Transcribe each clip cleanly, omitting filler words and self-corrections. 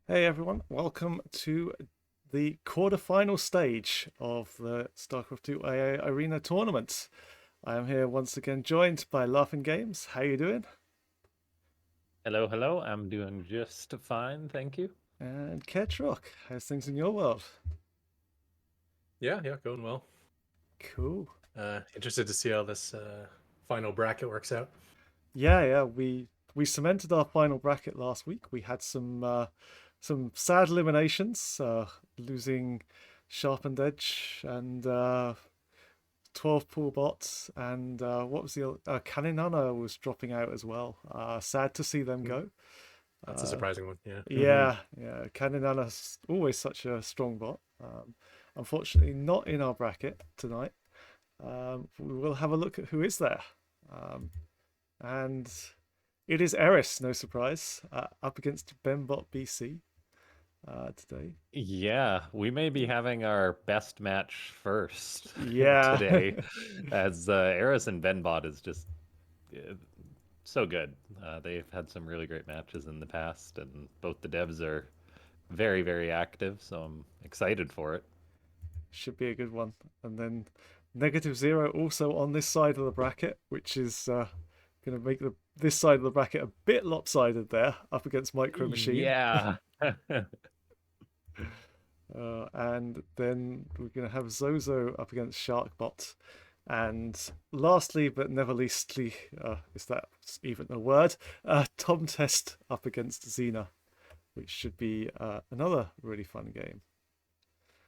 Hey everyone, welcome to the quarterfinal stage of the Starcraft 2 AA Arena tournament. I am here once again joined by Laughing Games. How you doing? Hello, hello. I'm doing just fine, thank you. And Ketrock, how's things in your world? Yeah, going well. Cool. Interested to see how this final bracket works out. Yeah, we cemented our final bracket last week. We had some sad eliminations, losing Sharpened Edge and 12 pool bots, and what was the other? Kaninana was dropping out as well. Sad to see them Mm, go. That's a Uh, surprising one. Yeah. yeah. Kaninana's always such a strong bot. Unfortunately, not in our bracket tonight. We will have a look at who is there. Um, and it is Eris, no surprise, up against BenBotBC today. Yeah, we may be having our best match first Yeah. today, as Eris and Benbot is just uh, so good. They've had some really great matches in the past, and both the devs are very, very active, so I'm excited for it. Should be a good one. And then NegativeZero also on this side of the bracket, which is going to make this side of the bracket a bit lopsided there, up against MicroMachine. Yeah. And then we're going to have Zozo up against Sharkbot. And lastly, but never leastly, is that even a word? Tom Test up against Xena, which should be another really fun game.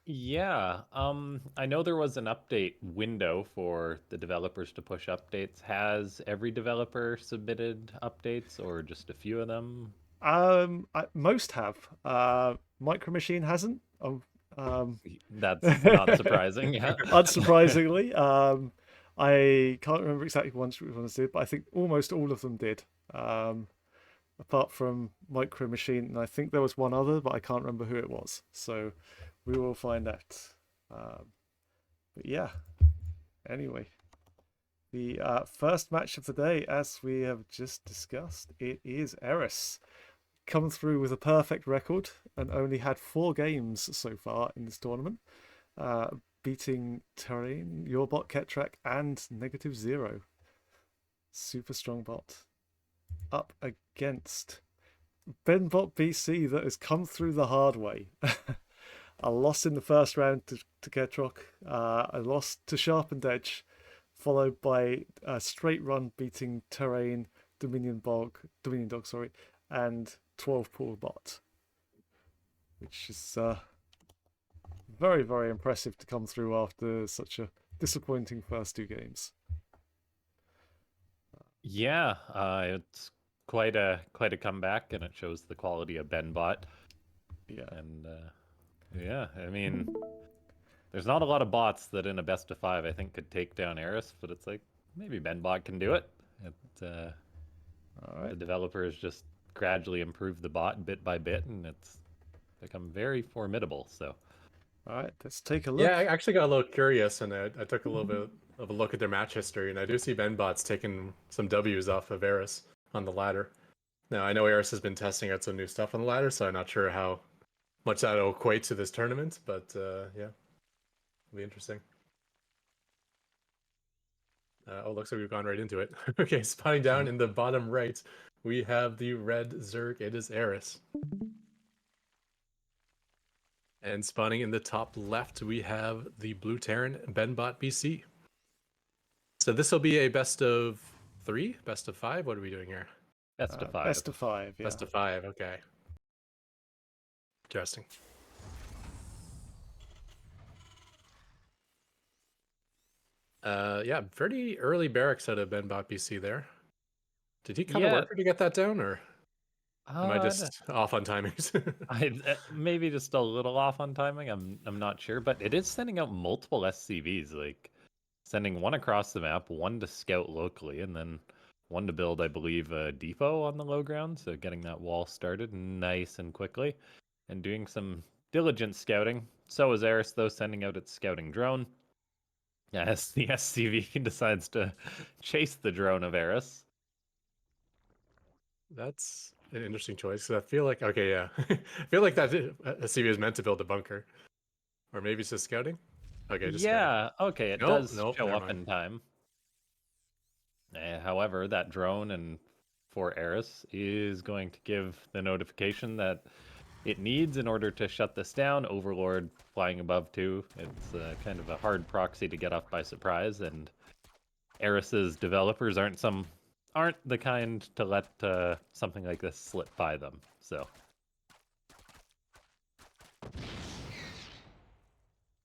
Yeah, I know there was an update window for the developers to push updates. Has every developer submitted updates or just a few of them? Most have. Micro Machine hasn't. That's not surprising. Yeah. Unsurprisingly, I can't remember exactly which ones did, but I think almost all of them did. Um, Apart from Micro Machine, and I think there was one other, but I can't remember who it was. So we will find out. Um, but yeah. Anyway, the first match of the day, as we have just discussed, it is Eris. Come through with a perfect record and only had 4 games so far in this tournament, uh, beating Terrain, your bot Ketrak, and NegativeZero. Super strong bot. Up against BenBotBC that has come through the hard way. A loss in the first round to Ketrock, a loss to Sharpened Edge, followed by a straight run beating Terrain, Dominion Dog, sorry, and 12 pool bot, which is very, very impressive to come through after such a disappointing first 2 games. Yeah, it's quite a comeback, and it shows the quality of BenBot. Yeah. And yeah, I mean, there's not a lot of bots that in a best of five I think could take down Eris, but it's like maybe BenBot can do it. It All the right. developers just gradually improve the bot bit by bit, and it's become very formidable. So All right. Let's take a Yeah, look. I actually got a little curious, and I took a little bit of a look at their match history, and I do see BenBot's taking some W's off of Eris on the ladder. Now I know Eris has been testing out some new stuff on the ladder, so I'm not sure how much that'll equate to this tournament, but yeah, it'll be interesting. Oh, looks like we've gone right into it. Okay, spotting down in the bottom right, we have the red Zerg. It is Eris. And spawning in the top left, we have the blue Terran BenBot BC. So this will be a best of 3, best of 5. What are we doing here? best of five. Best of 5. Yeah. Best of 5. Okay. Interesting. Yeah, pretty early barracks out of BenBot BC there. Did he kind of Yeah, work to get that down, or am I uh, just off on timings? maybe just a little off on timing. I'm not sure, but it is sending out multiple SCVs, like sending one across the map, one to scout locally, and then one to build, I believe, a depot on the low ground. So getting that wall started nice and quickly, and doing some diligent scouting. So is Eris, though, sending out its scouting drone. As the SCV decides to chase the drone of Eris. That's an interesting choice. 'Cause I feel like okay, yeah, I feel like that SCV is meant to build a bunker, or maybe it's just scouting. Okay, just scouting. Yeah, okay, it No, does nope, show never up mind. in time. However, that drone and for Eris is going to give the notification that it needs in order to shut this down. Overlord flying above too. It's kind of a hard proxy to get off by surprise, and Eris's developers aren't the kind to let something like this slip by them. So,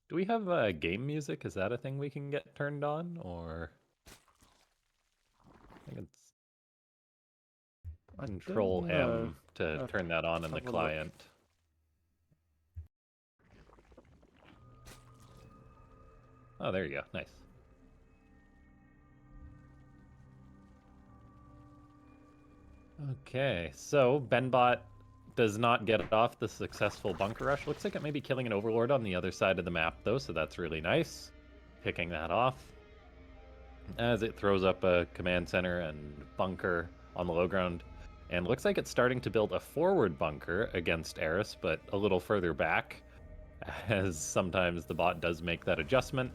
do we have game music? Is that a thing we can get turned on, or I think it's I Control don't know. M to turn that on in the Have a look. client. Oh, there you go. Nice. Okay, so BenBot does not get off the successful bunker rush. Looks like it may be killing an overlord on the other side of the map, though, so that's really nice. Picking that off. As it throws up a command center and bunker on the low ground. And looks like it's starting to build a forward bunker against Eris, but a little further back, as sometimes the bot does make that adjustment.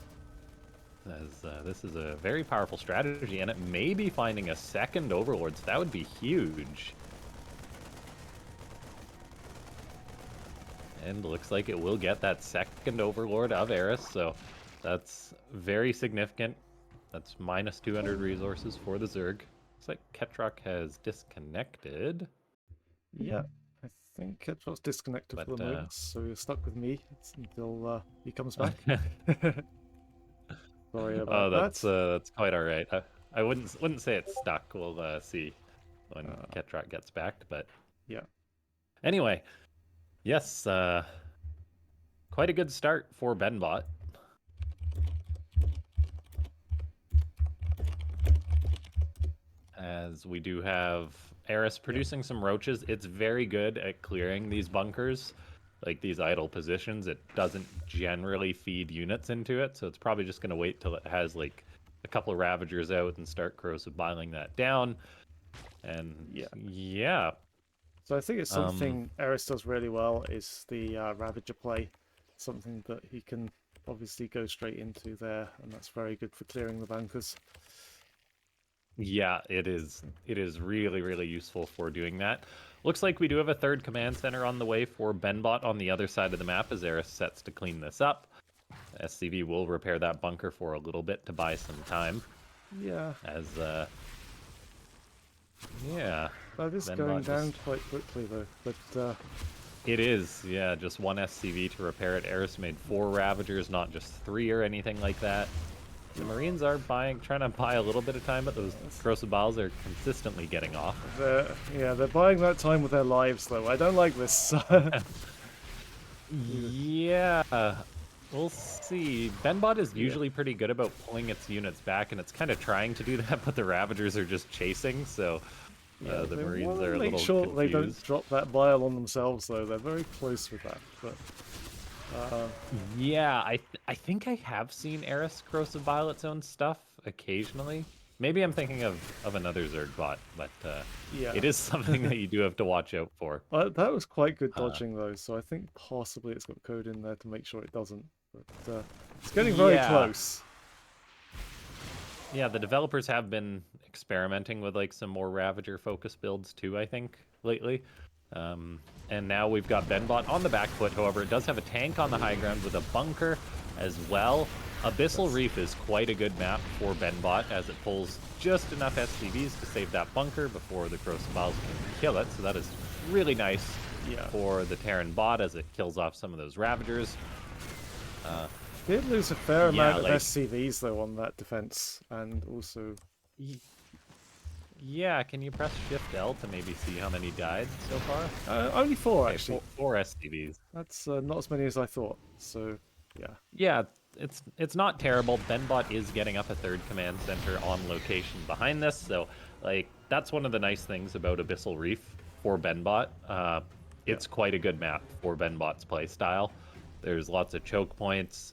As this is a very powerful strategy, and it may be finding a second overlord, so that would be huge. And looks like it will get that second overlord of Eris, so that's very significant. That's minus 200 resources for the Zerg. Looks like Ketrock has disconnected. Yeah, I think Ketrot's disconnected for But, the moment, so you're stuck with me until he comes back. Sorry Oh, about that's quite all right. I wouldn't say it's stuck. We'll see when Ketrock gets back. But yeah. Anyway, yes, quite a good start for BenBot. As we do have Eris producing some roaches. It's very good at clearing these bunkers, like these idle positions. It doesn't generally feed units into it, so it's probably just going to wait till it has like a couple of Ravagers out and start corrosive biling that down. And yeah. So I think it's something Eris does really well is the Ravager play. Something that he can obviously go straight into there, and that's very good for clearing the bunkers. Yeah, it is. It is really, really useful for doing that. Looks like we do have a third command center on the way for BenBot on the other side of the map as Eris sets to clean this up. SCV will repair that bunker for a little bit to buy some time. Yeah. As, yeah. That is BenBot going down just... quite quickly, though. But It is, yeah. Just one SCV to repair it. Eris made 4 Ravagers, not just 3 or anything like that. The Marines are trying to buy a little bit of time, but those corrosive biles are consistently getting off. they're buying that time with their lives, though. I don't like this. Yeah, we'll see. BenBot is usually pretty good about pulling its units back, and it's kind of trying to do that, but the Ravagers are just chasing, so the Marines are a little make sure confused. they don't drop that bile on themselves, though. They're very close with that. But yeah, I think I have seen Eris corrosive bile its own stuff occasionally. Maybe I'm thinking of another Zerg bot, but it is something that you do have to watch out for. That was quite good dodging, though, so I think possibly it's got code in there to make sure it doesn't. But it's getting very close. Yeah, the developers have been experimenting with like some more Ravager focus builds too, I think, lately. And now we've got BenBot on the back foot. However, it does have a tank on the high ground with a bunker as well. Abyssal Reef is quite a good map for BenBot as it pulls just enough SCVs to save that bunker before the corrosive biles can kill it. So that is really nice for the Terran bot as it kills off some of those Ravagers. Did lose a fair amount of SCVs though on that defense, and also. Yeah, can you press Shift L to maybe see how many died so far? Only 4 actually. 4 SCVs. That's not as many as I thought. So yeah. Yeah, it's not terrible. BenBot is getting up a third command center on location behind this, so like that's one of the nice things about Abyssal Reef for BenBot. It's quite a good map for BenBot's playstyle. There's lots of choke points.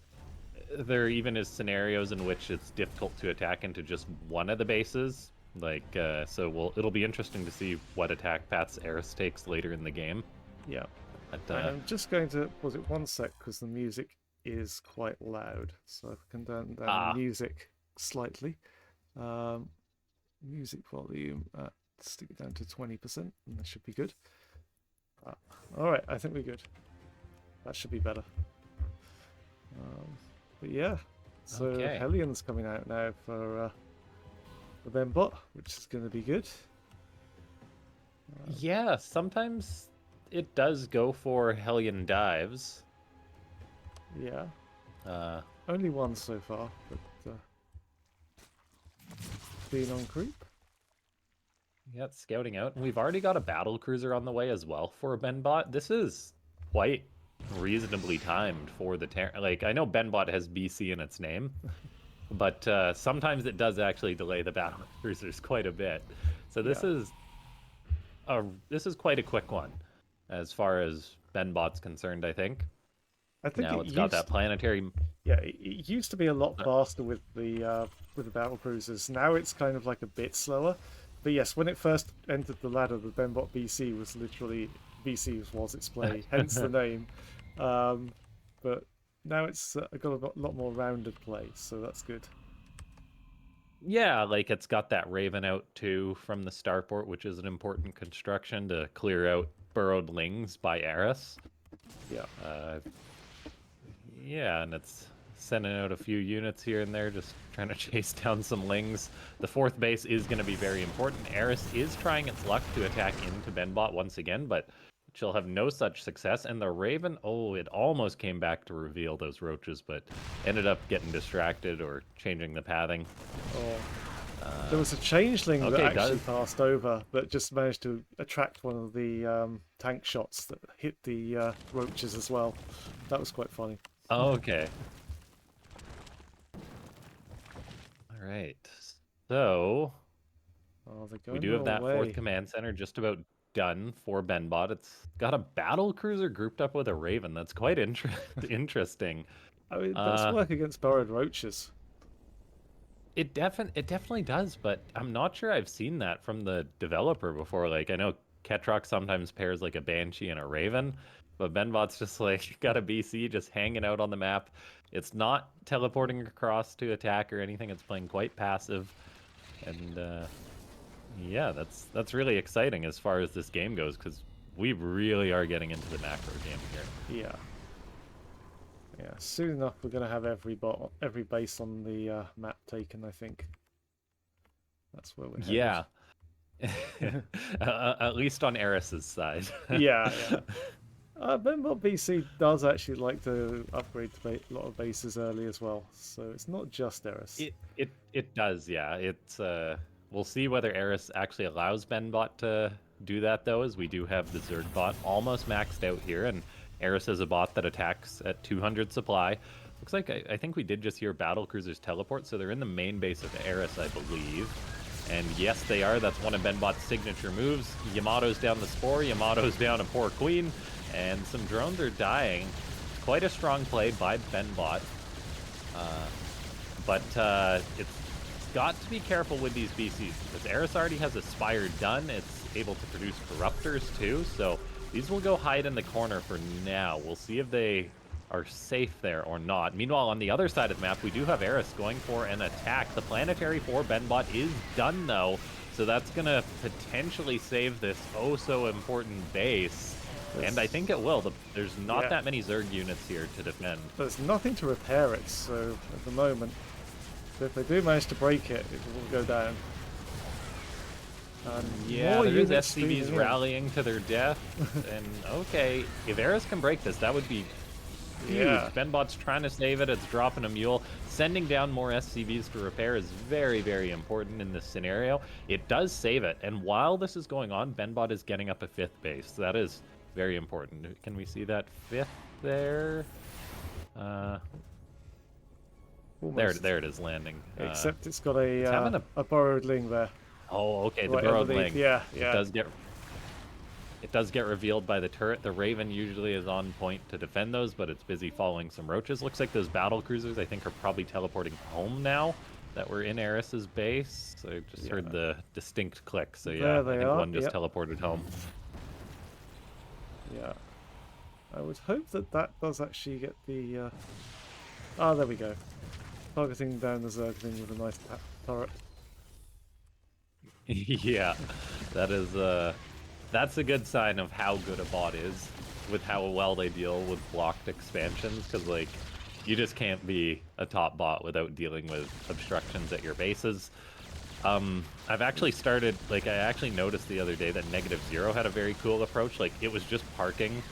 There even is scenarios in which it's difficult to attack into just one of the bases, Like, so it'll be interesting to see what attack paths Eris takes later in the game. Yeah. But, I'm just going to pause it 1 sec because the music is quite loud. So I can turn down the music slightly. Music volume, stick it down to 20%, and that should be good. All right, I think we're good. That should be better. But yeah, so Okay. Hellions coming out now for BenBot, which is going to be good. Yeah, sometimes it does go for Hellion dives. Yeah. Only one so far, but being on creep. Yeah, it's scouting out. And we've already got a battle cruiser on the way as well for a BenBot. This is quite reasonably timed for the like, I know BenBot has BC in its name, but sometimes it does actually delay the battle cruisers quite a bit. So this is quite a quick one as far as BenBot's concerned, I think. I think now it's got that planetary. Yeah, it used to be a lot faster with the battle cruisers. Now it's kind of like a bit slower. But yes, when it first entered the ladder, the BenBotBC was literally BC was its play, hence the name. But now it's got a lot more rounded play, so that's good. Yeah, like it's got that Raven out too from the starport, which is an important construction to clear out burrowed lings by Eris. Yeah. Yeah, and it's sending out a few units here and there, just trying to chase down some lings. The fourth base is going to be very important. Eris is trying its luck to attack into BenBot once again, but she'll have no such success. And the Raven, oh, it almost came back to reveal those roaches, but ended up getting distracted or changing the pathing. Oh. There was a changeling that actually passed over, but just managed to attract one of the tank shots that hit the roaches as well. That was quite funny. Oh, okay. All right. So we do have that fourth command center just about done for BenBot. It's got a battle cruiser grouped up with a Raven. That's quite interesting. I mean, that's work against burrowed roaches. It definitely does, but I'm not sure I've seen that from the developer before. Like, I know Ketrock sometimes pairs like a Banshee and a Raven, but BenBot's just like got a BC just hanging out on the map. It's not teleporting across to attack or anything. It's playing quite passive, and yeah, that's really exciting as far as this game goes, because we really are getting into the macro game here. Yeah. Yeah, soon enough we're going to have every base on the map taken, I think. That's where we're headed. Yeah. At least on Eris's side. Yeah. BenBotBC does actually like to upgrade to a lot of bases early as well, so it's not just Eris. It does, yeah. It's we'll see whether Eris actually allows BenBot to do that, though, as we do have the Zergbot almost maxed out here, and Eris is a bot that attacks at 200 supply. Looks like I think we did just hear battle cruisers teleport, so they're in the main base of Eris, I believe. And yes, they are. That's one of BenBot's signature moves. Yamato's down the Spore, Yamato's down a poor Queen, and some drones are dying. Quite a strong play by BenBot. But it's got to be careful with these BCs, because Eris already has a Spire done. It's able to produce Corruptors too, so these will go hide in the corner for now. We'll see if they are safe there or not. Meanwhile, on the other side of the map, we do have Eris going for an attack. The planetary for BenBot is done, though, so that's going to potentially save this oh-so-important base. And I think it will. There's not that many Zerg units here to defend. There's nothing to repair it, so at the moment, if they do manage to break it, it will go down. Yeah, there is SCVs rallying to their death. And okay, if Eris can break this, that would be huge. BenBot's trying to save it. It's dropping a mule. Sending down more SCVs to repair is very, very important in this scenario. It does save it. And while this is going on, BenBot is getting up a fifth base. That is very important. Can we see that fifth there? There it is landing. Except it's got a burrowed ling there. Oh, okay, the burrowed ling. Yeah. It does get revealed by the turret. The Raven usually is on point to defend those, but it's busy following some roaches. Looks like those battle cruisers, I think, are probably teleporting home now. that were in Eris's base. I just Yeah. heard the distinct click. So yeah, There I they think are, one just yep. teleported home. Yeah. I would hope that that does actually get the... Ah, there we go. Targeting down the Zergling with a nice turret. Yeah, that is that's a good sign of how good a bot is with how well they deal with blocked expansions, because like you just can't be a top bot without dealing with obstructions at your bases. I've actually started, like, I actually noticed the other day that NegativeZero had a very cool approach. Like, it was just parking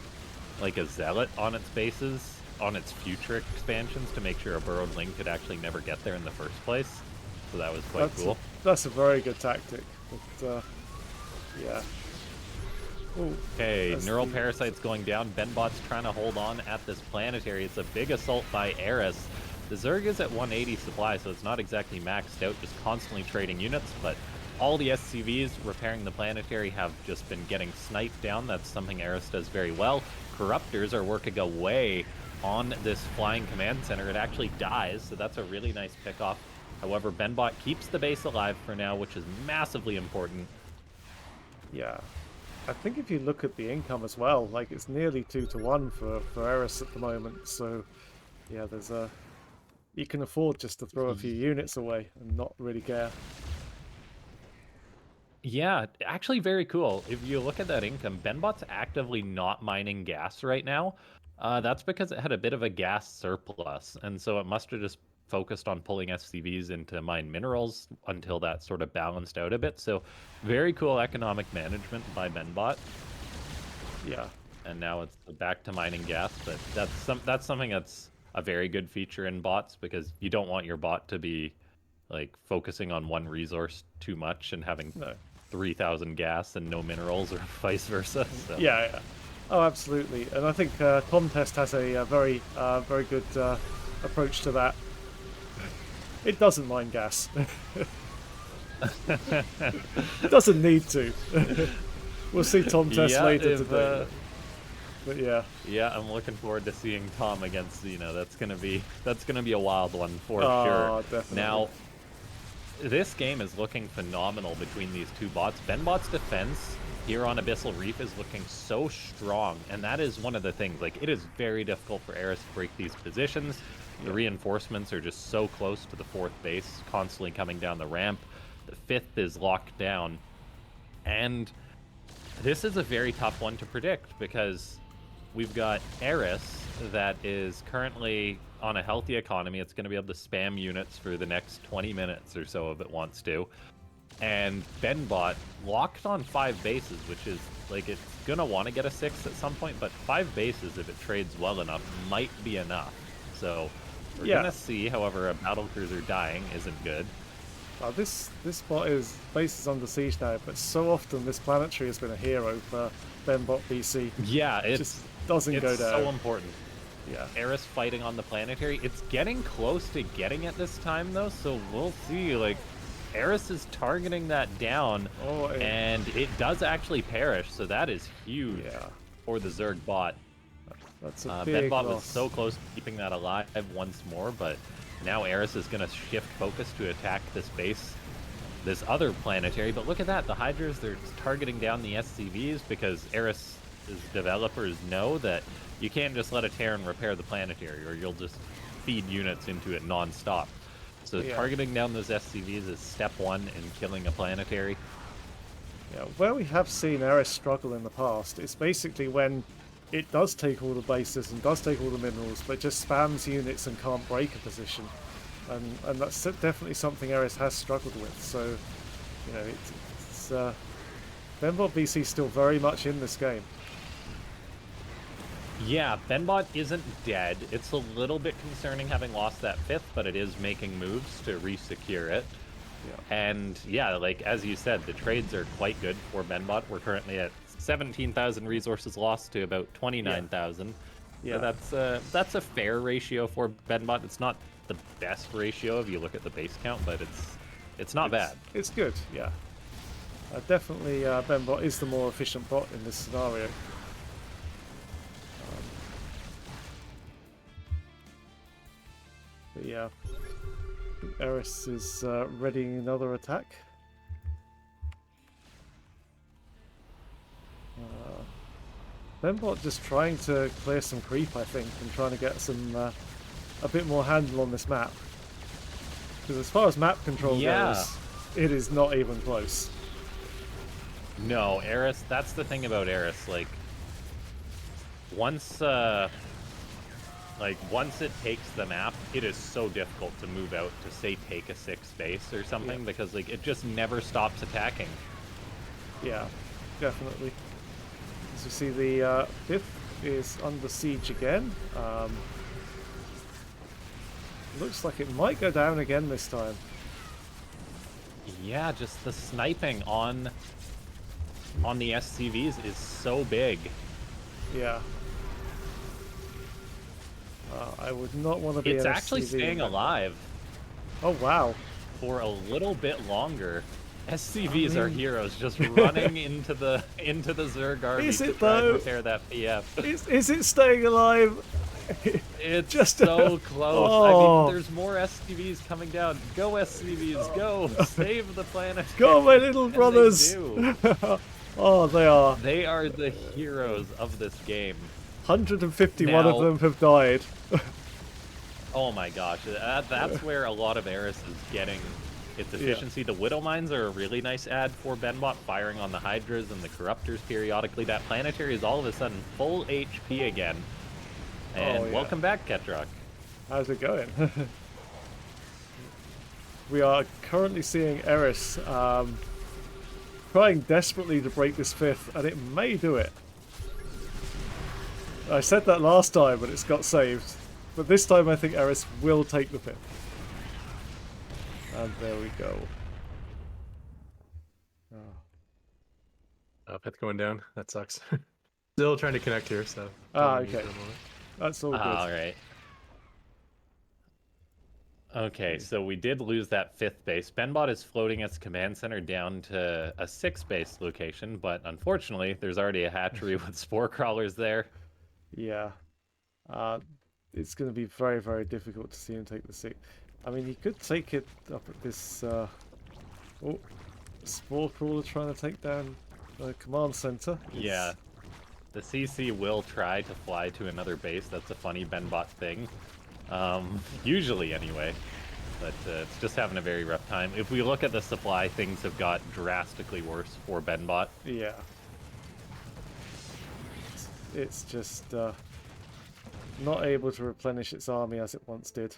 like a zealot on its bases on its future expansions to make sure a burrowed link could actually never get there in the first place. So that was quite cool. That's a very good tactic. But, yeah. Ooh, Okay, Neural Parasite's going down. BenBot's trying to hold on at this planetary. It's a big assault by Eris. The Zerg is at 180 supply, so it's not exactly maxed out, just constantly trading units, but all the SCVs repairing the planetary have just been getting sniped down. That's something Eris does very well. Corruptors are working away on this flying command center. It actually dies, so that's a really nice pickoff. However, BenBot keeps the base alive for now, which is massively important. Yeah. I think if you look at the income as well, like it's nearly 2-1 for Eris at the moment. So, yeah, there's a... You can afford just to throw a few units away and not really care. Yeah, actually very cool. If you look at that income, BenBot's actively not mining gas right now. That's because it had a bit of a gas surplus, and so it must have just focused on pulling SCVs into mine minerals until that sort of balanced out a bit. So very cool economic management by BenBot. Yeah. And now it's back to mining gas, but that's something that's a very good feature in bots, because you don't want your bot to be like focusing on one resource too much and having 3,000 gas and no minerals, or vice versa. So. Yeah. Oh, absolutely. And I think Comtest has a very good approach to that. It doesn't mine gas. It doesn't need to. We'll see Tom Test later today. But yeah. Yeah, I'm looking forward to seeing Tom against, that's gonna be a wild one for sure. Definitely. Now, this game is looking phenomenal between these two bots. BenBot's defense here on Abyssal Reef is looking so strong, and that is one of the things. Like, it is very difficult for Eris to break these positions. The reinforcements are just so close to the fourth base, constantly coming down the ramp. The fifth is locked down, and this is a very tough one to predict, because we've got Eris that is currently on a healthy economy. It's going to be able to spam units for the next 20 minutes or so if it wants to. And BenBot locked on 5 bases, which is, like, it's going to want to get a 6 at some point, but 5 bases, if it trades well enough, might be enough. So we're going to see. However, a battlecruiser dying isn't good. This bot is base is under siege now, but so often this planetary has been a hero for BenBotBC. Yeah, it just doesn't go down. It's so important. Yeah. Eris fighting on the planetary. It's getting close to getting it this time, though, so we'll see. Like, Eris is targeting that down, and it does actually perish, so that is huge for the Zerg bot. That's a big BenBot loss. was so close to keeping that alive once more, but now Eris is going to shift focus to attack this base, this other planetary. But look at that, the Hydras, they're targeting down the SCVs, because Eris's developers know that you can't just let a Terran repair the planetary, or you'll just feed units into it non-stop. So targeting down those SCVs is step one in killing a planetary. Yeah, where we have seen Eris struggle in the past, it's basically when it does take all the bases and does take all the minerals, but just spams units and can't break a position. And that's definitely something Eris has struggled with. So, it's BenBotBC still very much in this game. Yeah, BenBot isn't dead. It's a little bit concerning having lost that 5th, but it is making moves to re-secure it. Yeah. And yeah, like as you said, the trades are quite good for BenBot. We're currently at 17,000 resources lost to about 29,000. Yeah. So that's a fair ratio for BenBot. It's not the best ratio if you look at the base count, but it's not bad. It's good, yeah. Definitely BenBot is the more efficient bot in this scenario. But yeah. Eris is readying another attack. BenBot just trying to clear some creep, I think, and trying to get some a bit more handle on this map. Because as far as map control goes, it is not even close. No, Eris, that's the thing about Eris, like once it takes the map, it is so difficult to move out to say take a 6th base or something, because like it just never stops attacking. Yeah, definitely. As you see, the 5th is under siege again. Looks like it might go down again this time. Yeah, just the sniping on the SCVs is so big. Yeah. I would not want to be It's an actually SCV staying alive Oh, wow. for a little bit longer. SCVs are heroes, just running into the Zerg army Is to it, try and though? repair that PF. Is it staying alive? It's Just so close. I Oh. mean, there's more SCVs coming down. Go SCVs, go! Save the planet. Go, my little And brothers! They do. Oh, they are. They are the heroes of this game. 151 of Now- them have died. Oh my gosh, that's where a lot of Eris is getting its efficiency. The Widow Mines are a really nice add for BenBot, firing on the Hydras and the Corruptors periodically. That Planetary is all of a sudden full HP again. And yeah. welcome back, Ketrock. How's it going? We are currently seeing Eris trying desperately to break this 5th, and it may do it. I said that last time, but it's got saved. But this time I think Eris will take the 5th. And there we go. Pith going down. That sucks. Still trying to connect here, so. Okay. That's all good. All right. Okay, so we did lose that 5th base. BenBot is floating its command center down to a 6th base location, but unfortunately, there's already a hatchery with spore crawlers there. Yeah. It's going to be very, very difficult to see him take the 6th. I mean, he could take it up at this... Oh, spore crawler trying to take down the command center. Yeah. The CC will try to fly to another base. That's a funny BenBot thing. Usually anyway. But it's just having a very rough time. If we look at the supply, things have got drastically worse for BenBot. Yeah. It's just not able to replenish its army as it once did.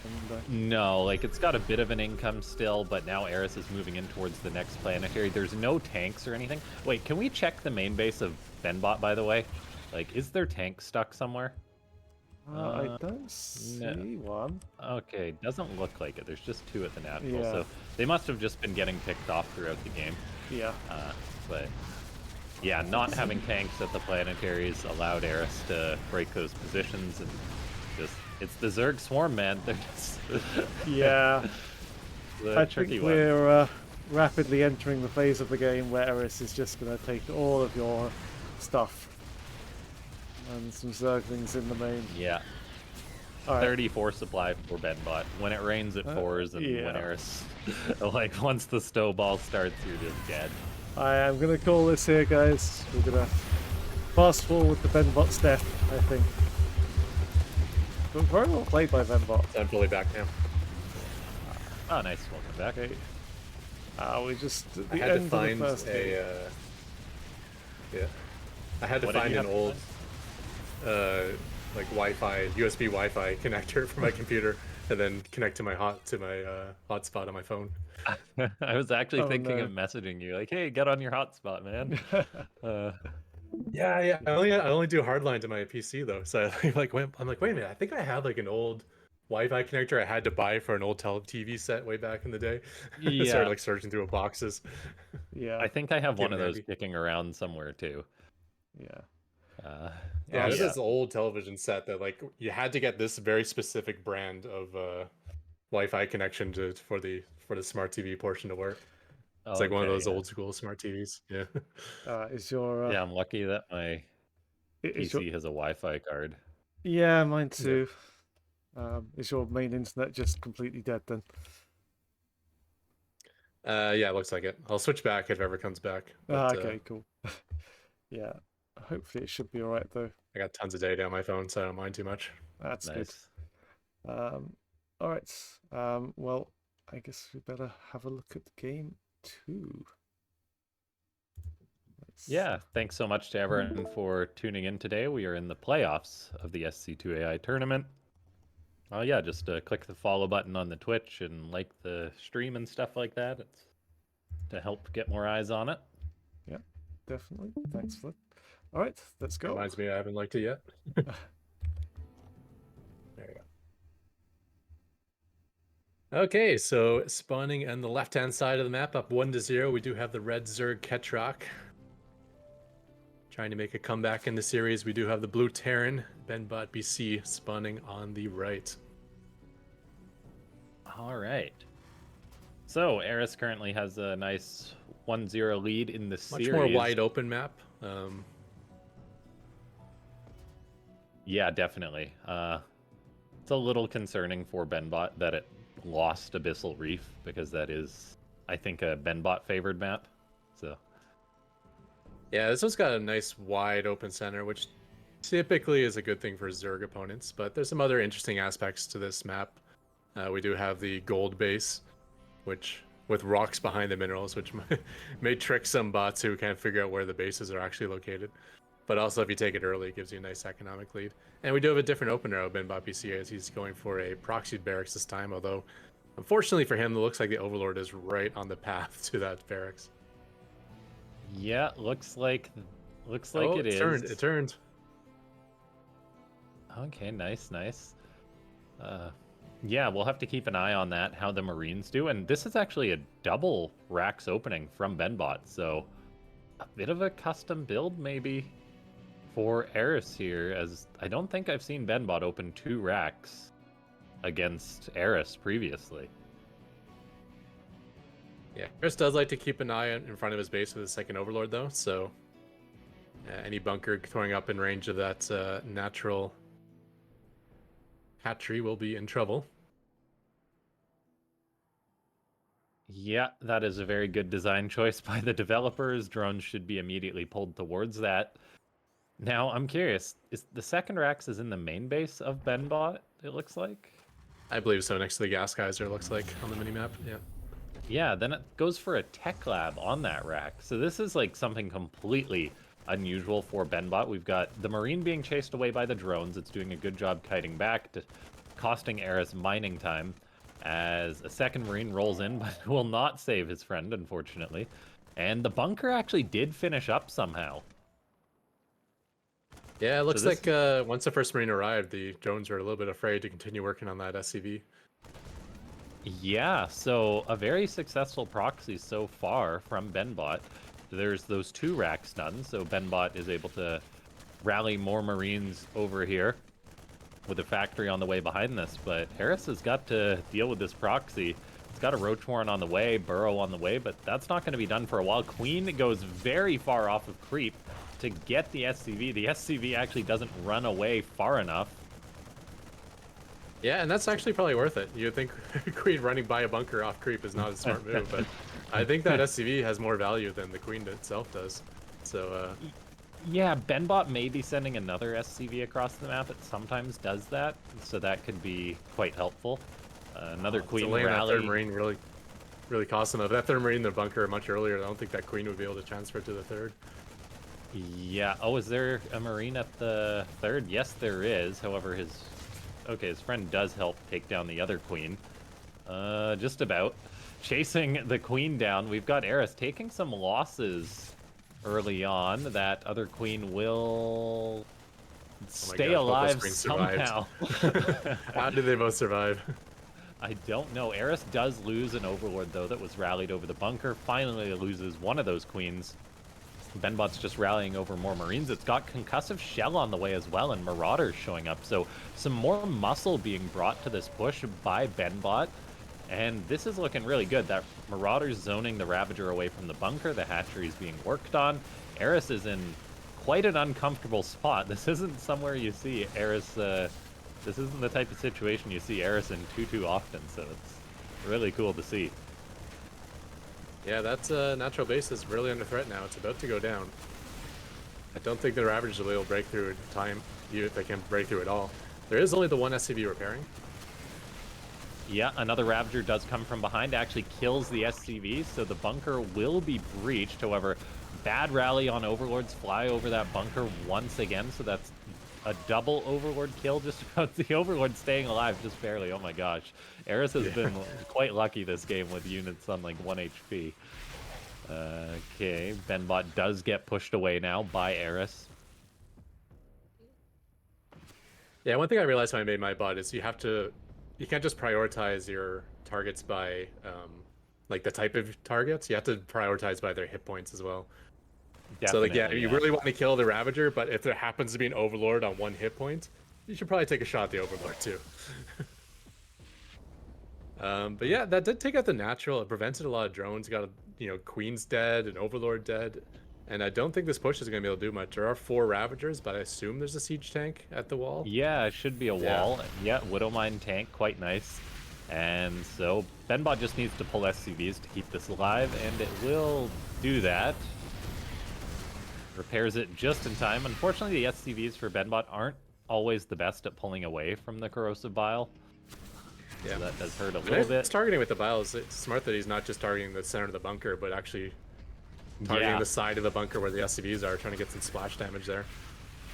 And, No, like it's got a bit of an income still, but now Eris is moving in towards the next planetary. There's no tanks or anything. Wait, can we check the main base of BenBot, by the way? Like, is there tank stuck somewhere? I don't see one. Okay, doesn't look like it. There's just 2 at the natural, Yeah. so they must have just been getting picked off throughout the game. Yeah. But yeah, not having tanks at the planetaries allowed Eris to break those positions, and just it's the Zerg swarm, man. They're just Yeah. the I tricky think one. we're rapidly entering the phase of the game where Eris is just going to take all of your stuff. And some Zerglings in the main. Yeah. All right. 34 supply for BenBot. When it rains, it pours, and when Eris, like once the snowball starts, you're just dead. I am going to call this here, guys. We're going to fast forward the BenBot's death, I think. But very well played by BenBot. I'm fully back now. Oh, nice. Welcome back. Okay. We just at I the had to end of the find first game. yeah. I had to What did find you an have to old like Wi-Fi, USB Wi-Fi connector for my computer, and then connect to my hotspot on my phone. I was actually thinking no. of messaging you, like, "Hey, get on your hotspot, man." Yeah. I only do hardline to my PC though, so I'm like, wait a minute. I think I had like an old Wi-Fi connector I had to buy for an old TV set way back in the day. I Yeah. started like searching through boxes. Yeah. I think I have one of those handy. kicking around somewhere too. Yeah. Yeah, this is old television set that like you had to get this very specific brand of Wi-Fi connection for the smart TV portion to work. It's like one of those old school smart TVs. Yeah. Is your Yeah, I'm lucky that my is PC has a Wi-Fi card. Yeah, mine too. Is your main internet just completely dead then? Yeah, it looks like it. I'll switch back if it ever comes back. But Okay, cool. Yeah, hopefully it should be all right though. I got tons of data on my phone, so I don't mind too much. That's good. Nice. All right. Well, I guess we better have a look at game 2. Yeah, thanks so much to everyone for tuning in today. We are in the playoffs of the SC2AI tournament. Yeah, just click the follow button on the Twitch and like the stream and stuff like that. It's to help get more eyes on it. Yeah, definitely. Thanks, Flip. All right, let's go. Reminds me I haven't liked it yet. There you go. Okay, so spawning on the left-hand side of the map, up 1-0, we do have the red Zerg Ketrock. Trying to make a comeback in the series, we do have the blue Terran, BenBotBC, spawning on the right. All right. So Eris currently has a nice 1-0 lead in the series. Much more wide open map. Yeah, definitely. It's a little concerning for BenBot that it lost Abyssal Reef, because that is, I think, a BenBot favored map. So yeah, this one's got a nice wide open center, which typically is a good thing for Zerg opponents, but there's some other interesting aspects to this map. We do have the gold base, which with rocks behind the minerals, which may trick some bots who can't figure out where the bases are actually located. But also, if you take it early, it gives you a nice economic lead. And we do have a different opener of BenBotBC, as he's going for a proxied barracks this time, although unfortunately for him, it looks like the Overlord is right on the path to that barracks. yeah, looks like Oh, it is. It turned. Okay, nice. Yeah, we'll have to keep an eye on that, how the Marines do. And this is actually a double racks opening from BenBot, so a bit of a custom build maybe for Eris here, as I don't think I've seen BenBot open 2 racks against Eris previously. Yeah, Chris does like to keep an eye in front of his base with his second Overlord, though, so any bunker throwing up in range of that natural hatchery will be in trouble. Yeah, that is a very good design choice by the developers. Drones should be immediately pulled towards that. Now, I'm curious, is the second racks is in the main base of BenBot, it looks like? I believe so, next to the gas geyser, it looks like, on the minimap, yeah. Yeah, then it goes for a tech lab on that rack. So this is like something completely unusual for BenBot. We've got the Marine being chased away by the drones. It's doing a good job kiting back, costing Eris mining time, as a second Marine rolls in, but will not save his friend, unfortunately. And the bunker actually did finish up somehow. Yeah, it looks like once the first Marine arrived, the drones were a little bit afraid to continue working on that SCV. Yeah, so a very successful proxy so far from BenBot. There's those 2 racks done, so BenBot is able to rally more Marines over here with a factory on the way behind this, but Eris has got to deal with this proxy. It's got a Roach Warren on the way, Burrow on the way, but that's not going to be done for a while. Queen goes very far off of creep to get the SCV. The SCV actually doesn't run away far enough. Yeah, and that's actually probably worth it. You'd think Queen running by a bunker off creep is not a smart move, but I think that SCV has more value than the Queen itself does. So, yeah, BenBot may be sending another SCV across the map. It sometimes does that, so that could be quite helpful. Another Queen rally. That third Marine really cost them. If that third Marine in the bunker much earlier, I don't think that Queen would be able to transfer to the third. Yeah. Oh, is there a Marine at the third? Yes, there is. However, his friend does help take down the other Queen. Just about. Chasing the Queen down. We've got Eris taking some losses early on. That other Queen will stay alive somehow. How did they both survive? I don't know. Eris does lose an Overlord, though, that was rallied over the bunker. Finally loses one of those Queens. BenBot's just rallying over more Marines. It's got Concussive Shell on the way as well, and Marauders showing up. So some more muscle being brought to this push by BenBot. And this is looking really good. That Marauders zoning the Ravager away from the bunker. The hatchery is being worked on. Eris is in quite an uncomfortable spot. This isn't somewhere you see Eris this isn't the type of situation you see Eris in too often, so it's really cool to see. Yeah, that's natural base is really under threat now. It's about to go down. I don't think the Ravagers will be able to break through in time, even if they can break through at all. There is only the one SCV repairing. Yeah, another Ravager does come from behind, actually kills the SCV, so the bunker will be breached. However, bad rally on Overlords, fly over that bunker once again, so that's a double Overlord kill, just about the Overlord staying alive just barely. Oh my gosh. Eris has been quite lucky this game with units on like 1 HP. Okay, BenBot does get pushed away now by Eris. Yeah, one thing I realized when I made my bot is you can't just prioritize your targets by like the type of targets. You have to prioritize by their hit points as well. So like, yeah, you really want to kill the Ravager, but if there happens to be an Overlord on 1 hit point, you should probably take a shot at the Overlord too. But yeah, that did take out the natural. It prevented a lot of drones. Got Queen's dead and Overlord dead. And I don't think this push is going to be able to do much. There are 4 Ravagers, but I assume there's a siege tank at the wall. Yeah, it should be a wall. Yeah, Widowmine tank, quite nice. And so BenBot just needs to pull SCVs to keep this alive, and it will do that. Repairs it just in time. Unfortunately, the SCVs for BenBot aren't always the best at pulling away from the corrosive bile. Yeah, so that does hurt a little bit. It's targeting with the biles. It's smart that he's not just targeting the center of the bunker, but actually targeting the side of the bunker where the SCVs are, trying to get some splash damage there.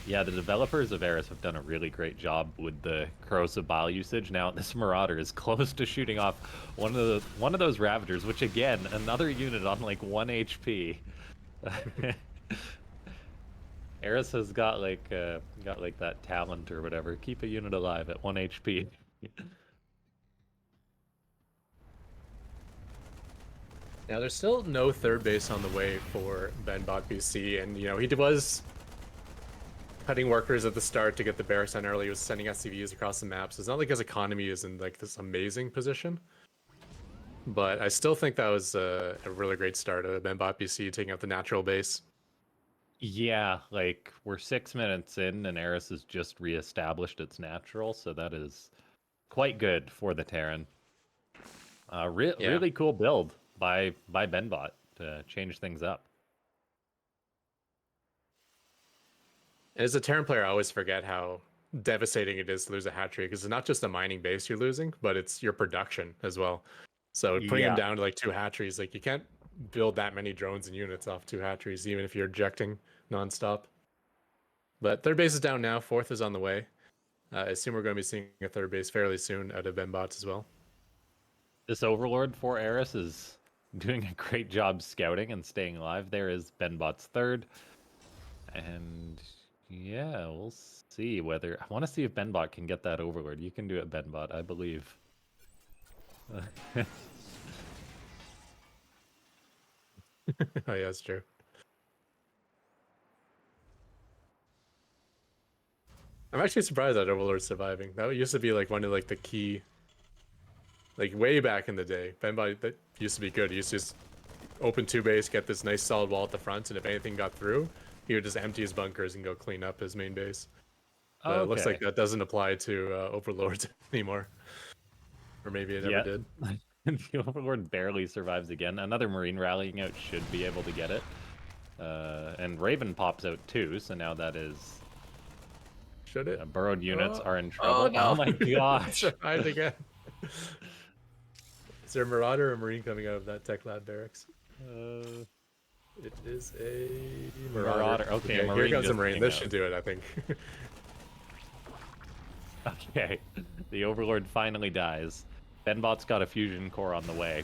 Yeah, the developers of Eris have done a really great job with the corrosive bile usage. Now, this Marauder is close to shooting off one of those Ravagers, which again, another unit on like 1 HP. Eris has got like that talent or whatever. Keep a unit alive at 1 HP. Now, there's still no third base on the way for BenBotBC, and he was cutting workers at the start to get the bear sent early. He was sending SCVs across the map, so it's not like his economy is in like this amazing position. But I still think that was a really great start of BenBotBC taking out the natural base. Yeah, like we're 6 minutes in and Eris has just reestablished its natural, so that is quite good for the Terran. Really cool build by BenBot to change things up. As a Terran player, I always forget how devastating it is to lose a hatchery, because it's not just a mining base you're losing, but it's your production as well. So putting them down to like 2 hatcheries, like you can't build that many drones and units off 2 hatcheries, even if you're ejecting nonstop. But third base is down now. 4th is on the way. I assume we're going to be seeing a third base fairly soon out of BenBot as well. This Overlord for Eris is doing a great job scouting and staying alive. There is BenBot's third. And yeah, we'll see whether... I want to see if BenBot can get that Overlord. You can do it, BenBot, I believe. Oh yeah, that's true. I'm actually surprised that Overlord's surviving. That used to be like one of like the key, like way back in the day. BenBot, that used to be good. He used to just open 2 base, get this nice solid wall at the front, and if anything got through, he would just empty his bunkers and go clean up his main base. But it looks like that doesn't apply to Overlords anymore. Or maybe it never did. The Overlord barely survives again. Another Marine rallying out should be able to get it. And Raven pops out too, so now that is... Should it? Burrowed units are in trouble. Oh, no. Oh my gosh. Survived again. Is there a Marauder or a Marine coming out of that Tech Lab barracks? It is a Marauder. Okay, Marine here comes a Marine. This should do it, I think. Okay, the Overlord finally dies. BenBot's got a fusion core on the way.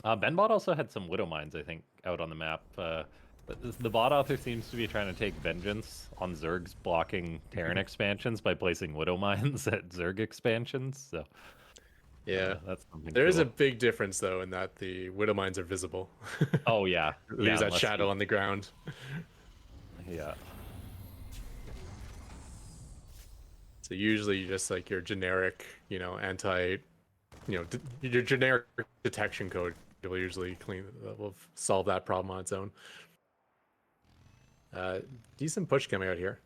BenBot also had some Widow Mines, I think, out on the map. The bot author seems to be trying to take vengeance on Zerg's blocking Terran expansions by placing Widow Mines at Zerg expansions. So yeah, that's something there cool. is a big difference though in that the Widow Mines are visible. Oh yeah, leaves that shadow on the ground. Yeah. So usually you just like your generic, anti, your generic detection code will usually will solve that problem on its own. Decent push coming out here.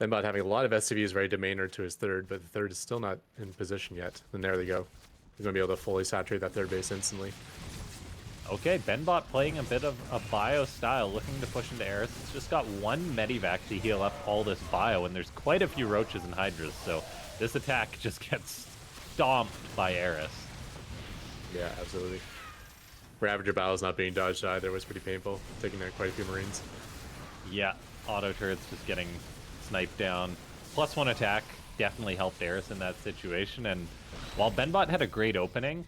BenBot having a lot of SCVs ready to mainer to his third, but the third is still not in position yet. And there they go. He's going to be able to fully saturate that third base instantly. Okay, BenBot playing a bit of a bio style, looking to push into Eris. It's just got one Medivac to heal up all this bio, and there's quite a few Roaches and Hydras, so this attack just gets stomped by Eris. Yeah, absolutely. Ravager battles not being dodged either was pretty painful, taking out quite a few Marines. Yeah, auto turrets just getting sniped down. +1 attack definitely helped Eris in that situation, and while BenBot had a great opening,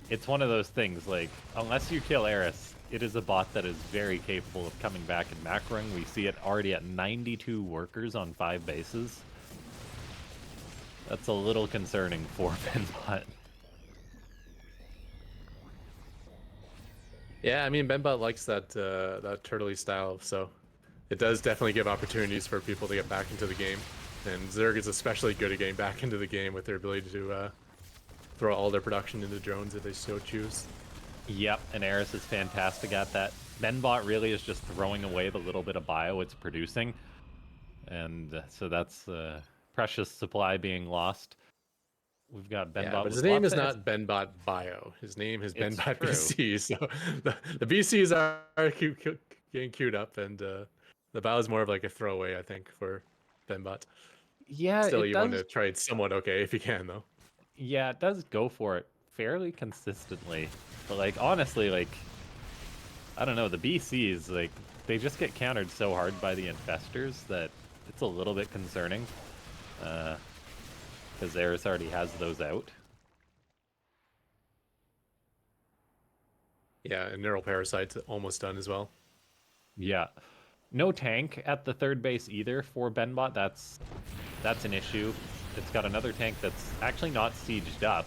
it's one of those things, like, unless you kill Eris, it is a bot that is very capable of coming back and macroing. We see it already at 92 workers on 5 bases. That's a little concerning for BenBot. Yeah, I mean, BenBot likes that that turtley style, so it does definitely give opportunities for people to get back into the game. And Zerg is especially good at getting back into the game with their ability to throw all their production into drones if they so choose. Yep, and Eris is fantastic at that. BenBot really is just throwing away the little bit of bio it's producing. And so that's precious supply being lost. We've got BenBot. Yeah, but his name is not BenBot Bio. His name is BenBotBC. So the BCs are getting queued up, and the Bio is more of like a throwaway, I think, for BenBot. Yeah, Still, it you does. want to try it somewhat okay if you can, though. Yeah, it does go for it fairly consistently. But, like, honestly, like, I don't know, the BCs, like, they just get countered so hard by the infestors that it's a little bit concerning. Because Eris already has those out. Yeah, and Neural Parasite's almost done as well. Yeah. No tank at the third base either for BenBot. That's an issue. It's got another tank that's actually not sieged up.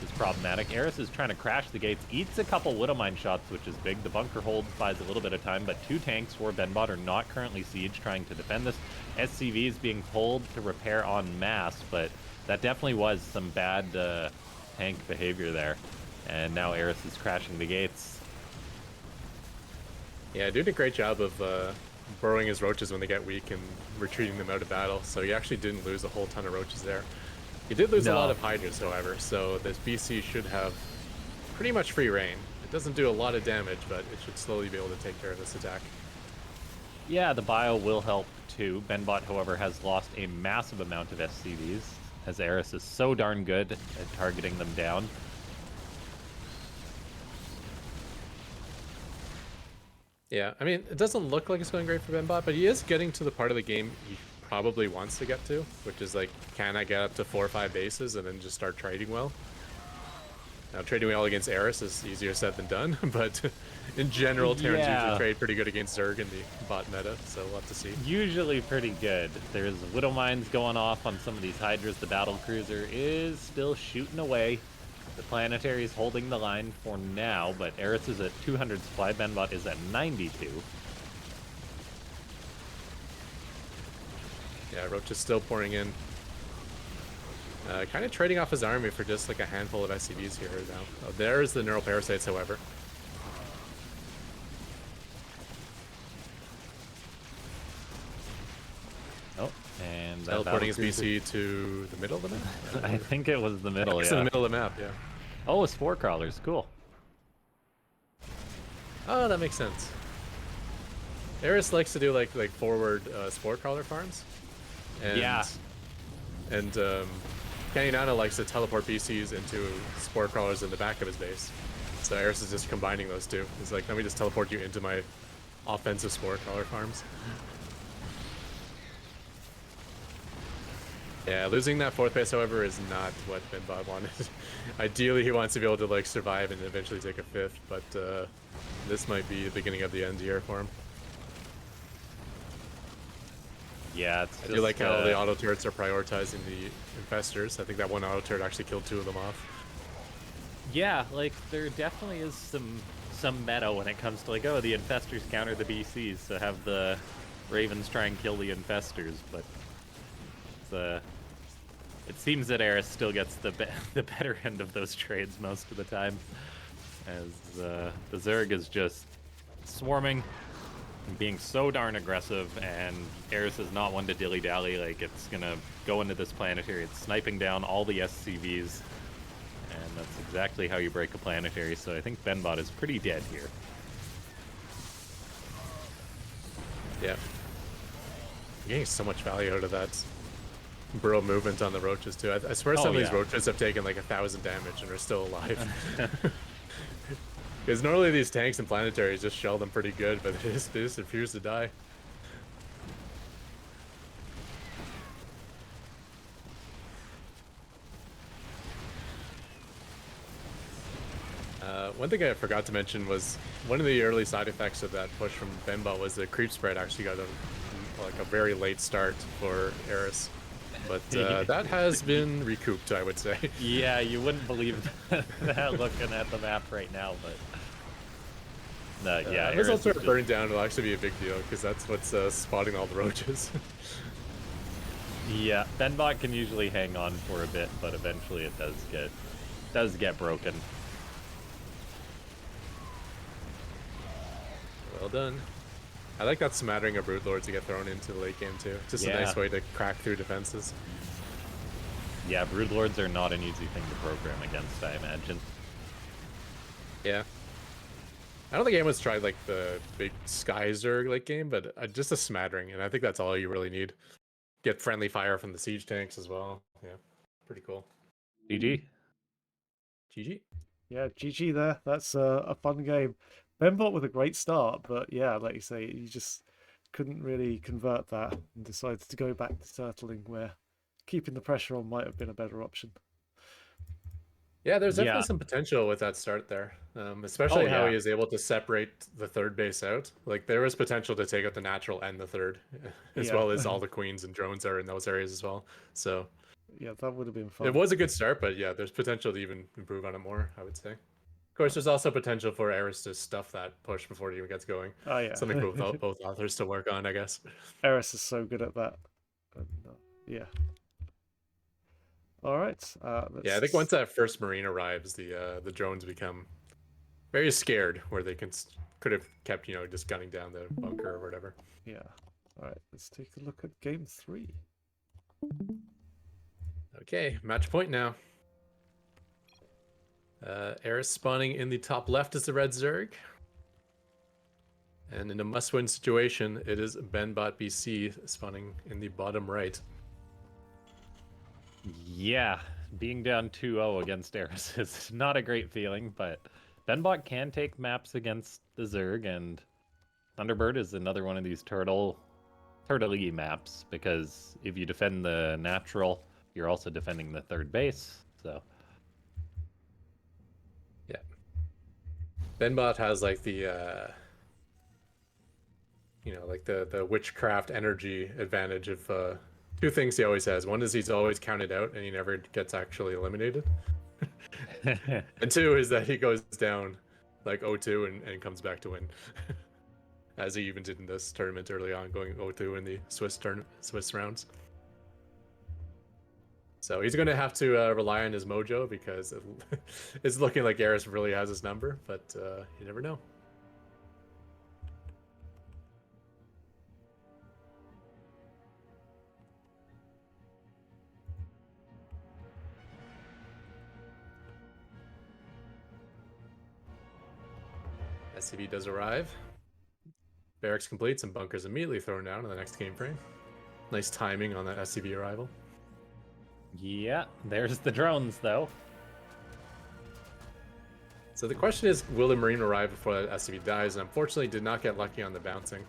It's problematic. Eris is trying to crash the gates, eats a couple Widowmine shots, which is big. The bunker hold buys a little bit of time, but 2 tanks for BenBot are not currently sieged, trying to defend this. SCV is being pulled to repair en masse, but that definitely was some bad tank behavior there. And now Eris is crashing the gates. Yeah, doing a great job of burrowing his roaches when they get weak and retreating them out of battle. So he actually didn't lose a whole ton of roaches there. He did lose a lot of Hydras, however, so this BC should have pretty much free reign. It doesn't do a lot of damage, but it should slowly be able to take care of this attack. Yeah, the bio will help too. BenBot, however, has lost a massive amount of SCVs, as Eris is so darn good at targeting them down. Yeah, I mean, it doesn't look like it's going great for BenBot, but he is getting to the part of the game he probably wants to get to, which is like, can I get up to 4 or 5 bases and then just start trading well? Now, trading well against Eris is easier said than done, but in general, Terrans usually trade pretty good against Zerg in the bot meta, so we'll have to see. Usually pretty good. There's Widowmines going off on some of these Hydras. The battle cruiser is still shooting away. The planetary is holding the line for now, but Eris is at 200 supply. BenBot is at 92. Yeah, Roach is still pouring in. Kind of trading off his army for just like a handful of SCVs here now. Oh, there's the Neural Parasites, however. Oh, and that teleporting his BC to the middle of the map? I think it was the middle, It's yeah. in the middle of the map, yeah. Oh, it's Spore Crawlers, cool. Oh, that makes sense. Eris likes to do like forward Spore Crawler farms. And, Yeah. And Kenny Nana likes to teleport BCs into Spore Crawlers in the back of his base. So Eris is just combining those two. He's like, let me just teleport you into my offensive Spore Crawler farms. Yeah, losing that 4th base, however, is not what BenBot wanted. Ideally, he wants to be able to like survive and eventually take a 5th, but this might be the beginning of the end here for him. Yeah, it's just, I do like how the auto turrets are prioritizing the infestors. I think that one auto turret actually killed 2 of them off. Yeah, like there definitely is some meta when it comes to like, oh, the infestors counter the BCs, so have the Ravens try and kill the infestors, but it seems that Eris still gets the better end of those trades most of the time, as the Zerg is just swarming being so darn aggressive, and Eris is not one to dilly-dally. Like, it's gonna go into this planetary. It's sniping down all the SCVs, and that's exactly how you break a planetary. So I think BenBot is pretty dead here. Yeah. You're getting so much value out of that burrow movement on the roaches too. I swear some of these roaches have taken like 1,000 damage and are still alive. Because normally these tanks and planetaries just shell them pretty good, but they just refuse to die. One thing I forgot to mention was one of the early side effects of that push from BenBot was the creep spread actually got a very late start for Eris. But that has been recouped, I would say. Yeah, you wouldn't believe that looking at the map right now, but yeah. This also burning down will actually be a big deal because that's what's spotting all the roaches. Yeah, BenBot can usually hang on for a bit, but eventually it does get broken. Well done. I like that smattering of Brood Lords to get thrown into the late game too. Just a nice way to crack through defenses. Yeah, Brood Lords are not an easy thing to program against, I imagine. Yeah. I don't think anyone's tried like the big Sky Zerg late game, but just a smattering, and I think that's all you really need. Get friendly fire from the siege tanks as well. Yeah, pretty cool. GG. GG. Yeah, GG there. That's a fun game. BenBot with a great start, but yeah, like you say, you just couldn't really convert that and decided to go back to turtling, where keeping the pressure on might have been a better option. Yeah, there's definitely some potential with that start there, especially how he is able to separate the third base out. Like, there was potential to take out the natural and the third, as well as all the queens and drones are in those areas as well. So yeah, that would have been fun. It was a good start, but yeah, there's potential to even improve on it more, I would say. Of course, there's also potential for Eris to stuff that push before it even gets going. Oh yeah, something for both authors to work on, I guess. Eris is so good at that. And, yeah. All right. Yeah, I think once that first Marine arrives, the drones become very scared, where they could have kept just gunning down the bunker or whatever. Yeah. All right. Let's take a look at game 3. Okay, match point now. Eris spawning in the top left is the red Zerg. And in a must-win situation, it is BenBotBC spawning in the bottom right. Yeah, being down 2-0 against Eris is not a great feeling, but BenBot can take maps against the Zerg, and Thunderbird is another one of these turtle-y maps, because if you defend the natural, you're also defending the third base, so... Yeah. BenBot has like the like the witchcraft energy advantage of two things he always has. One is he's always counted out and he never gets actually eliminated. And two is that he goes down like 0-2 and comes back to win. As he even did in this tournament early on, going 0-2 in the Swiss rounds. So he's going to have to rely on his mojo, because it's looking like Eris really has his number, but you never know. SCV does arrive. Barracks completes and bunkers immediately thrown down in the next game frame. Nice timing on that SCV arrival. Yeah, there's the drones, though. So the question is, will the Marine arrive before that SCV dies? And unfortunately did not get lucky on the bouncing.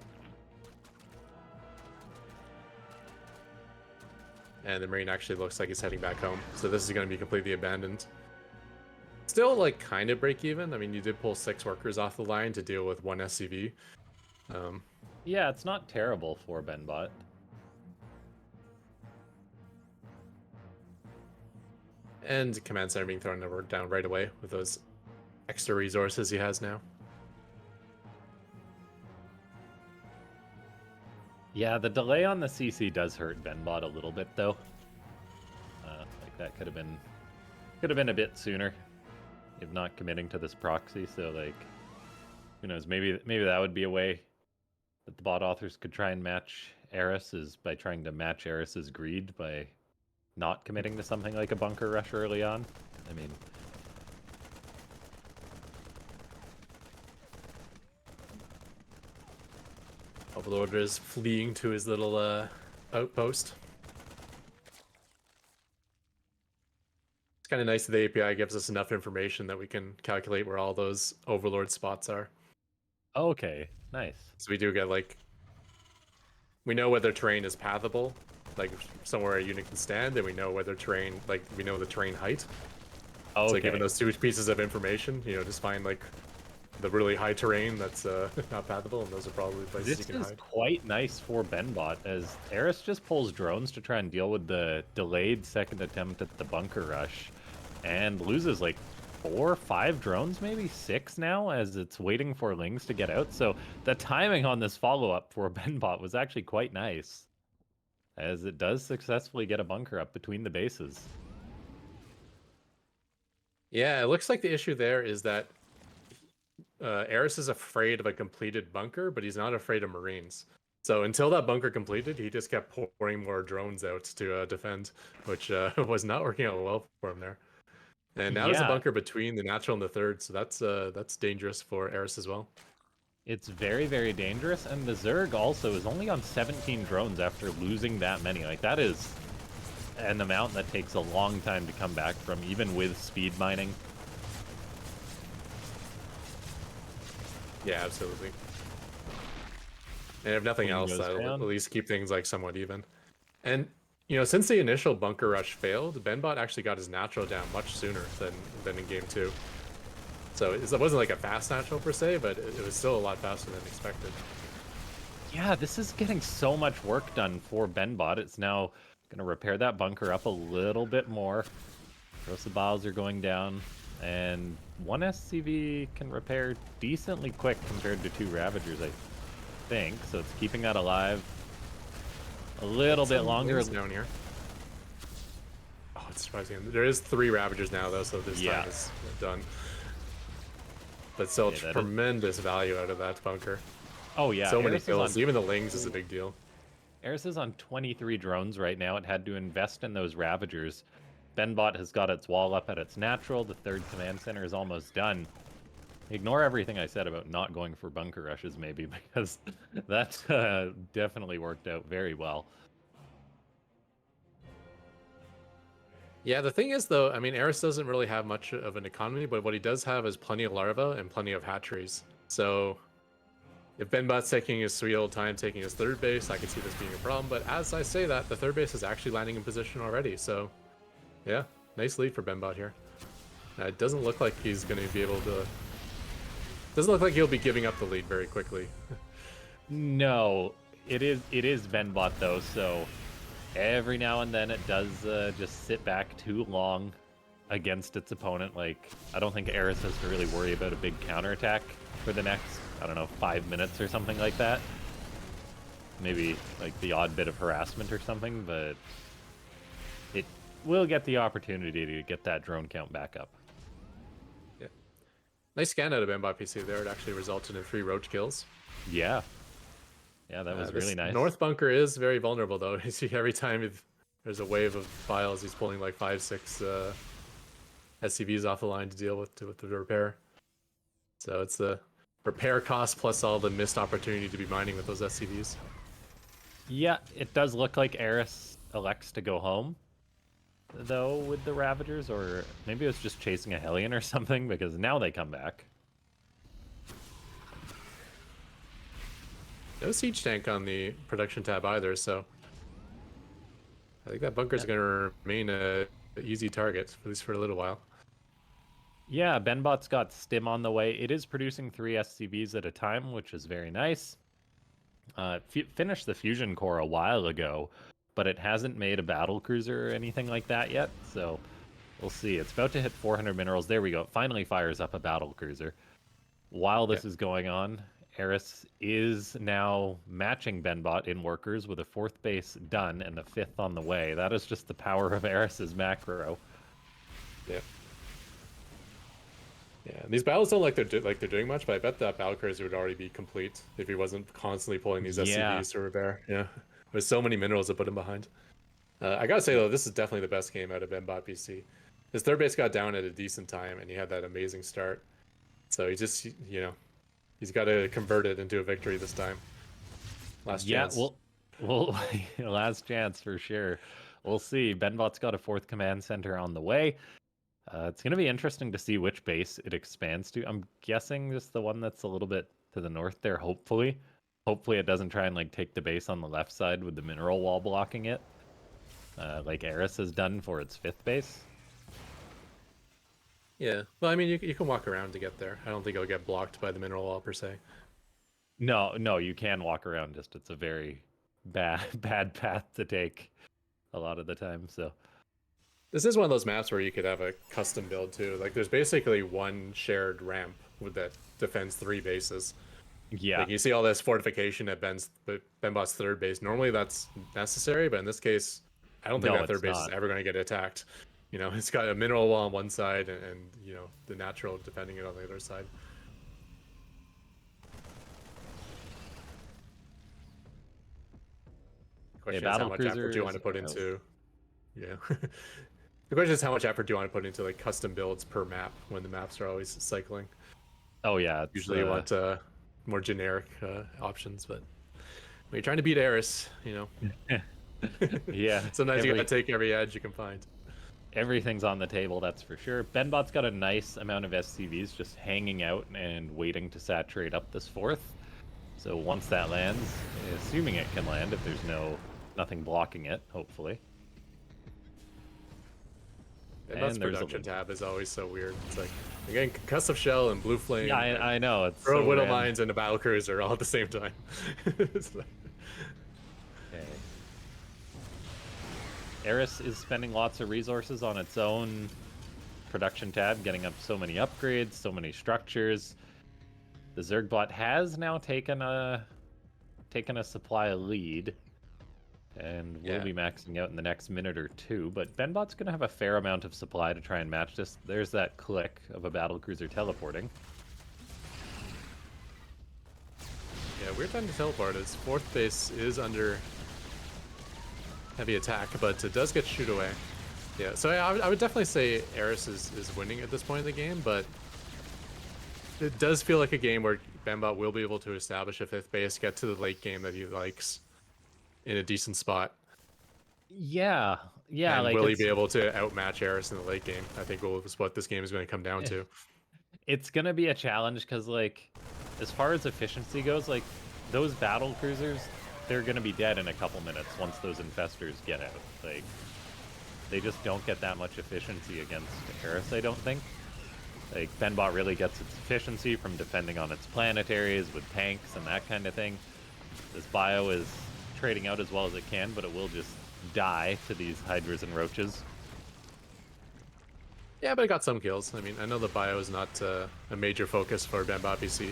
And the Marine actually looks like he's heading back home. So this is going to be completely abandoned. Still, like, kind of break even. I mean, you did pull 6 workers off the line to deal with 1 SCV. Yeah, it's not terrible for BenBot. And command center being thrown down right away with those extra resources he has now. Yeah, the delay on the CC does hurt BenBot a little bit, though. Like, that could have been a bit sooner, if not committing to this proxy. So, like, who knows? Maybe that would be a way that the bot authors could try and match Eris is by trying to match Eris's greed by not committing to something like a bunker rush early on. I mean, Overlord is fleeing to his little outpost. It's kind of nice that the API gives us enough information that we can calculate where all those Overlord spots are. okay, nice. So we do get like, we know whether terrain is pathable, like somewhere a unit can stand, and we know whether terrain, like we know the terrain height. Okay. So given those two pieces of information, just find like the really high terrain that's not pathable, and those are probably places This you can is hide. quite nice for BenBot, as Eris just pulls drones to try and deal with the delayed second attempt at the bunker rush, and loses like 4 or 5 drones, maybe 6 now, as it's waiting for Lings to get out. So the timing on this follow-up for BenBot was actually quite nice, as it does successfully get a bunker up between the bases. Yeah, it looks like the issue there is that Eris is afraid of a completed bunker, but he's not afraid of Marines. So until that bunker completed, he just kept pouring more drones out to defend, which was not working out well for him there. And now there's a Yeah. bunker between the natural and the third, so that's dangerous for Eris as well. It's very, very dangerous, and the Zerg also is only on 17 drones after losing that many. Like, that is an amount that takes a long time to come back from, even with speed mining. Yeah, absolutely. And if nothing Queen else, goes that'll down. at least keep things like somewhat even. And since the initial bunker rush failed, BenBot actually got his natural down much sooner than in game 2. So it wasn't like a fast natural per se, but it was still a lot faster than expected. Yeah, this is getting so much work done for BenBot. It's now going to repair that bunker up a little bit more. Corrosive Biles are going down, and 1 SCV can repair decently quick compared to 2 Ravagers, I think. So it's keeping that alive a little bit longer. Down here. Oh, it's surprising. There is 3 Ravagers now, though, so this time is done. But still, tremendous value out of that bunker. Oh, yeah. So many kills. Even the Lings is a big deal. Eris is on 23 drones right now. It had to invest in those Ravagers. BenBot has got its wall up at its natural. The 3rd command center is almost done. Ignore everything I said about not going for bunker rushes, maybe, because that definitely worked out very well. Yeah, the thing is, though, I mean, Eris doesn't really have much of an economy, but what he does have is plenty of larvae and plenty of hatcheries. So if BenBot's taking his sweet old time taking his 3rd base, I can see this being a problem. But as I say that, the 3rd base is actually landing in position already. So, yeah, nice lead for BenBot here. It doesn't look like he's going to be able to... Doesn't look like he'll be giving up the lead very quickly. No, it is BenBot, though, so... Every now and then it does just sit back too long against its opponent. Like, I don't think Eris has to really worry about a big counterattack for the next, I don't know, 5 minutes or something like that. Maybe like the odd bit of harassment or something, but it will get the opportunity to get that drone count back up. Yeah. Nice scan out of BenBotBC there. It actually resulted in 3 roach kills. Yeah. Yeah, that was really nice. North bunker is very vulnerable, though. You see, every time there's a wave of files, he's pulling like 5-6 SCVs off the line to deal with the repair. So it's the repair cost plus all the missed opportunity to be mining with those SCVs. Yeah, it does look like Eris elects to go home, though, with the Ravagers, or maybe it was just chasing a Hellion or something, because now they come back. No siege tank on the production tab either, so I think that bunker's going to remain an easy target, at least for a little while. Yeah, BenBot's got Stim on the way. It is producing 3 SCVs at a time, which is very nice. Finished the fusion core a while ago, but it hasn't made a battle cruiser or anything like that yet, so we'll see. It's about to hit 400 minerals. There we go. It finally fires up a battle cruiser. While this is going on, Eris is now matching BenBot in workers with a 4th base done and the 5th on the way. That is just the power of Eris's macro. Yeah. Yeah, these battles don't like they're doing much, but I bet that battle cruiser would already be complete if he wasn't constantly pulling these Yeah. SCVs to repair. Yeah, there's so many minerals to put him behind. I gotta say though, this is definitely the best game out of BenBotBC. His third base got down at a decent time, and he had that amazing start. So he just, he's got to convert it into a victory this time. Last chance. Well, last chance for sure. We'll see. BenBot's got a fourth command center on the way. It's going to be interesting to see which base it expands to. I'm guessing just the one that's a little bit to the north there, hopefully. Hopefully it doesn't try and like take the base on the left side with the mineral wall blocking it, like Eris has done for its fifth base. Yeah, well, I mean, you can walk around to get there. I don't think it'll get blocked by the mineral wall per se. No, you can walk around. Just it's a very bad path to take a lot of the time. So this is one of those maps where you could have a custom build too. Like, there's basically one shared ramp that defends 3 bases. yeah, Like, you see all this fortification at BenBot's third base. Normally that's necessary, but in this case, I don't think No, that third it's base not. is ever going to get attacked. It's got a mineral wall on one side and the natural defending it on the other side. The question is how much effort do you want to put into... Yeah. The question is how much effort do you want to put into like custom builds per map when the maps are always cycling. Oh yeah, Usually you want more generic options, but when you're trying to beat Eris, yeah. sometimes you gotta take every edge you can find. Everything's on the table, that's for sure. BenBot's got a nice amount of SCVs just hanging out and waiting to saturate up this fourth. So once that lands, assuming it can land, if there's nothing blocking it, hopefully. BenBot's production tab is always so weird. It's like you're getting concussive shell and blue flame. Yeah, I know. It's throw so widow random. mines and a battle cruiser all at the same time. It's like... Okay. Eris is spending lots of resources on its own production tab, getting up so many upgrades, so many structures. The Zergbot has now taken a supply lead, and will be maxing out in the next minute or two. But BenBot's going to have a fair amount of supply to try and match this. There's that click of a battlecruiser teleporting. Yeah, weird time to teleport. His fourth base is under heavy attack, but it does get shoot away. Yeah, so I would definitely say Eris is winning at this point in the game, but it does feel like a game where BenBot will be able to establish a fifth base, get to the late game that he likes in a decent spot. Yeah. And like will he be able to outmatch Eris in the late game? I think is what this game is going to come down to. It's going to be a challenge because, like, as far as efficiency goes, like, those battle cruisers, they're going to be dead in a couple minutes once those infestors get out. Like, they just don't get that much efficiency against Eris, I don't think. Like, BenBot really gets its efficiency from defending on its planetaries with tanks and that kind of thing. This bio is trading out as well as it can, but it will just die to these hydras and roaches. Yeah, but it got some kills. I mean, I know the bio is not a major focus for BenBotBC.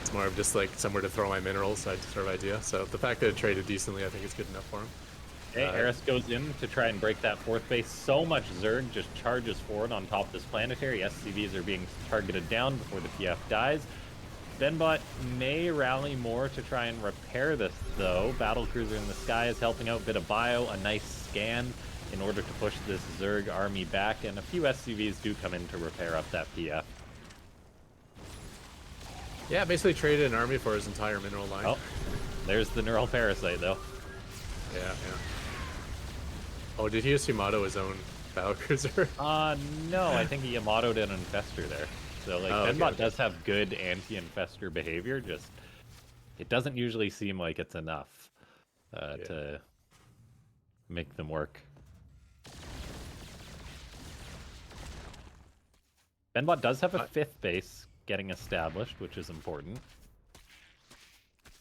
It's more of just like somewhere to throw my minerals sort of idea. So the fact that it traded decently, I think is good enough for him. Okay, Eris goes in to try and break that fourth base. So much Zerg just charges forward on top of this planetary. SCVs are being targeted down before the PF dies. BenBot may rally more to try and repair this, though. Battlecruiser in the sky is helping out. Bit of bio, a nice scan in order to push this Zerg army back, and a few SCVs do come in to repair up that PF. Yeah, basically traded an army for his entire mineral line. Oh, there's the neural parasite, though. Yeah. Oh, did he just Yamato his own battlecruiser? No, I think he Yamato'd an infestor there. So, like, BenBot does have good anti-infestor behavior, just it doesn't usually seem like it's enough to make them work. BenBot does have a fifth base getting established, which is important.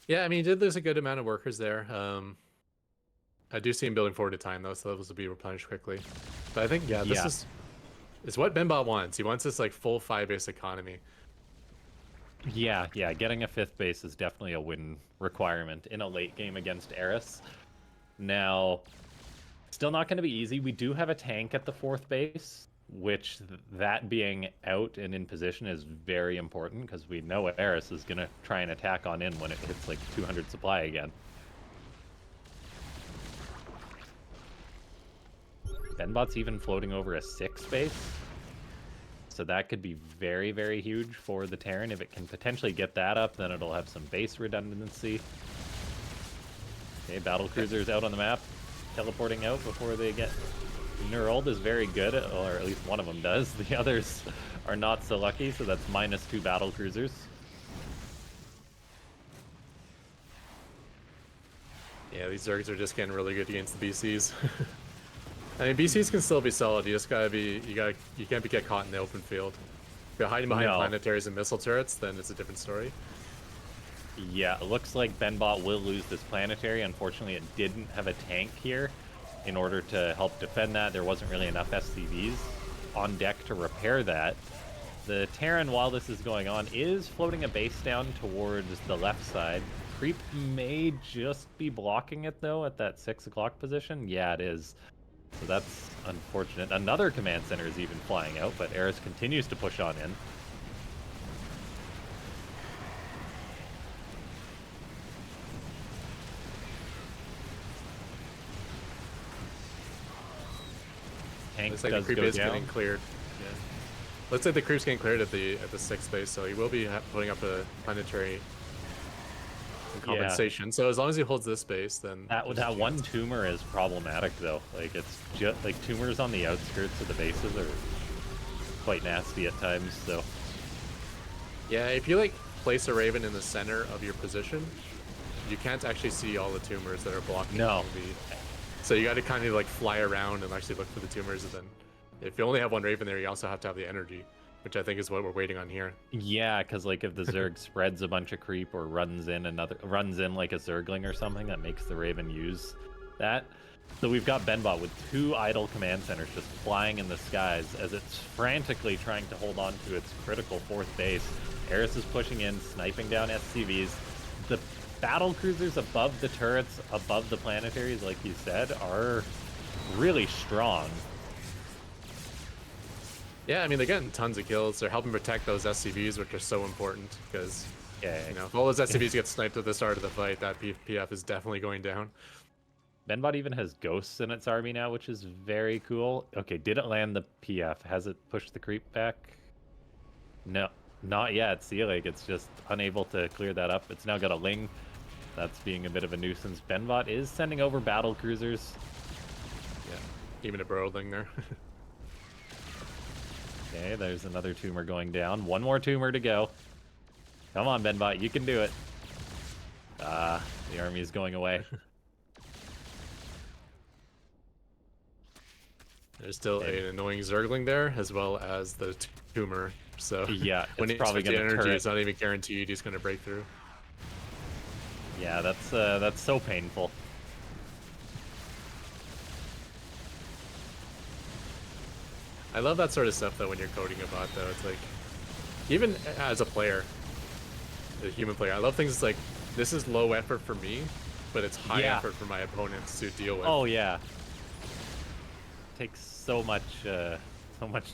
Yeah, I mean, he did lose a good amount of workers there. I do see him building forward to time, though, so those will be replenished quickly. But I think, this is what BenBot wants. He wants this, like, full 5-base economy. Yeah, getting a fifth base is definitely a win requirement in a late game against Eris. Now, still not going to be easy. We do have a tank at the fourth base, which that being out and in position is very important because we know Eris is going to try and attack on in when it hits like 200 supply again. BenBot's even floating over a 6 base. So that could be very, very huge for the Terran. If it can potentially get that up, then it'll have some base redundancy. Okay, battle cruisers out on the map, teleporting out before they get knurled is very good, or at least one of them does. The others are not so lucky, so that's -2 battle cruisers. Yeah, these Zergs are just getting really good against the BCs. I mean, BCs can still be solid. You just gotta be, you can't get caught in the open field. If you're hiding behind planetaries and missile turrets, then it's a different story. Yeah, it looks like BenBot will lose this planetary. Unfortunately, it didn't have a tank here in order to help defend that. There wasn't really enough SCVs on deck to repair that. The Terran, while this is going on, is floating a base down towards the left side. Creep may just be blocking it, though, at that 6 o'clock position. Yeah, it is. So that's unfortunate. Another command center is even flying out, but Eris continues to push on in. Tank looks like does the creep go is down. getting cleared. Yeah. Looks like the creep's getting cleared at the 6th base, so he will be putting up a planetary compensation. So as long as he holds this base, then that one tumor is problematic though. Like it's just like tumors on the outskirts of the bases are quite nasty at times. So yeah, if you like place a Raven in the center of your position, you can't actually see all the tumors that are blocking the. So you got to kind of like fly around and actually look for the tumors, and then if you only have one Raven there, you also have to have the energy, which I think is what we're waiting on here. Yeah, because like if the Zerg spreads a bunch of creep or runs in like a Zergling or something, that makes the Raven use that. So we've got BenBot with 2 idle command centers just flying in the skies as it's frantically trying to hold on to its critical 4th base. Eris is pushing in, sniping down SCVs. The battle cruisers above the turrets, above the planetaries, like you said, are really strong. Yeah, I mean, they're getting tons of kills. They're helping protect those SCVs, which are so important, because, you know, if all those SCVs get sniped at the start of the fight, that PF is definitely going down. BenBot even has ghosts in its army now, which is very cool. Okay, did it land the PF? Has it pushed the creep back? No, not yet. See, like, it's just unable to clear that up. It's now got a Ling. That's being a bit of a nuisance. BenBot is sending over battle cruisers. Yeah, even a Burrow Ling there. Okay, there's another tumor going down. One more tumor to go. Come on, BenBot, you can do it. The army is going away. There's still an annoying Zergling there, as well as the tumor. So yeah, when it's probably going to energy, it's not even guaranteed he's going to break through. Yeah, that's so painful. I love that sort of stuff though when you're coding a bot though. It's like, even as a player, a human player, I love things like, this is low effort for me, but it's high effort for my opponents to deal with. Oh yeah. Takes so much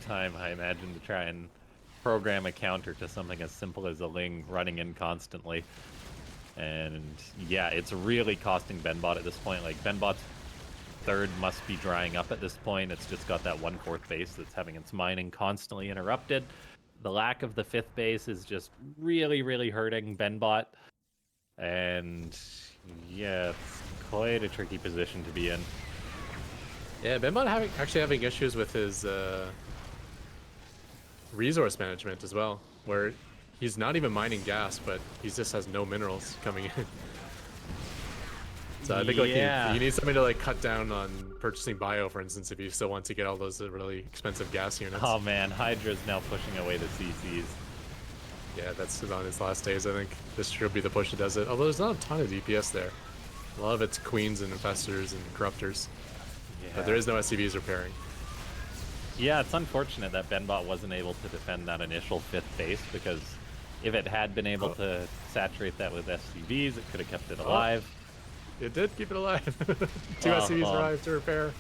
time, I imagine, to try and program a counter to something as simple as a Ling running in constantly. And yeah, it's really costing BenBot at this point. Like, BenBot's 3rd must be drying up at this point. It's just got that 1/4 base that's having its mining constantly interrupted. The lack of the 5th base is just really, really hurting BenBot. And yeah, it's quite a tricky position to be in. Yeah, BenBot actually having issues with his resource management as well, where he's not even mining gas, but he just has no minerals coming in. So I think like you need somebody to like cut down on purchasing bio, for instance, if you still want to get all those really expensive gas units. Oh man, Hydra's now pushing away the CCs. Yeah, that's on his last days. I think this should be the push that does it. Although there's not a ton of DPS there. A lot of it's queens and infestors and corruptors. Yeah. But there is no SCVs repairing. Yeah, it's unfortunate that BenBot wasn't able to defend that initial 5th base, because if it had been able to saturate that with SCVs, it could have kept it alive. It did keep it alive. 2 SCVs arrived to repair.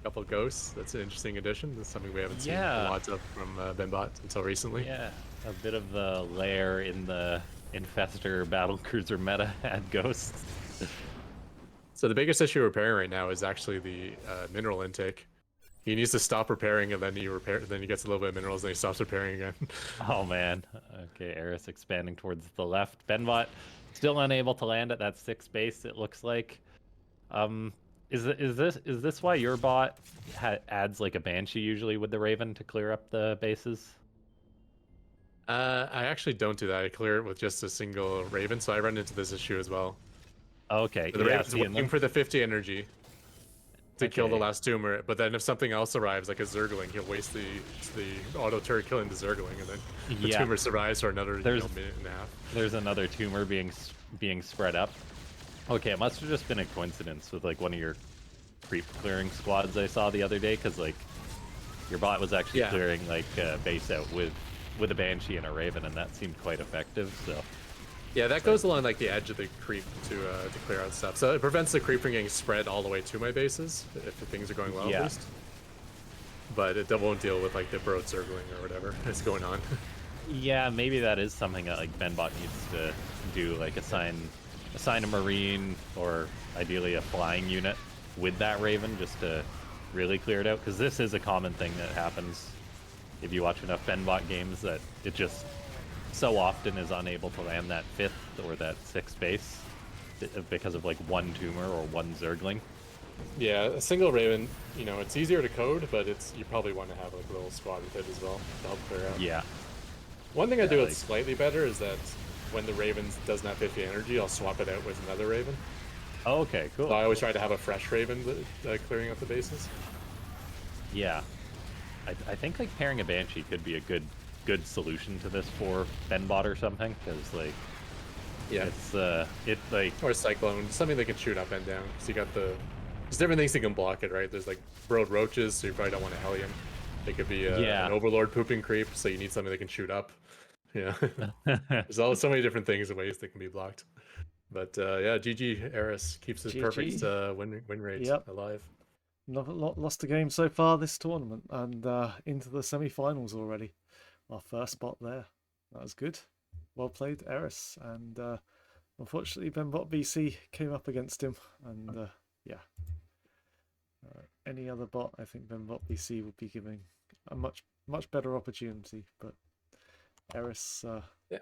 couple ghosts. That's an interesting addition. That's something we haven't seen a Yeah. lot of from BenBot until recently. Yeah, a bit of the lair in the Infestor battlecruiser meta had ghosts. So the biggest issue repairing right now is actually the mineral intake. He needs to stop repairing, and then he gets a little bit of minerals, and he stops repairing again. Oh man. Okay, Eris expanding towards the left. BenBot still unable to land at that 6th base, it looks like. Is this why your bot adds like a Banshee usually with the Raven to clear up the bases? I actually don't do that. I clear it with just a single Raven, so I run into this issue as well. Okay, So the yeah, Raven's see, and waiting then, for the 50 energy to kill the okay. last tumor, but then if something else arrives, like a Zergling, he'll waste the auto turret killing the Zergling, and then the Yeah. tumor survives for another There's- minute and a half. There's another tumor being spread up. Okay, it must have just been a coincidence with like one of your creep clearing squads I saw the other day, because like your bot was actually Yeah. clearing like base out with a Banshee and a Raven, and that seemed quite effective. So Yeah, that goes along like the edge of the creep to clear out stuff. So it prevents the creep from getting spread all the way to my bases if things are going well Yeah. at least. But it won't deal with like the Broad Zergling or whatever is going on. yeah, maybe that is something that like BenBot needs to do, like assign a Marine or ideally a flying unit with that Raven just to really clear it out, because this is a common thing that happens if you watch enough BenBot games, that it just so often is unable to land that 5th or that 6th base because of like one tumor or one Zergling. Yeah, a single Raven, you know, it's easier to code, but you probably want to have like a little squad with it as well to help clear out. Yeah. One thing I do like- that's slightly better is that when the Raven doesn't have 50 energy, I'll swap it out with another Raven. Oh, okay, cool. So I always try to have a fresh Raven clearing up the bases. Yeah. I think like pairing a Banshee could be a good solution to this for BenBot or something, because like Yeah. it's like Or Cyclone, something that can shoot up and down. So you got there's different things that can block it, right? There's like Broad Roaches, so you probably don't want a Hellion. It could be Yeah. an Overlord pooping creep, so you need something that can shoot up. Yeah. There's so many different things and ways that can be blocked. But yeah, GG Eris keeps his perfect win rate Yep. alive. Not lost a game so far this tournament, and into the semi-finals already. Our first spot there. That was good. Well played, Eris. And unfortunately, BenBotBC came up against him, and yeah. Any other bot, I think BenBotBC would be giving a much better opportunity, but Eris. Yeah.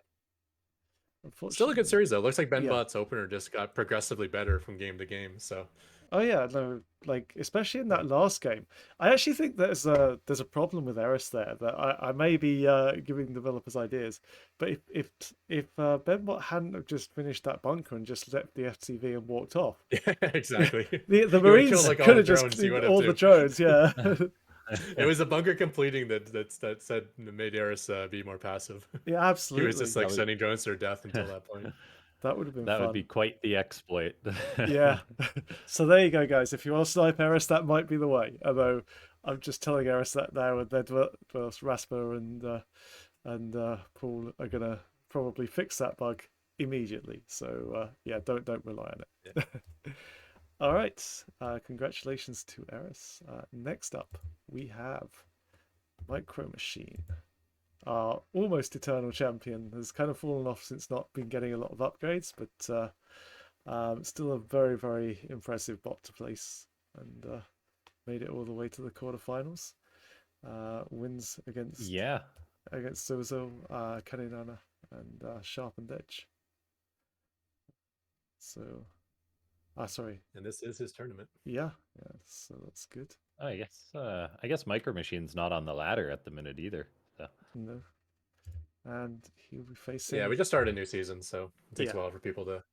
Unfortunately, Still a good series though. Looks like Yeah. BenBot's opener just got progressively better from game to game. So Oh yeah, no, like especially in that last game, I actually think there's a problem with Eris there that I may be giving developers ideas, but if BenBot hadn't have just finished that bunker and just left the FTV and walked off, yeah, exactly. the You would've Marines killed, like, all could the have just drones, you cleaned would have all the too. drones, yeah. It was a bunker completing that said made Eris be more passive. Yeah, He absolutely. was just like sending drones to their death until that point. That would have been that fun. would be quite the exploit. Yeah. So there you go, guys. If you want to snipe Eris, that might be the way. Although I'm just telling Eris that now, and then Rasper and Paul are gonna probably fix that bug immediately. So yeah, don't rely on it. Yeah. All right. Congratulations to Eris. Next up, we have MicroMachine. Our almost eternal champion has kind of fallen off since not been getting a lot of upgrades, but still a very, very impressive bot to place, and made it all the way to the quarterfinals. Wins against Zozo, Kaninana, and Sharpened Edge. So, sorry. And this is his tournament. Yeah, so that's good. I guess MicroMachine's not on the ladder at the minute either. So. No. And he'll be facing. Yeah, we just started a new season, so it takes Yeah. a while for people to.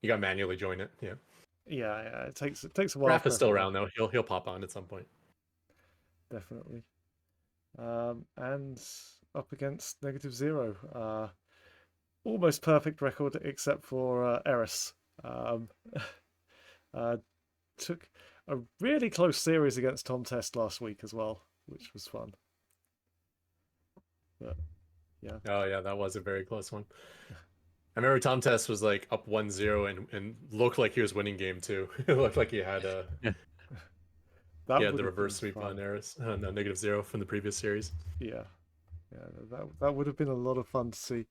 You got to manually join it. Yeah. Yeah, it takes a while. Raph is still around though. He'll pop on at some point. Definitely. And up against NegativeZero. Almost perfect record except for Eris. Took a really close series against Tom Test last week as well, which was fun. But yeah. Oh yeah, that was a very close one. I remember Tom Test was like up 1-0 and looked like he was winning game 2. It looked like he had a That Yeah, would the have been reverse sweep fun. on Eris. No, NegativeZero from the previous series. Yeah, yeah, that would have been a lot of fun to see.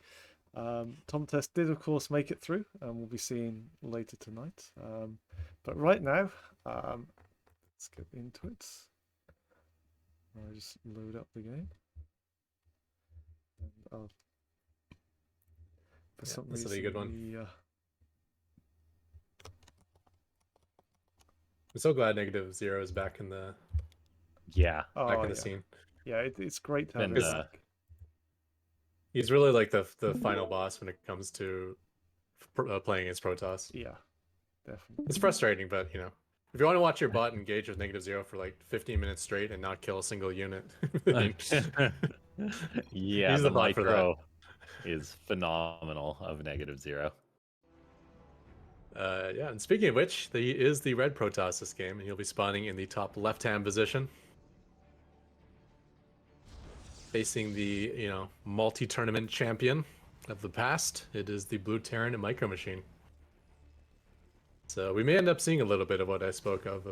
Tom Test did, of course, make it through, and we'll be seeing later tonight. But right now, let's get into it. I'll just load up the game. And for some This will reason, be a good one. the I'm so glad NegativeZero is back in the Yeah, oh yeah, scene. yeah, it's great to have been him back. He's really like the final boss when it comes to playing against Protoss. Yeah, definitely. It's frustrating, but you know, if you want to watch your bot engage with NegativeZero for like 15 minutes straight and not kill a single unit, I mean, yeah, he's the the bot for that. micro is phenomenal of NegativeZero. Yeah, and speaking of which, he is the red Protoss this game, and he'll be spawning in the top left-hand position, facing the multi-tournament champion of the past. It is the blue Terran and MicroMachine. So we may end up seeing a little bit of what I spoke of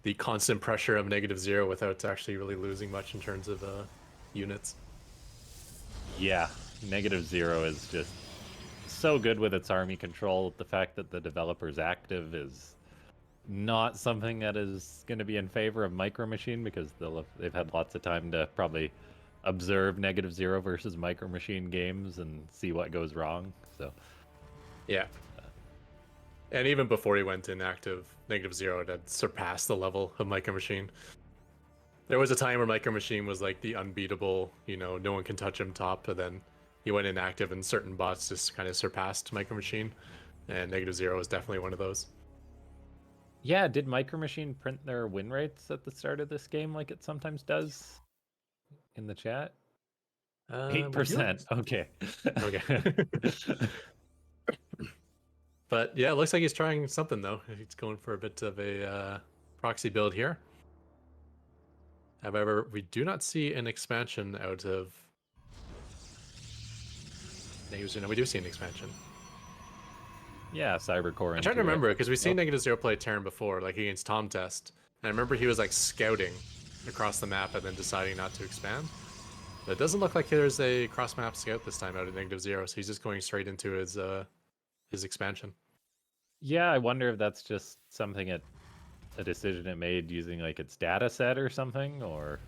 the constant pressure of NegativeZero without actually really losing much in terms of units. Yeah, NegativeZero is just so good with its army control. The fact that the developer's active is not something that is going to be in favor of MicroMachine, because they've had lots of time to probably observe NegativeZero versus MicroMachine games and see what goes wrong. So yeah. And even before he went inactive, NegativeZero had surpassed the level of MicroMachine. There was a time where MicroMachine was like the unbeatable, no one can touch him top, but then he went inactive and certain bots just kind of surpassed MicroMachine, and NegativeZero was definitely one of those. yeah, did MicroMachine print their win rates at the start of this game like it sometimes does in the chat? 8%. Okay. Okay. But yeah, it looks like he's trying something though. He's going for a bit of a proxy build here. However, we do not see an expansion out of NegativeZero. No, we do see an expansion. Yeah, Cybercore. I'm trying to remember because we've seen NegativeZero play Terran before, like against Tom Test. And I remember he was like scouting across the map and then deciding not to expand. But it doesn't look like there's a cross-map scout this time out of NegativeZero, so he's just going straight into his expansion. Yeah, I wonder if that's just something a decision it made using like its data set or something, or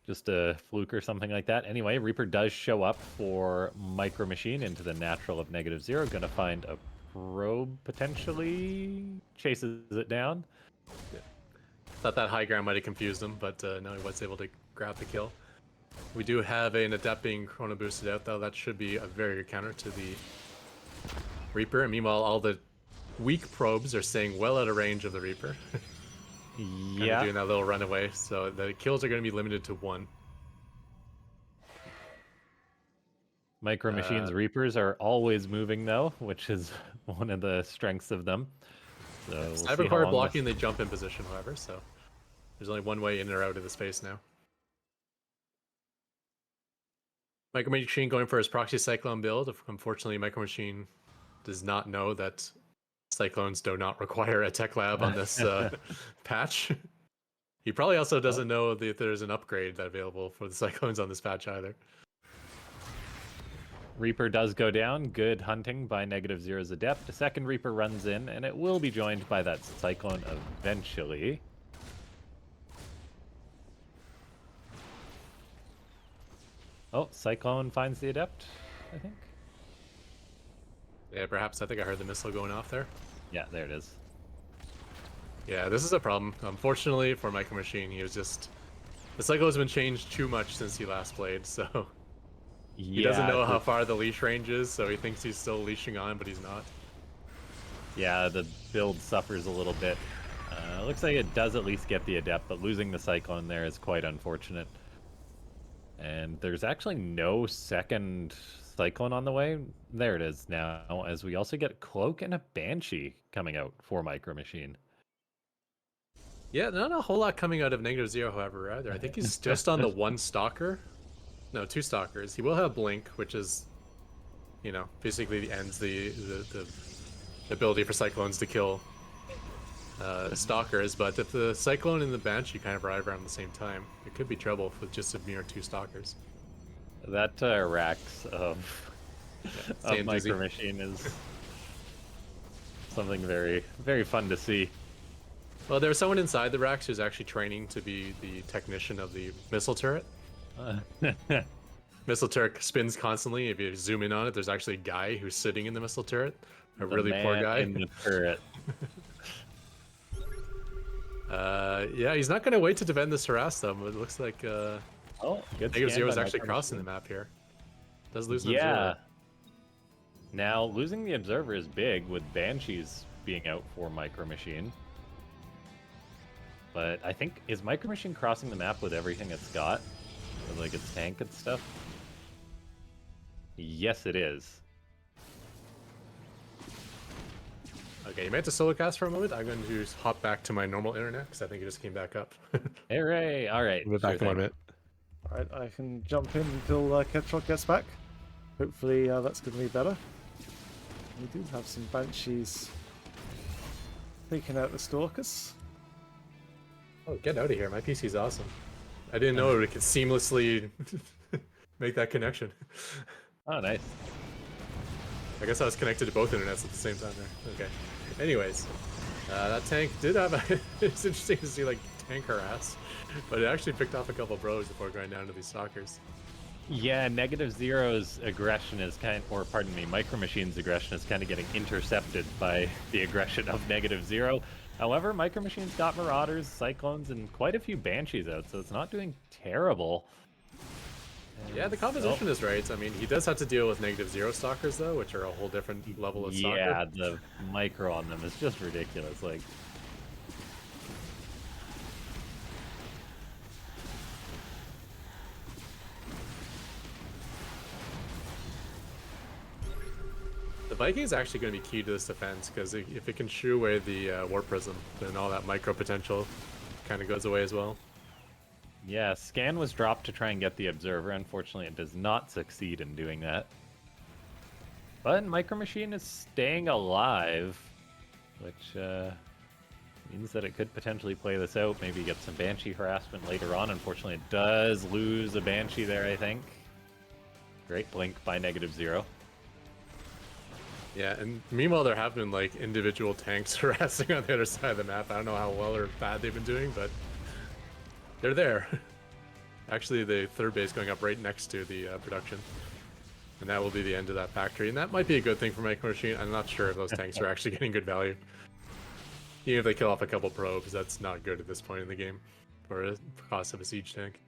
just a fluke or something like that. Anyway, Reaper does show up for MicroMachine into the natural of NegativeZero. Gonna find a probe potentially, chases it down. Yeah. Thought that high ground might have confused him, but no, he was able to grab the kill. We do have an Adept being chrono boosted out though. That should be a very good counter to the Reaper. And meanwhile, all the weak probes are staying well out of range of the Reaper. Yeah, doing that little runaway, so the kills are going to be limited to 1. MicroMachine's Reapers are always moving though, which is one of the strengths of them. So we'll see how Cybercore long blocking the jump in position, however, so there's only one way in or out of the space now. MicroMachine going for his proxy cyclone build. Unfortunately, MicroMachine does not know that cyclones do not require a tech lab on this patch. He probably also doesn't know that there's an upgrade available for the cyclones on this patch either. Reaper does go down. Good hunting by NegativeZero's Adept. A second Reaper runs in, and it will be joined by that Cyclone eventually. Oh, Cyclone finds the Adept, I think. Yeah, perhaps. I think I heard the missile going off there. Yeah, there it is. Yeah, this is a problem. Unfortunately for MicroMachine, he was just... The cycle has been changed too much since he last played, so... He doesn't know how far the leash range is, so he thinks he's still leashing on, but he's not. Yeah, the build suffers a little bit. Looks like it does at least get the Adept, but losing the Cyclone there is quite unfortunate. And there's actually no second Cyclone on the way. There it is now, as we also get Cloak and a Banshee coming out for MicroMachine. Yeah, not a whole lot coming out of NegativeZero, however, either. I think he's just on the 1 Stalker. No, 2 Stalkers. He will have Blink, which is, basically ends the ability for Cyclones to kill stalkers, but if the Cyclone and the Banshee kind of arrive around the same time, it could be trouble with just a mere 2 stalkers. That Rax of Staying dizzy. MicroMachine is something very, very fun to see. Well, there was someone inside the Rax who's actually training to be the technician of the missile turret. Missile turret spins constantly. If you zoom in on it, there's actually a guy who's sitting in the missile turret. A really poor guy. In the turret. Yeah, he's not going to wait to defend this harass though. It looks like Good NegativeZero is actually crossing the map here. Does lose an observer. Now losing the observer is big with Banshees being out for MicroMachine. But I think, is MicroMachine crossing the map with everything it's got? With, like, its tank and stuff? Yes, it is. Okay, you meant to solo cast for a moment. I'm going to just hop back to my normal internet because I think it just came back up. Hooray! All right. We'll be back in 1 minute. All right, I can jump in until Ketrock gets back. Hopefully that's going to be better. We do have some Banshees taking out the Stalkers. Oh, get out of here. My PC's awesome. I didn't know it could seamlessly make that connection. Oh, nice. I guess I was connected to both internets at the same time there. Okay. Anyways, that tank did have it's interesting to see, like, tank harass, but it actually picked off a couple bros before going down to these stalkers. Yeah, NegativeZero's aggression is MicroMachine's aggression is kind of getting intercepted by the aggression of NegativeZero. However, MicroMachine's got Marauders, Cyclones, and quite a few Banshees out, so it's not doing terrible. Yeah, the composition is right. I mean, he does have to deal with NegativeZero stalkers, though, which are a whole different level of stalker. Yeah, the micro on them is just ridiculous. Like, the Viking is actually going to be key to this defense, because if it can shoo away the Warp Prism, then all that micro potential kind of goes away as well. yeah, Scan was dropped to try and get the Observer. Unfortunately, it does not succeed in doing that. But MicroMachine is staying alive, which means that it could potentially play this out, maybe get some Banshee harassment later on. Unfortunately, it does lose a Banshee there, I think. Great blink by NegativeZero. Yeah, and meanwhile there have been, like, individual tanks harassing on the other side of the map. I don't know how well or bad they've been doing, but they're there. Actually, the third base going up right next to the production. And that will be the end of that factory. And that might be a good thing for MicroMachine. I'm not sure if those tanks are actually getting good value. Even if they kill off a couple probes, that's not good at this point in the game for a cost of a siege tank.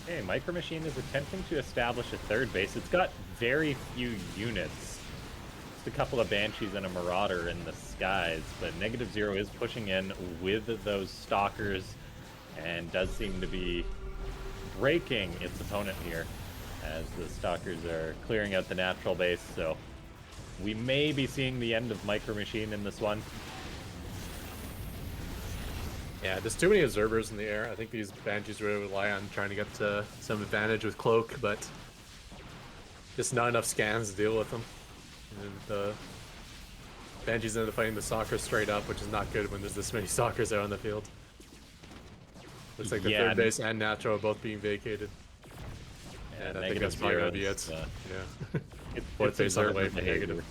Okay, MicroMachine is attempting to establish a third base. It's got very few units. Just a couple of Banshees and a Marauder in the skies, but NegativeZero is pushing in with those Stalkers and does seem to be breaking its opponent here as the Stalkers are clearing out the natural base, so we may be seeing the end of MicroMachine in this one. Yeah, there's too many observers in the air. I think these Banshees really rely on trying to get some advantage with Cloak, but just not enough scans to deal with them. And the Banshees end up fighting the Stalkers straight up, which is not good when there's this many Stalkers out on the field. Looks like the third base and Natural are both being vacated. And I think that's probably going to be it. Yeah. Fourth base on the way for Negative.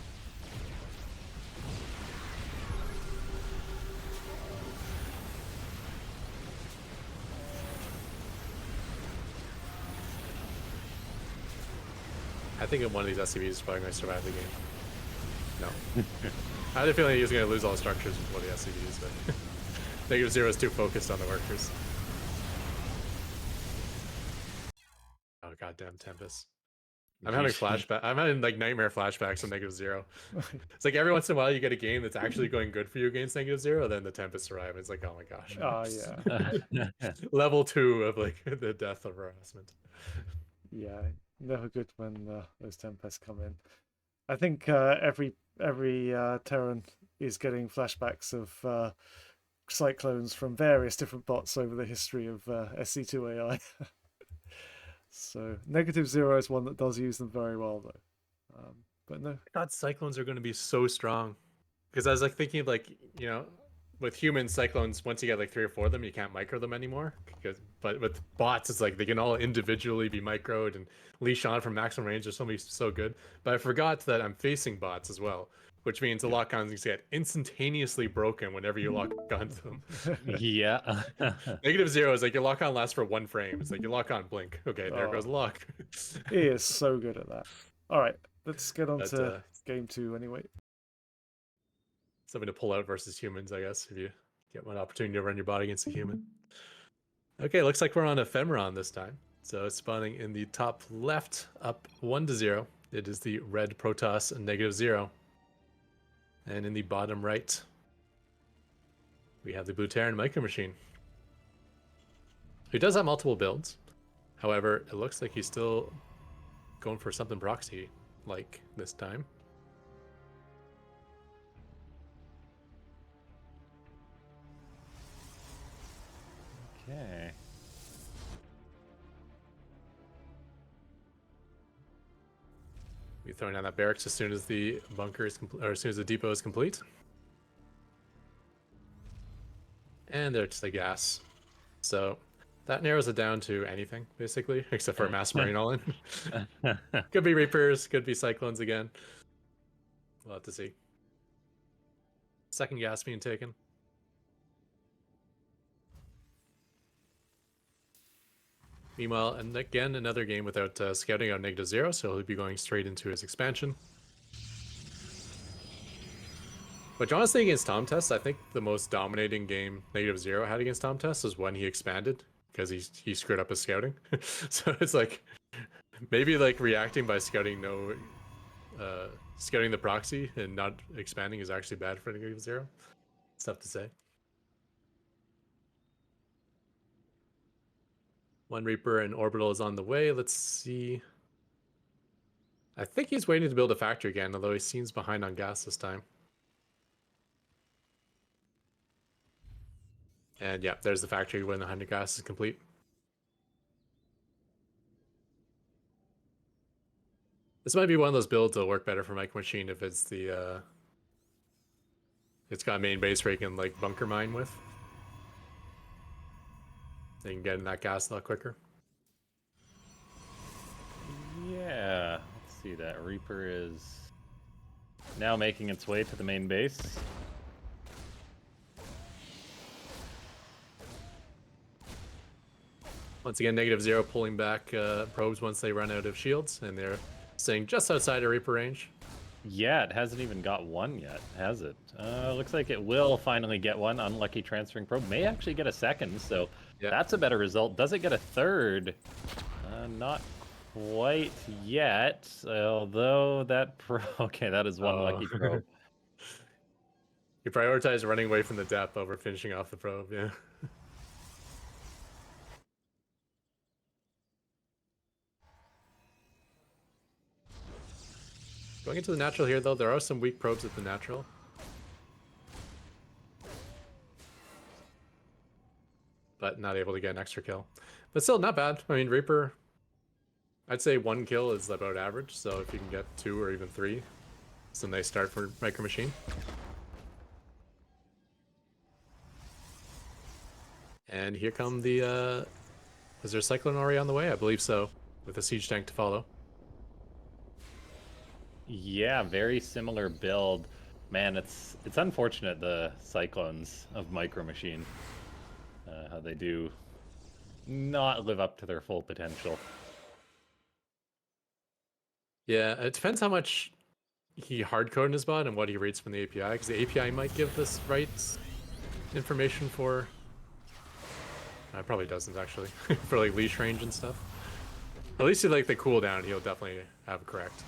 I think one of these SCVs is probably going to survive the game. No. I had a feeling he was going to lose all the structures before the SCVs, but NegativeZero is too focused on the workers. Oh, goddamn Tempest. I'm having flashback. I'm having, like, nightmare flashbacks on NegativeZero. It's like every once in a while you get a game that's actually going good for you against NegativeZero, then the Tempest arrive. It's like, oh my gosh. Oh, yeah. Level 2 of, like, the death of harassment. Yeah, never good when those Tempests come in. I think every Terran is getting flashbacks of cyclones from various different bots over the history of SC2 AI. So NegativeZero is one that does use them very well, though. But no. I thought cyclones are going to be so strong, because I was like thinking like, you know, with human cyclones, once you get like 3 or 4 of them, you can't micro them anymore. But with bots, it's like they can all individually be microed and leash on from maximum range. There's so good. But I forgot that I'm facing bots as well, which means the lock-ons get instantaneously broken whenever you lock onto them. Yeah. NegativeZero is like your lock-on lasts for 1 frame. It's like you lock on, blink. Okay, there goes the lock. He is so good at that. All right, let's get on But, to game 2 anyway. Something to pull out versus humans, I guess, if you get one opportunity to run your bot against a human. Okay, looks like we're on Ephemeron this time. So it's spawning in the top left, up 1-0. It is the red Protoss and NegativeZero. And in the bottom right, we have the blue Terran MicroMachine, who does have multiple builds. However, it looks like he's still going for something proxy-like this time. Okay. We're throwing down that barracks as soon as the bunker is complete, or as soon as the depot is complete. And there's the gas. So that narrows it down to anything, basically, except for a mass marine all in. Could be Reapers, could be Cyclones again. We'll have to see. Second gas being taken. Meanwhile, and again, another game without scouting on NegativeZero, so he'll be going straight into his expansion. Which honestly, against Tom Test, I think the most dominating game NegativeZero had against Tom Test was when he expanded, because he screwed up his scouting. So it's like, maybe like reacting by scouting scouting the proxy and not expanding is actually bad for NegativeZero. It's tough to say. One Reaper and Orbital is on the way. Let's see. I think he's waiting to build a factory again, although he seems behind on gas this time. And yeah, there's the factory when the 100 gas is complete. This might be one of those builds that'll work better for MicroMachine if it's the it's got a main base where you can like bunker mine with. They can get in that gas a lot quicker. Yeah, let's see. That Reaper is now making its way to the main base. Once again, NegativeZero pulling back probes once they run out of shields, and they're staying just outside of Reaper range. Yeah, it hasn't even got one yet, has it? Looks like it will finally get one. Unlucky transferring probe. May actually get a second, so Yeah. that's a better result. Does it get a third? Not quite yet, although that okay, that is one lucky probe. You prioritize running away from the depth over finishing off the probe, yeah. Going into the natural here, though, there are some weak probes at the natural. But not able to get an extra kill. But still, not bad. I mean, Reaper, I'd say 1 kill is about average, so if you can get 2 or even 3, it's a nice start for MicroMachine. And here come the, is there a Cyclone already on the way? I believe so, with a siege tank to follow. Yeah, very similar build. Man, it's unfortunate the Cyclones of MicroMachine, how they do not live up to their full potential. Yeah, it depends how much he hard-coded his bot and what he reads from the API, because the API might give this right information for... It probably doesn't, actually, for like leash range and stuff. At least like the cooldown, he'll definitely have correct.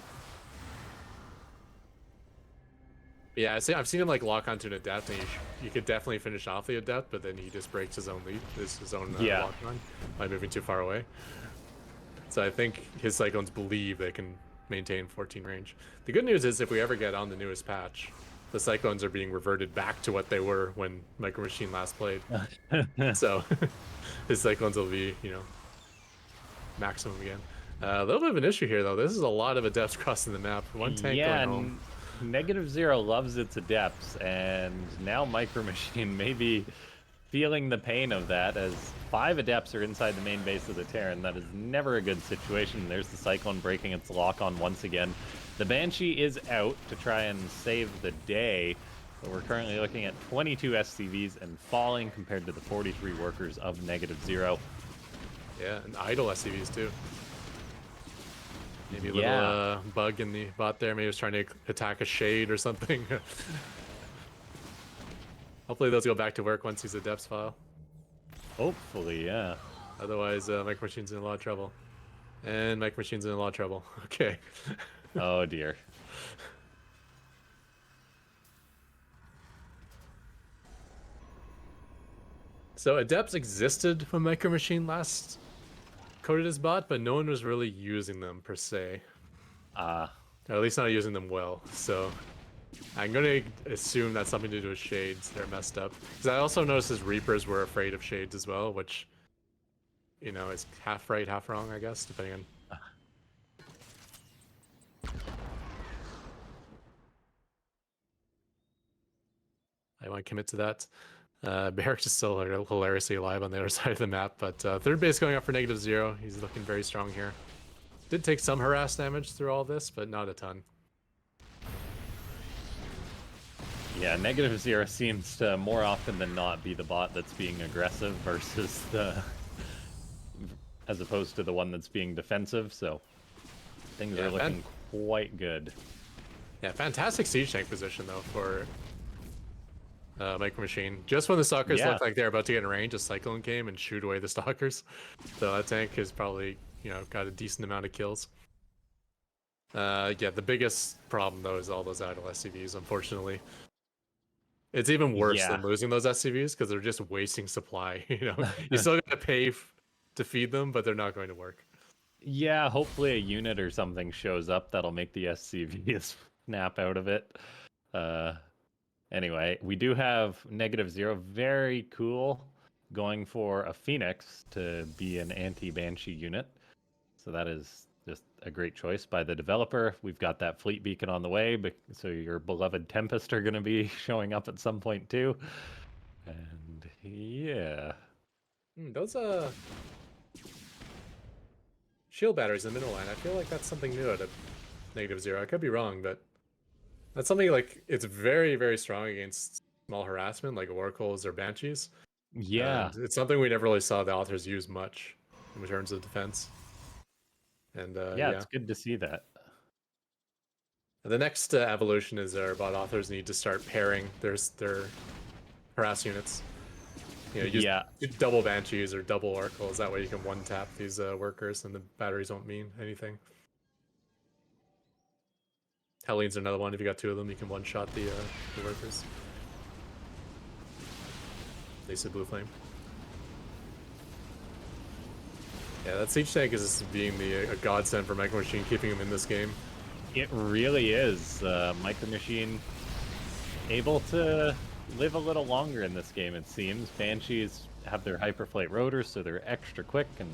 Yeah, I've seen him like lock onto an adept, and you could definitely finish off the adept, but then he just breaks his own lead, his own lock on by moving too far away. So I think his Cyclones believe they can maintain 14 range. The good news is if we ever get on the newest patch the Cyclones are being reverted back to what they were when MicroMachine last played. So his Cyclones will be, you know, maximum again. A little bit of an issue here, though. This is a lot of adepts crossing the map. One tank going home. NegativeZero loves its adepts, and now MicroMachine may be feeling the pain of that, as 5 adepts are inside the main base of the Terran. That is never a good situation. There's the Cyclone breaking its lock on once again. The Banshee is out to try and save the day, but we're currently looking at 22 SCVs and falling compared to the 43 workers of NegativeZero. Yeah, and idle SCVs too. Maybe a little bug in the bot there. Maybe it was trying to attack a shade or something. Hopefully those go back to work once these adepts file. Hopefully, yeah. Otherwise, MicroMachine's in a lot of trouble. And MicroMachine's in a lot of trouble. Okay. Oh dear. So adepts existed when MicroMachine last coded his bot, but no one was really using them per se. Or at least not using them well. So I'm going to assume that's something to do with shades. They're messed up. Because I also noticed his Reapers were afraid of shades as well, which, you know, is half right, half wrong, I guess, depending on... I want to commit to that. Barracks is still hilariously alive on the other side of the map, but third base going up for NegativeZero. He's looking very strong here. Did take some harass damage through all this, but not a ton. Yeah, NegativeZero seems to more often than not be the bot that's being aggressive versus as opposed to the one that's being defensive, so things are looking quite good. Yeah, fantastic siege tank position though for MicroMachine. Just when the Stalkers looked like they're about to get in range, a Cyclone came and shoot away the Stalkers. So that tank has probably, you know, got a decent amount of kills. Yeah, the biggest problem though is all those idle SCVs, unfortunately. It's even worse than losing those SCVs because they're just wasting supply. You know, you still got to pay to feed them, but they're not going to work. Yeah, hopefully a unit or something shows up that'll make the SCVs snap out of it. Anyway, we do have NegativeZero, very cool, going for a Phoenix to be an anti-Banshee unit. So that is just a great choice by the developer. We've got that fleet beacon on the way, so your beloved Tempest are going to be showing up at some point too. And yeah. Those shield batteries in the middle line, I feel like that's something new out of NegativeZero. I could be wrong, but that's something like it's very, very strong against small harassment like oracles or banshees. Yeah. And it's something we never really saw the authors use much in terms of defense. And yeah, it's good to see that. The next evolution is our bot authors need to start pairing their harass units. You know, use double banshees or double oracles. That way you can one-tap these workers and the batteries won't mean anything. Helleen's another one. If you got 2 of them, you can one-shot the workers. They said blue flame. Yeah, that siege tank is being a godsend for MicroMachine, keeping him in this game. It really is. MicroMachine able to live a little longer in this game, it seems. Banshees have their hyperflight rotors, so they're extra quick and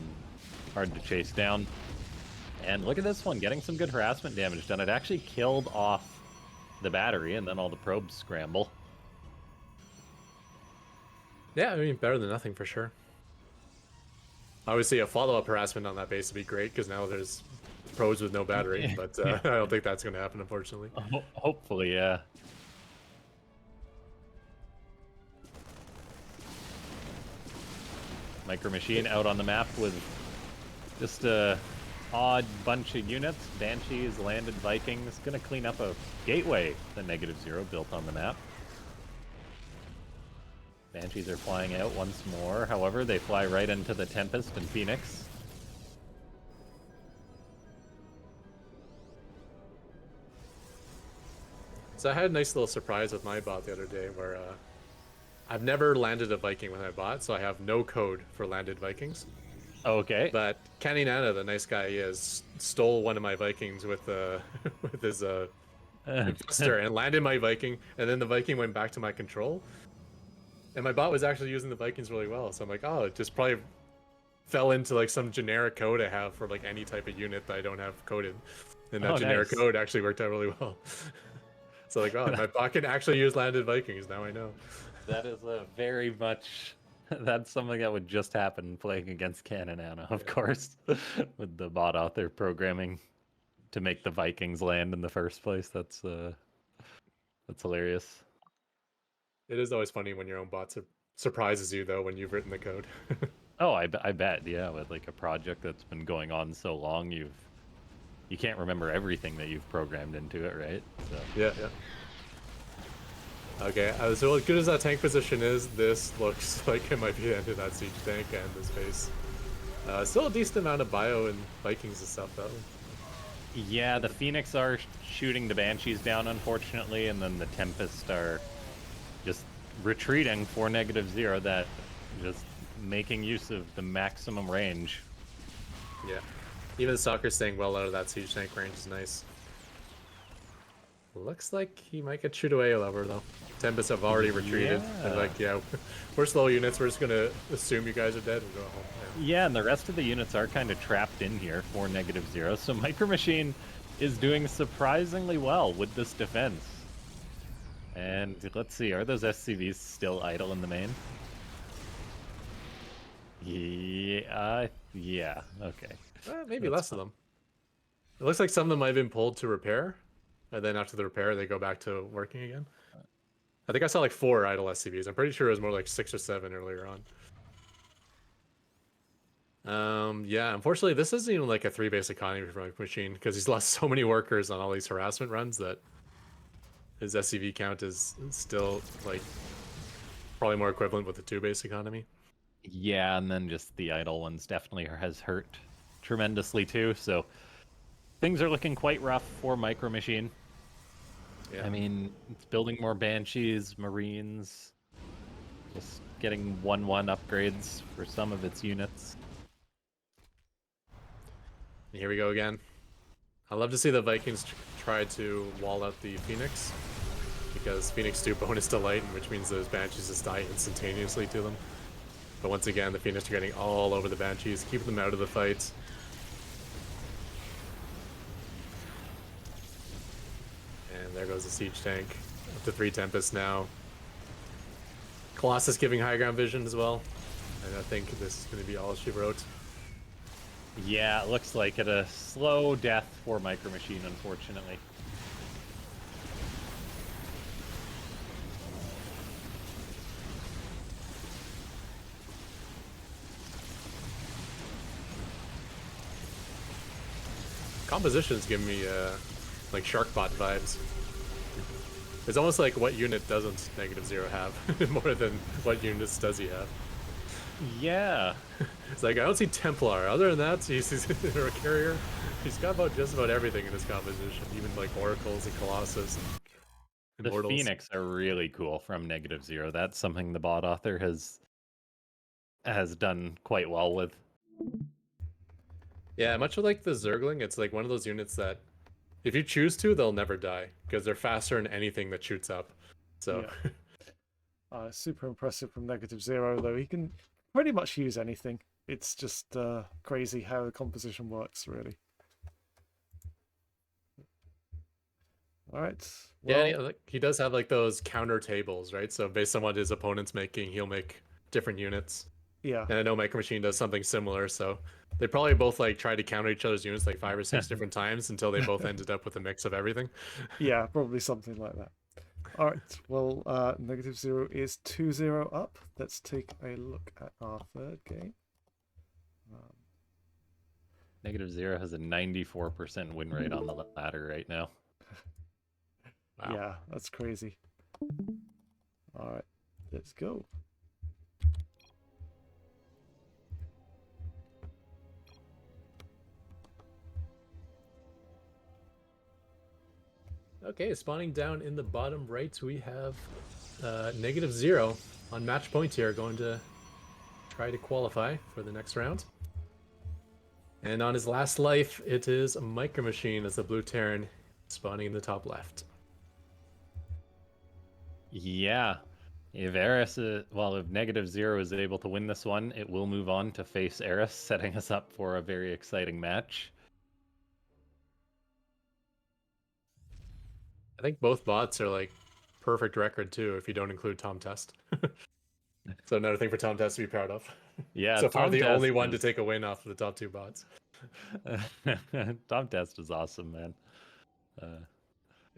hard to chase down. And look at this one, getting some good harassment damage done. It actually killed off the battery, and then all the probes scramble. Yeah, I mean, better than nothing for sure. Obviously, a follow-up harassment on that base would be great, because now there's probes with no battery, but I don't think that's going to happen, unfortunately. Hopefully, yeah. MicroMachine out on the map with just a odd bunch of units. Banshees, landed Vikings, gonna clean up a gateway that NegativeZero built on the map. Banshees are flying out once more. However, they fly right into the Tempest and Phoenix. So I had a nice little surprise with my bot the other day where I've never landed a Viking with my bot, so I have no code for landed Vikings. Okay. But Kenny Nana, the nice guy he is, stole one of my Vikings with with his Investor and landed my Viking, and then the Viking went back to my control. And my bot was actually using the Vikings really well, so I'm like, oh, it just probably fell into like some generic code I have for like any type of unit that I don't have coded. And that generic nice. code actually worked out really well. So like, oh, my bot can actually use landed Vikings, now I know. That is a very much. That's something that would just happen playing against Canon Anna, of course, with the bot author programming to make the Vikings land in the first place. That's hilarious. It is always funny when your own bot surprises you though when you've written the code. Oh, I bet, yeah. With like a project that's been going on so long, you can't remember everything that you've programmed into it, right? So. Yeah. Okay, so as good as that tank position is, this looks like it might be the end of that siege tank and this base. Still a decent amount of bio and Vikings and stuff though. Yeah, the Phoenix are shooting the Banshees down, unfortunately, and then the Tempest are just retreating for -0. That just making use of the maximum range. Yeah, even the Stalker staying well out of that siege tank range is nice. Looks like he might get shoot away over though. Tempest have already retreated. And like, yeah, we're slow units. We're just gonna assume you guys are dead and go home. Yeah, and the rest of the units are kind of trapped in here for -0. So MicroMachine is doing surprisingly well with this defense. And let's see, are those SCVs still idle in the main? Yeah, okay. Maybe less of them. It looks like some of them might have been pulled to repair, and then after the repair, they go back to working again. I think I saw like 4 idle SCVs. I'm pretty sure it was more like 6 or 7 earlier on. Yeah, unfortunately, this isn't even like a 3-base economy for MicroMachine because he's lost so many workers on all these harassment runs that his SCV count is still like probably more equivalent with the 2-base economy. Yeah, and then just the idle ones definitely has hurt tremendously too. So things are looking quite rough for MicroMachine. Yeah. I mean, it's building more Banshees, Marines, just getting 1/1 upgrades for some of its units. Here we go again. I love to see the Vikings try to wall out the Phoenix, because Phoenix do bonus to light, which means those Banshees just die instantaneously to them. But once again, the Phoenix are getting all over the Banshees, keeping them out of the fights. And there goes the siege tank. Up to 3 Tempests now. Colossus giving high ground vision as well. And I think this is going to be all she wrote. Yeah, it looks like it. A slow death for MicroMachine, unfortunately. Composition's giving me like Sharkbot vibes. It's almost like what unit doesn't -0 have more than what units does he have. Yeah. It's like, I don't see Templar. Other than that, he's a carrier. He's got just about everything in his composition, even like Oracles and Colossus and The Immortals. Phoenix are really cool from -0. That's something the bot author has done quite well with. Yeah, much like the Zergling, it's like one of those units that if you choose to, they'll never die because they're faster than anything that shoots up. So yeah. Super impressive from -0 though. He can pretty much use anything. It's just crazy how the composition works, really. All right. Well, yeah, he does have like those counter tables, right? So based on what his opponent's making, he'll make different units. Yeah. And I know MicroMachine does something similar, so they probably both like tried to counter each other's units like 5 or 6 different times until they both ended up with a mix of everything. Yeah, probably something like that. All right. Well, -0 is 2-0 up. Let's take a look at our third game. -0 has a 94% win rate on the ladder right now. Wow. Yeah, that's crazy. All right, let's go. Okay, spawning down in the bottom right, we have -0 on match point here, going to try to qualify for the next round. And on his last life, it is MicroMachine as the blue Terran spawning in the top left. Yeah. If Eris, well, if NegativeZero is able to win this one, it will move on to face Eris, setting us up for a very exciting match. I think both bots are like perfect record too, if you don't include Tom Test. So another thing for Tom Test to be proud of. Yeah, So far, Tom the only Test one to is... take a win off of the top two bots. Tom Test is awesome, man.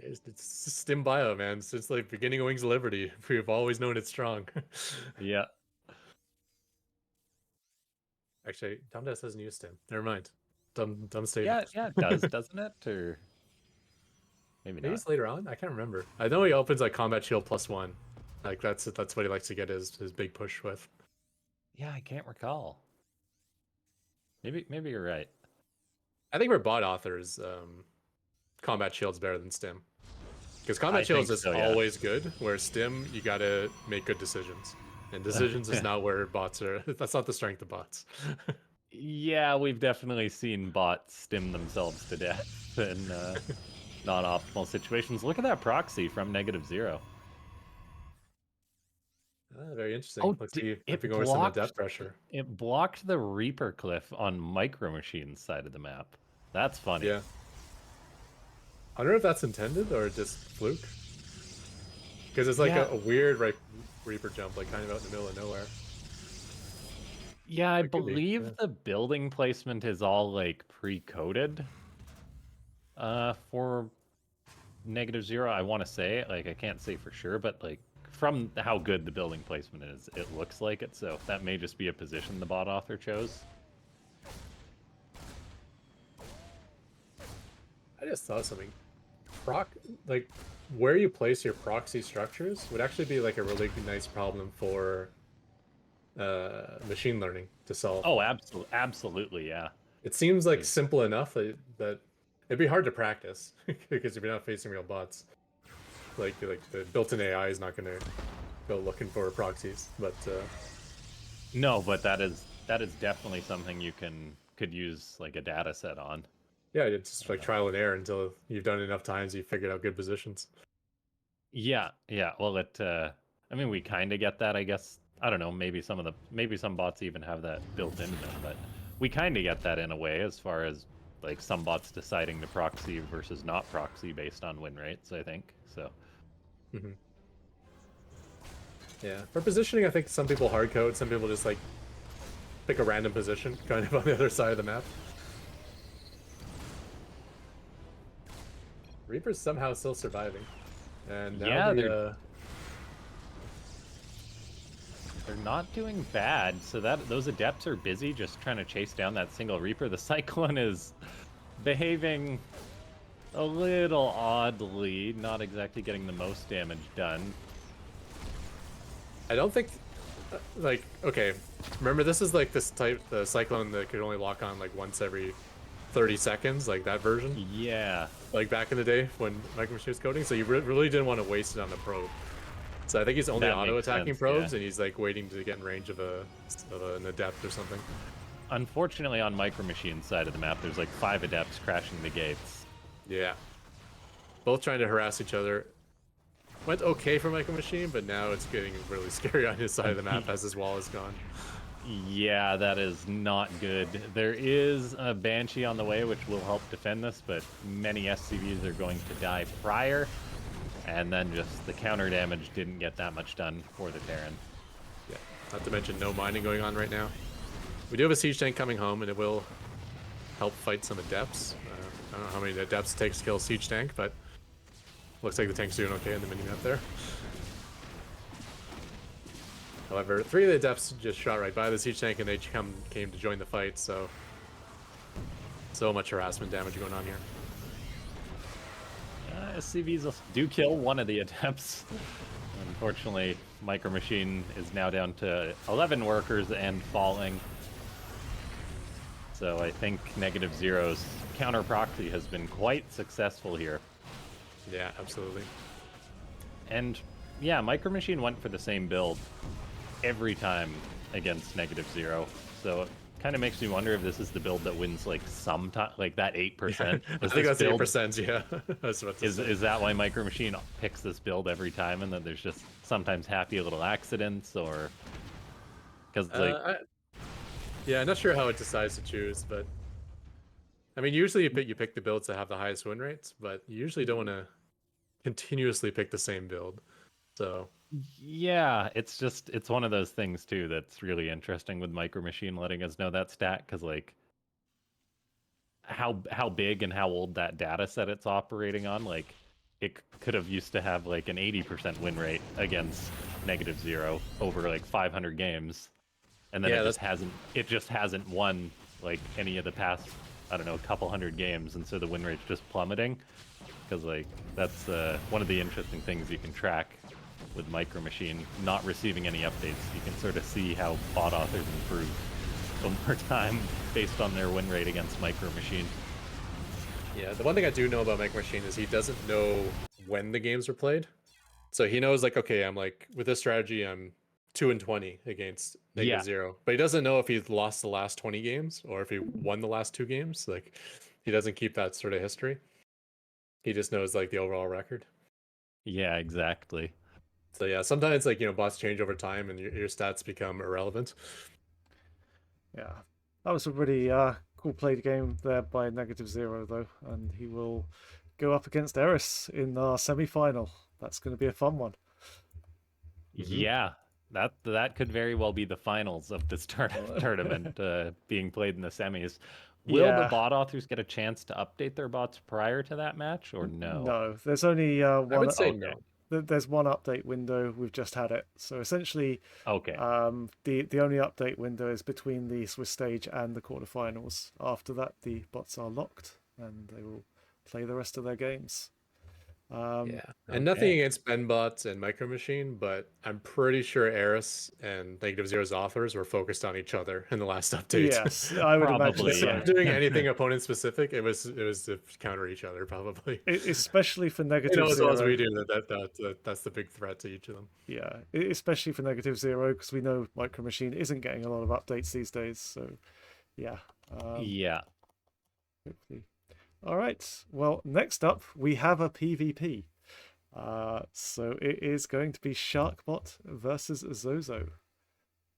It's Stim Bio, man. Since like beginning of Wings of Liberty, we've always known it's strong. Yeah. Actually, Tom Test doesn't use Stim. Never mind. Dumb Yeah, statement. yeah, it does, doesn't it? Or maybe Maybe not. it's later on. I can't remember. I know he opens like Combat Shield +1. Like that's what he likes to get his big push with. Yeah, I can't recall. Maybe you're right. I think for bot authors, Combat Shield's better than Stim. Because Combat I Shields think is so, yeah. always good, where Stim, you gotta make good decisions. And decisions is not where bots are. That's not the strength of bots. Yeah, we've definitely seen bots stim themselves to death in non-optimal situations. Look at that proxy from NegativeZero. Very interesting. Oh, Let's see if we it go over some blocked depth pressure. it blocked the Reaper Cliff on MicroMachine's side of the map. That's funny. Yeah. I don't know if that's intended or just fluke. Because it's like Yeah. a weird like Reaper jump, like kind of out in the middle of nowhere. Yeah, I It could be, believe yeah. the building placement is all like pre-coded for NegativeZero. I want to say, like, I can't say for sure, but like from how good the building placement is, it looks like it. So that may just be a position the bot author chose. I just thought of something. Like where you place your proxy structures would actually be like a really nice problem for machine learning to solve. Oh, absolutely, yeah. It seems like Like, simple enough that it'd be hard to practice because if you're not facing real bots, like the built-in AI is not going to go looking for proxies. But no, but that is definitely something you could use like a data set on. yeah, it's just like trial and error until you've done it enough times, you've figured out good positions. Yeah, yeah. Well, I mean, we kind of get that, I guess. I don't know. Maybe some bots even have that built into them, but we kind of get that in a way, as far as like some bots deciding to proxy versus not proxy based on win rates. I think so. Mm-hmm. Yeah, for positioning, I think some people hard code, some people just like pick a random position, kind of on the other side of the map. Reaper's somehow still surviving, and now Yeah, the, they're not doing bad. So that those adepts are busy just trying to chase down that single Reaper. The Cyclone is behaving a little oddly, not exactly getting the most damage done. I don't think, like, okay, remember this is like this type, the Cyclone that could only lock on like once every 30 seconds, like that version. Yeah. Like back in the day when MicroMachine was coding, so you really didn't want to waste it on the probe. So I think he's only That auto makes attacking sense, probes, yeah. and he's like waiting to get in range of an adept or something. Unfortunately, on MicroMachine's side of the map, there's like 5 adepts crashing the gates. Yeah, both trying to harass each other. Went okay for MicroMachine, but now it's getting really scary on his side of the map as his wall is gone. Yeah, that is not good. There is a Banshee on the way, which will help defend this, but many SCVs are going to die prior. And then just the counter damage didn't get that much done for the Terran. Yeah, not to mention no mining going on right now. We do have a siege tank coming home, and it will help fight some adepts. I don't know how many adepts it takes to kill a siege tank, but looks like the tank's doing okay in the minimap there. However, 3 of the adepts just shot right by the siege tank, and they came to join the fight, so much harassment damage going on here. SCVs do kill one of the adepts. Unfortunately, MicroMachine is now down to 11 workers and falling. So I think NegativeZero's counter proxy has been quite successful here. Yeah, absolutely. And yeah, MicroMachine went for the same build every time against NegativeZero. So kind of makes me wonder if this is the build that wins like sometime, like that 8%. I think that's 8%. Yeah, I was about to say. Is that why MicroMachine picks this build every time, and that there's just sometimes happy little accidents, or because yeah, I'm not sure how it decides to choose, but I mean, usually you pick the builds that have the highest win rates, but you usually don't want to continuously pick the same build. So yeah, it's one of those things too that's really interesting with MicroMachine letting us know that stat, because like how big and how old that data set it's operating on, like it could have used to have like an 80% win rate against NegativeZero over like 500 games, and then Yeah, it just hasn't won like any of the past, I don't know, a couple hundred games, and so the win rate's just plummeting. Because like that's one of the interesting things you can track with MicroMachine not receiving any updates. You can sort of see how bot authors improve over time based on their win rate against MicroMachine. Yeah, the one thing I do know about MicroMachine is he doesn't know when the games were played. So he knows like, okay, I'm like with this strategy, I'm 2-20 against NegativeZero, but he doesn't know if he's lost the last 20 games or if he won the last 2 games. Like, he doesn't keep that sort of history. He just knows like the overall record. Yeah, exactly. So yeah, sometimes like, you know, bots change over time and your stats become irrelevant. Yeah, that was a really cool played game there by NegativeZero though, and he will go up against Eris in our semi-final. That's going to be a fun one. Yeah, that could very well be the finals of this tournament being played in the semis. Will the bot authors get a chance to update their bots prior to that match, or no? No, there's only one. I would say no. There's one update window. We've just had it, so essentially, okay. The only update window is between the Swiss stage and the quarterfinals. After that, the bots are locked, and they will play the rest of their games. Yeah, and nothing against BenBot and MicroMachine, but I'm pretty sure Eris and NegativeZero's authors were focused on each other in the last update. Yes, I would imagine Probably, so. yeah. Doing anything opponent specific, it was to counter each other probably. Especially for You know, NegativeZero. as well as we do, that's the big threat to each of them. Yeah, especially for NegativeZero, because we know MicroMachine isn't getting a lot of updates these days. So, yeah. Yeah. Hopefully. All right. Well, next up we have a PvP. So it is going to be Sharkbot versus Zozo.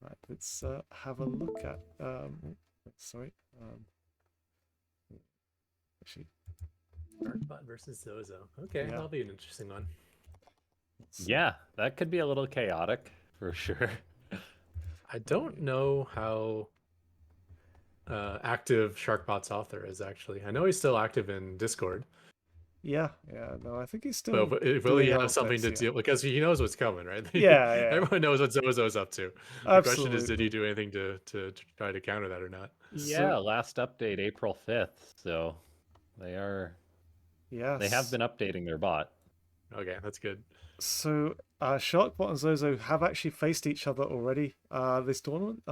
Right. Let's have a look at. Sorry. Actually. Sharkbot versus Zozo. Okay, Yeah. that'll be an interesting one. Yeah, that could be a little chaotic for sure. I don't know how active Sharkbot's author is actually. I know he's still active in Discord. Yeah. No, I think he's still. But will he have something to deal, because he knows what's coming, right? Yeah. Everyone knows what Zozo's up to. Absolutely. The question is, did he do anything to try to counter that or not? Yeah, last update April 5th, so they are. Yes. They have been updating their bot. Okay, that's good. So Sharkbot and Zozo have actually faced each other already this tournament.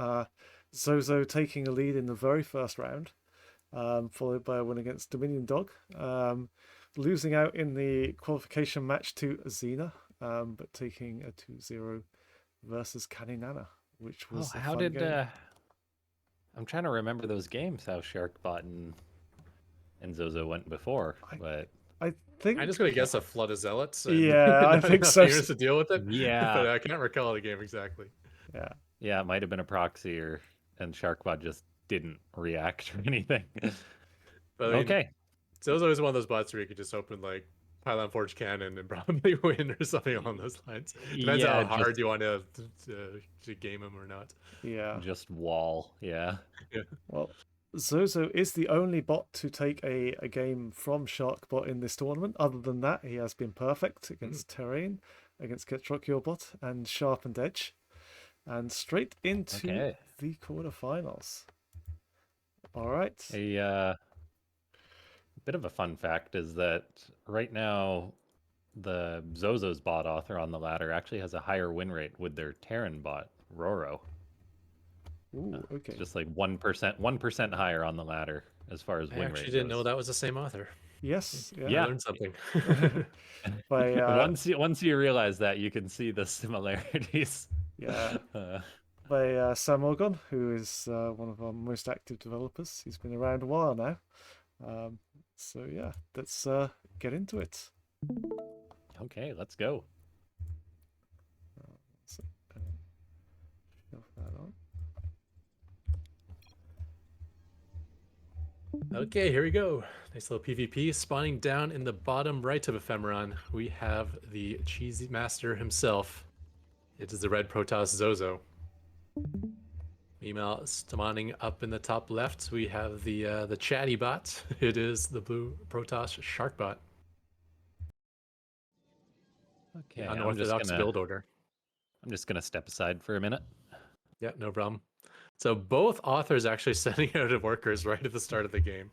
Zozo taking a lead in the very first round, followed by a win against Dominion Dog, losing out in the qualification match to Xena, but taking a 2-0 versus Kaninana, which was how did game. I'm trying to remember those games, how Sharkbot and Zozo went before, but I think I'm just gonna guess a flood of zealots. Yeah, I think so. To deal with it. Yeah, but I can't recall the game exactly. Yeah, it might have been a proxy, and Sharkbot just didn't react or anything. But okay, Zozo is one of those bots where you could just open like Pylon Forge Cannon and probably win or something along those lines. Depends how hard you want to game him or not. Yeah, just wall. Yeah. Well, Zozo is the only bot to take a game from Sharkbot in this tournament. Other than that, he has been perfect against Terrain, against Get Rock Your Bot, and Sharpened Edge. And straight into the quarterfinals. All right. A bit of a fun fact is that right now, the Zozo's bot author on the ladder actually has a higher win rate with their Terran bot, Roro. Ooh, okay. Just like 1% higher on the ladder as far as win rate. I actually didn't know that was the same author. Yes. Yeah. I learned something. Once you realize that, you can see the similarities. Yeah. by Sam Orgon, who is one of our most active developers. He's been around a while now. So yeah, let's get into it. Okay, let's go. So, shove that on. Okay, here we go. Nice little PvP spawning down in the bottom right of Ephemeron. We have the cheesy master himself. It is the red Protoss Zozo. Meanwhile, spawning up in the top left, we have the chatty bot. It is the blue Protoss Sharkbot. Okay, Unorthodox build order. I'm just gonna step aside for a minute. Yeah, no problem. So both authors actually sending out of workers right at the start of the game.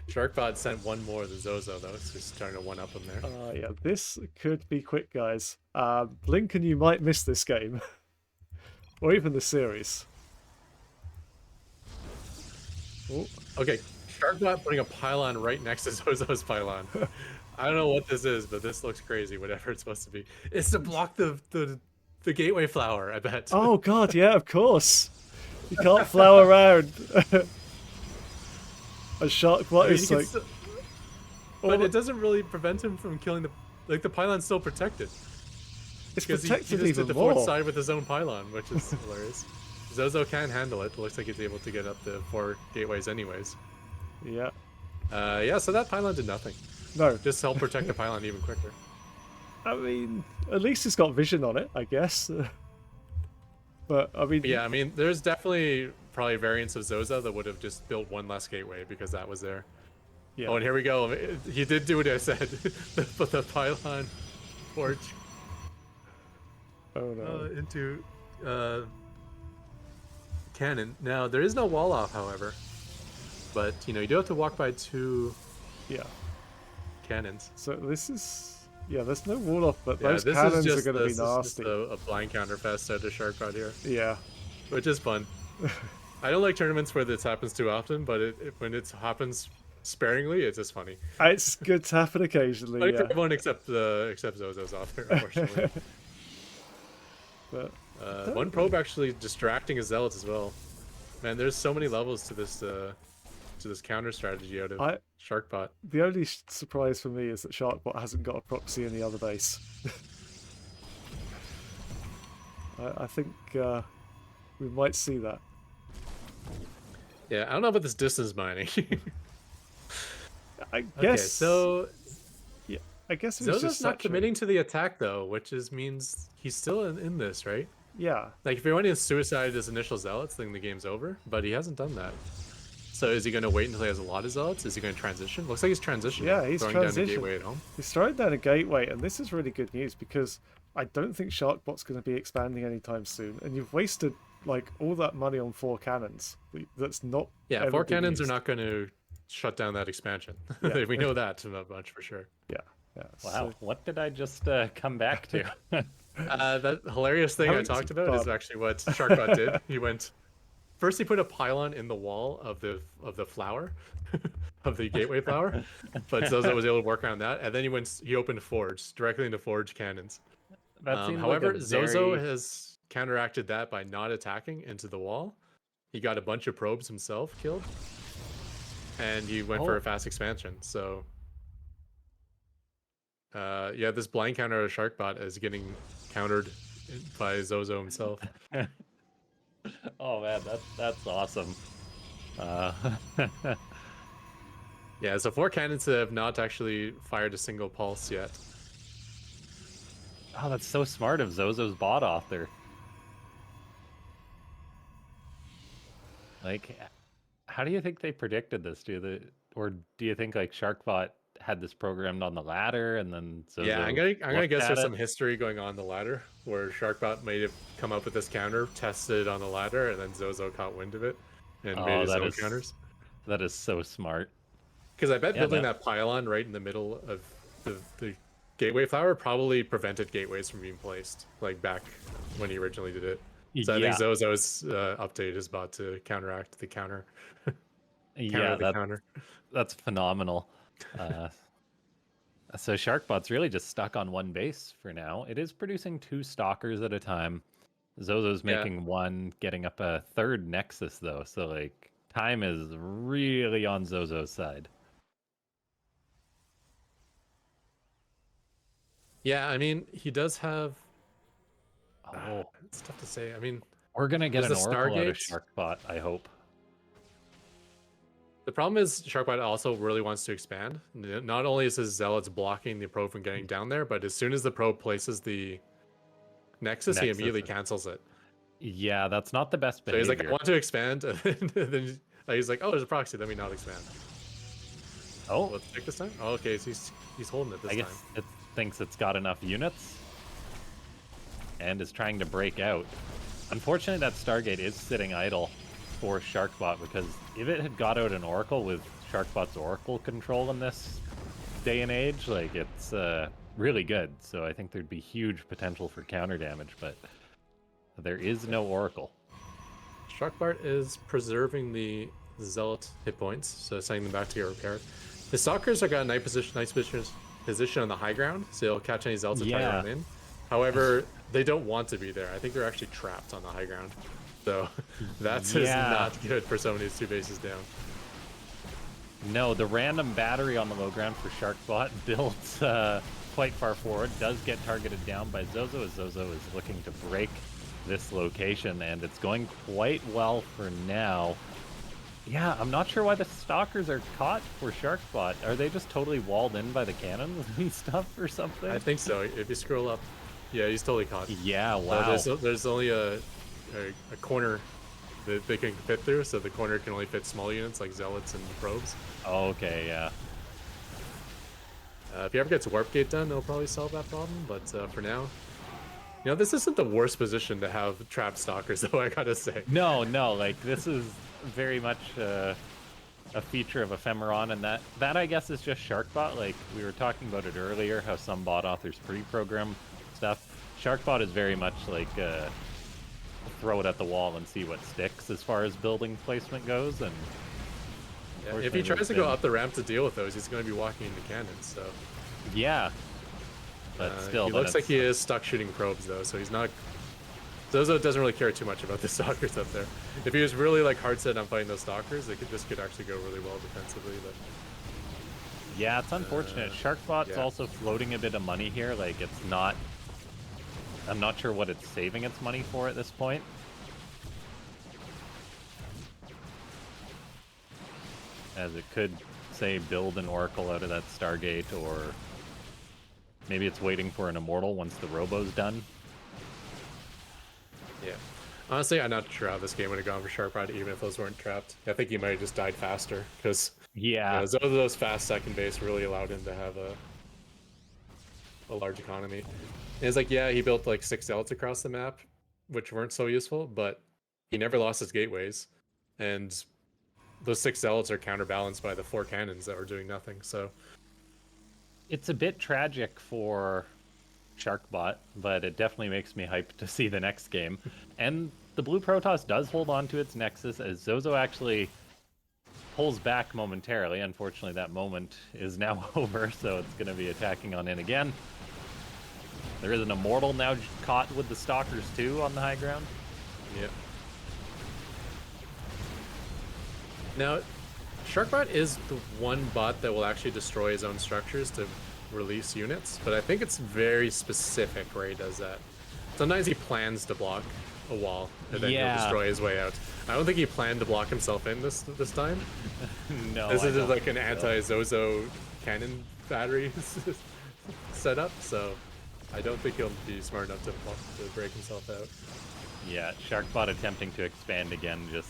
Sharkbot sent one more than Zozo though, so he's trying to one up him there. Yeah, this could be quick, guys. Blink and you might miss this game, or even the series. Oh, okay, Sharkbot putting a pylon right next to Zozo's pylon. I don't know what this is, but this looks crazy. Whatever it's supposed to be, it's to block the gateway flower. I bet. Oh god, yeah, of course. You can't flower around. A Sharkbot is like. But it doesn't really prevent him from killing the pylon's still protected. It's Because protected he just even did the more. fourth side with his own pylon, which is hilarious. Zozo can handle it. It looks like he's able to get up the 4 gateways anyways. Yeah. Yeah, so that pylon did nothing. No. Just help protect the pylon even quicker. I mean, at least it's got vision on it, I guess. But I mean, Yeah, I mean, there's definitely probably variants of Zozo that would have just built one less gateway because that was there. yeah. Oh, and here we go. He did do what I said. Put the pylon forge Oh no. into cannon. Now, there is no wall off, however. But, you know, you do have to walk by 2 Yeah. cannons. So this is. Yeah, there's no wall off, but Yeah, those this cannons is just are going to be this is just nasty. a blind counterfest out of Sharkbot here, Yeah. which is fun. I don't like tournaments where this happens too often, but when it happens sparingly, it's just funny. It's good to happen occasionally, Like yeah. everyone except Zozo's off there, unfortunately. But One probe actually distracting his zealots as well. Man, there's so many levels to this counter strategy out of Sharkbot. the only surprise for me is that Sharkbot hasn't got a proxy in the other base. I think we might see that. Yeah, I don't know about this distance mining. I guess. Okay, so Yeah, I guess it was Zozo's just not saturated. committing to the attack though, which means he's still in this, right? Yeah. Like if he went in suicide his initial zealots, then the game's over. But he hasn't done that. So is he going to wait until he has a lot of zealots? Is he going to transition? Looks like he's transitioning. Yeah, he's throwing down the transitioned. gateway at home. He's throwing down a gateway, and this is really good news because I don't think Sharkbot's going to be expanding anytime soon. And you've wasted like all that money on 4 cannons. That's not. Yeah, ever 4 been cannons are used. not going to shut down that expansion. Yeah. We know that much for sure. Yeah. Yeah. Wow, what did I just come back to? That hilarious thing I Haven't talked about is thought- actually what Sharkbot did. He went first. He put a pylon in the wall of the flower, of the gateway flower, but Zozo was able to work around that. And then he opened Forge directly into Forge cannons. That seemed However, like a Zozo very... has counteracted that by not attacking into the wall. He got a bunch of probes himself killed, and he went for a fast expansion. So, yeah, this blind counter of Sharkbot is getting countered by Zozo himself. Oh man, that's awesome. Yeah, so 4 cannons have not actually fired a single pulse yet. Oh, that's so smart of Zozo's bot off there. Like, how do you think they predicted this? Or do you think like Sharkbot had this programmed on the ladder and then Zozo Yeah, I'm gonna guess there's at some it? history going on the ladder where Sharkbot may have come up with this counter, tested it on the ladder, and then Zozo caught wind of it and made his own counters. That is so smart. Because I bet Yeah, building that- that pylon right in the middle of the gateway flower probably prevented gateways from being placed, like back when he originally did it. So I Yeah. think Zozo's updated his bot to counteract the counter. Yeah, the counter. that's phenomenal. So Sharkbot's really just stuck on one base for now. It is producing 2 stalkers at a time. Zozo's Yeah. making one, getting up a third Nexus though, so like time is really on Zozo's side. Yeah, I mean, he does have. Oh, It's tough to say. I mean, we're gonna get there's an the Oracle out of Stargate. Sharkbot, I hope. The problem is Sharkbot also really wants to expand. Not only is his Zealots blocking the probe from getting down there, but as soon as the probe places the Nexus, he immediately Nexus. cancels it. Yeah, that's not the best So he's like, I behavior. want to expand, and then he's like, oh, there's a proxy, let me not expand. Oh, Let's take this time. Oh, okay, so he's holding it this I time. guess it thinks it's got enough units and is trying to break out. Unfortunately, that Stargate is sitting idle for Sharkbot because if it had got out an Oracle with Sharkbot's Oracle control in this day and age, like it's really good. So I think there'd be huge potential for counter damage, but there is no Oracle. Sharkbot is preserving the Zealot hit points, so sending them back to get repaired. The Stalkers are got a nice position on the high ground, so they'll catch any Zealots that try to run in. However, they don't want to be there. I think they're actually trapped on the high ground. So that's not good for someone who's 2 bases down. No, the random battery on the low ground for Sharkbot builds quite far forward, does get targeted down by Zozo as Zozo is looking to break this location, and it's going quite well for now. Yeah, I'm not sure why the Stalkers are caught for Sharkbot. Are they just totally walled in by the cannons and stuff or something? I think so. If you scroll up, yeah, he's totally caught. Yeah, wow. There's only a corner that they can fit through, so the corner can only fit small units like Zealots and probes. Oh, okay, yeah. If he ever gets Warp Gate done, it'll probably solve that problem, but for now, you know, this isn't the worst position to have trapped Stalkers, though, I gotta say. No, like, this is very much a feature of Ephemeron, and that I guess is just Sharkbot. Like, we were talking about it earlier, how some bot authors pre-program stuff. Sharkbot is very much like throw it at the wall and see what sticks as far as building placement goes, and yeah, if he tries to go up the ramp to deal with those, he's going to be walking into cannons, so... Yeah. But still, he looks like he is stuck shooting probes, though, so he's not... Zozo doesn't really care too much about the Stalkers up there. If he was really like hard set on fighting those Stalkers, this could actually go really well defensively. But yeah, it's unfortunate. Sharkbot's also floating a bit of money here. Like, it's not... I'm not sure what it's saving its money for at this point. As it could, say, build an Oracle out of that Stargate, or maybe it's waiting for an Immortal once the Robo's done. Yeah. Honestly, I'm not sure how this game would have gone for Sharkbot, even if those weren't trapped. I think he might have just died faster, because Zozo's fast second base really allowed him to have a large economy. And it's like, yeah, he built like 6 Zealots across the map, which weren't so useful, but he never lost his gateways. And those 6 Zealots are counterbalanced by the 4 cannons that were doing nothing, so... It's a bit tragic for Sharkbot, but it definitely makes me hyped to see the next game. And the Blue Protoss does hold on to its Nexus, as Zozo actually pulls back momentarily. Unfortunately, that moment is now over, so it's going to be attacking on in again. There is an Immortal now caught with the Stalkers too on the high ground. Yep. Now, Sharkbot is the one bot that will actually destroy his own structures to release units, but I think it's very specific where he does that. Sometimes he plans to block a wall, and then he'll destroy his way out. I don't think he planned to block himself in this time. No, this is just like an anti-Zozo cannon battery setup, so I don't think he'll be smart enough to break himself out. Yeah, Sharkbot attempting to expand again. Just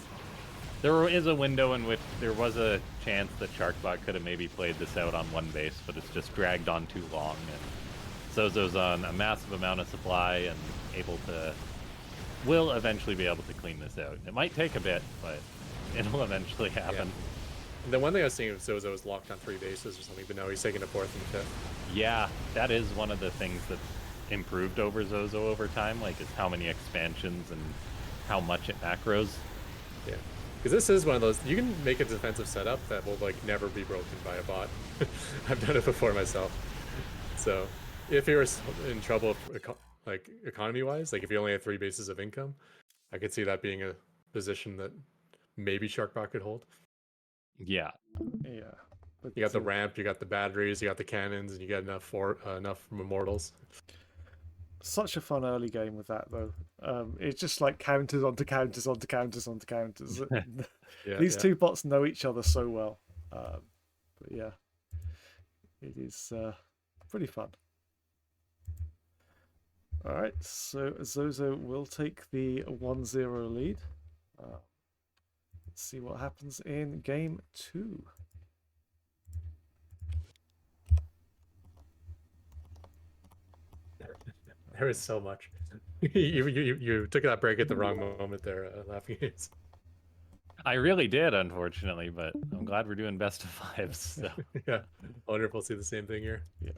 there is a window in which there was a chance that Sharkbot could have maybe played this out on one base, but it's just dragged on too long. And Zozo's on a massive amount of supply and will eventually be able to clean this out. It might take a bit, but it'll eventually happen. Yeah. The one thing I was seeing of Zozo was locked on 3 bases or something, but now he's taking a 4th and 5th. Yeah, that is one of the things that improved over Zozo over time, like is how many expansions and how much it macros. Yeah, because this is one of those, you can make a defensive setup that will like never be broken by a bot. I've done it before myself. So if you're in trouble, like economy-wise, like if you only have 3 bases of income, I could see that being a position that maybe Sharkbot could hold. Yeah. Yeah. But You got the ramp, you got the batteries, you got the cannons, and you got enough immortals. Such a fun early game with that though. It's just like counters onto counters onto counters onto counters. Yeah, These yeah. two bots know each other so well. But yeah, it is pretty fun. All right, so Zozo will take the 1-0 lead. Let's see what happens in game 2. There is so much. you took that break at the wrong moment there, Laughing Games. I really did, unfortunately, but I'm glad we're doing best of 5s. So. Yeah, I wonder if we'll see the same thing here. Yeah.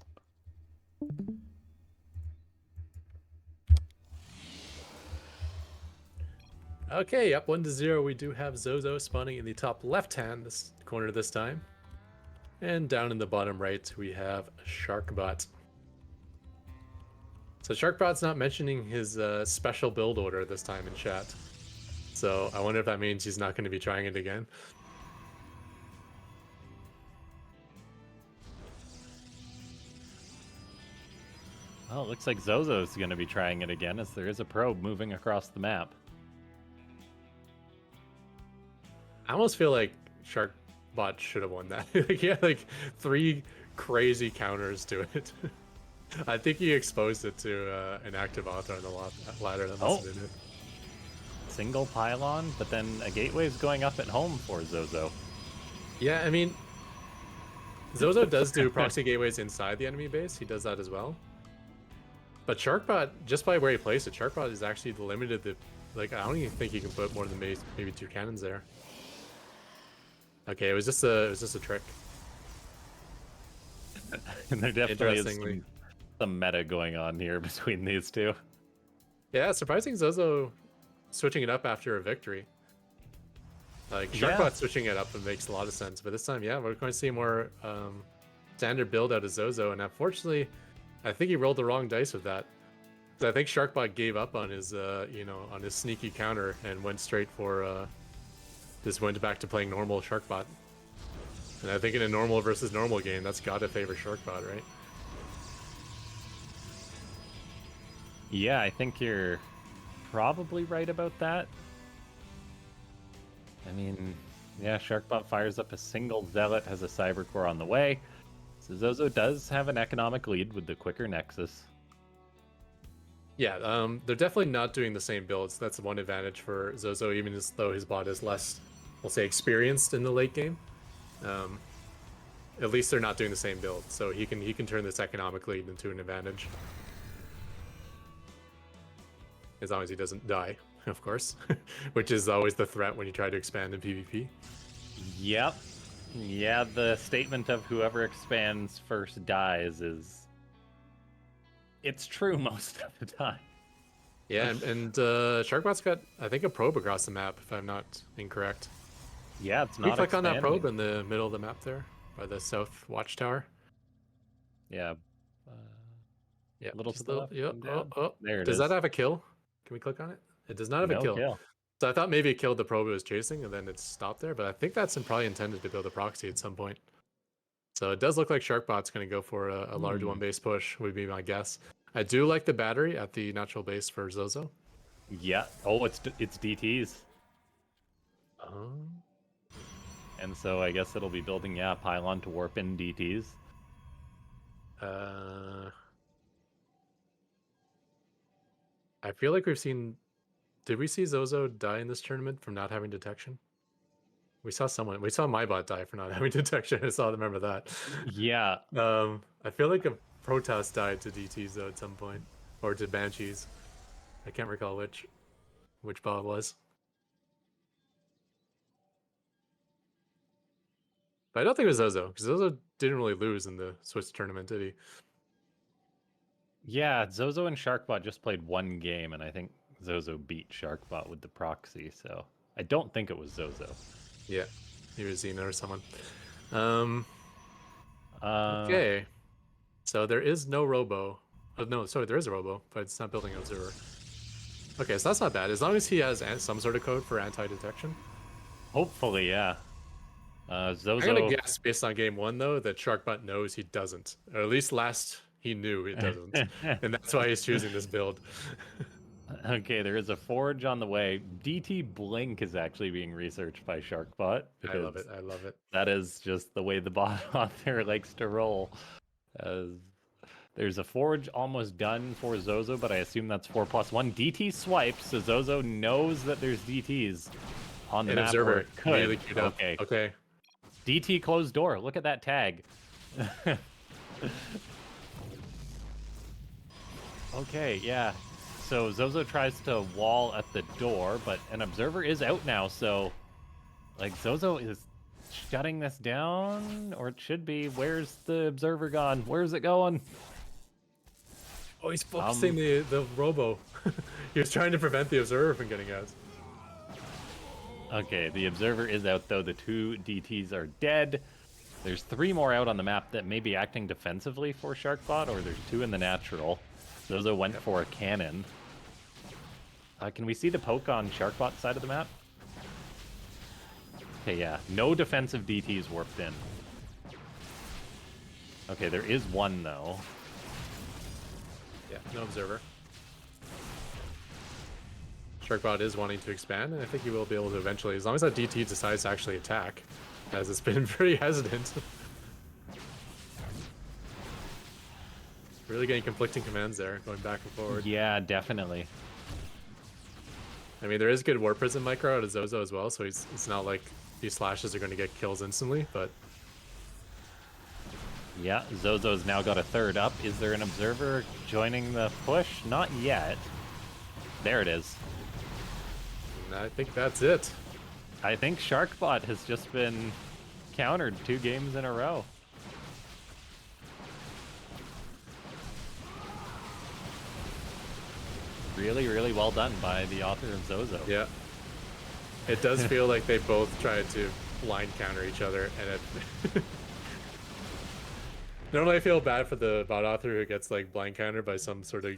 Okay, up 1-0. We do have Zozo spawning in the top left-hand this corner this time. And down in the bottom right, we have Sharkbot. So Sharkbot's not mentioning his special build order this time in chat. So I wonder if that means he's not going to be trying it again. Well, it looks like Zozo's going to be trying it again, as there is a probe moving across the map. I almost feel like Sharkbot should have won that. He had like 3 crazy counters to it. I think he exposed it to an active author on the ladder. That must have been it. Single pylon, but then a gateway's going up at home for Zozo. Yeah, I mean, Zozo does do proxy gateways inside the enemy base. He does that as well. But Sharkbot, just by where he placed it, Sharkbot is actually limited to, like, I don't even think he can put more than maybe 2 cannons there. Okay, it was just a trick. And there definitely is some meta going on here between these two. Yeah, surprising Zozo switching it up after a victory. Like, Sharkbot switching it up makes a lot of sense, but this time, yeah, we're going to see more standard build out of Zozo, and unfortunately, I think he rolled the wrong dice with that. I think Sharkbot gave up on his, on his sneaky counter and went straight for, just went back to playing normal Sharkbot. And I think in a normal versus normal game, that's got to favor Sharkbot, right? Yeah, I think you're probably right about that. I mean, yeah, Sharkbot fires up a single Zealot, has a Cyber Core on the way. So Zozo does have an economic lead with the quicker Nexus. Yeah, they're definitely not doing the same builds. That's one advantage for Zozo, even as though his bot is less, we'll say, experienced in the late game. At least they're not doing the same build, so he can turn this economic lead into an advantage. As long as he doesn't die, of course, which is always the threat when you try to expand in PvP. Yep. Yeah, the statement of whoever expands first dies is... it's true most of the time. Yeah, and Sharkbot's got, I think, a probe across the map, if I'm not incorrect. Yeah, it's Can we not click on that expanding. probe in the middle of the map there, by the south watchtower? Yeah. Yeah, little to the left. Yeah, and down. oh. There it Does is. that have a kill? Can we click on it? It does not have No a kill. kill. So I thought maybe it killed the probe it was chasing and then it stopped there, but I think that's probably intended to build a proxy at some point. So it does look like Sharkbot's going to go for a large one base push, would be my guess. I do like the battery at the natural base for Zozo. Yeah. Oh, it's DTs. And so I guess it'll be building, pylon to warp in DTs. I feel like we've seen... Did we see Zozo die in this tournament from not having detection? We saw my bot die for not having detection. I remember that. Yeah. I feel like a Protoss died to DTs though at some point. Or to Banshees. I can't recall which bot it was. But I don't think it was Zozo, because Zozo didn't really lose in the Swiss tournament, did he? Yeah, Zozo and Sharkbot just played one game, and I think Zozo beat Sharkbot with the proxy, so I don't think it was Zozo. Yeah, maybe it was Xena or someone. Okay. So there is no robo. No, sorry, there is a robo, but it's not building an observer. Okay, so that's not bad. As long as he has some sort of code for anti-detection. Hopefully, yeah. Zozo. I'm gonna guess based on game 1 though that Sharkbot knows he doesn't, or at least last he knew he doesn't, and that's why he's choosing this build. Okay, there is a forge on the way. DT Blink is actually being researched by Sharkbot. I love it. I love it. That is just the way the bot author likes to roll. There's a forge almost done for Zozo, but I assume that's 4+1. DT swipes, so Zozo knows that there's DTs on the An map. observer Or it could. really queued up. Okay. Okay. DT closed door. Look at that tag. Okay, yeah. So Zozo tries to wall at the door, but an observer is out now, so like Zozo is shutting this down, or it should be. Where's the observer gone? Where's it going? Oh, he's focusing the robo. He was trying to prevent the observer from getting out. Okay, the observer is out though. The 2 DTs are dead. There's 3 more out on the map that may be acting defensively for Sharkbot, or there's 2 in the natural. Zozo went for a cannon. Can we see the poke on Sharkbot's side of the map? Okay, yeah. No defensive DTs warped in. Okay, there is one, though. Yeah, no observer. Sharkbot is wanting to expand, and I think he will be able to eventually, as long as that DT decides to actually attack, as it's been pretty hesitant. Really getting conflicting commands there, going back and forward. Yeah, definitely. I mean, there is good Warp Prism micro out of Zozo as well, so it's not like these slashes are going to get kills instantly, but... Yeah, Zozo's now got a 3rd up. Is there an observer joining the push? Not yet. There it is. And I think that's it. I think Sharkbot has just been countered 2 games in a row. Really, really well done by the author of Zozo. Yeah. It does feel like they both tried to blind counter each other, and it... Normally I feel bad for the bot author who gets like blind countered by some sort of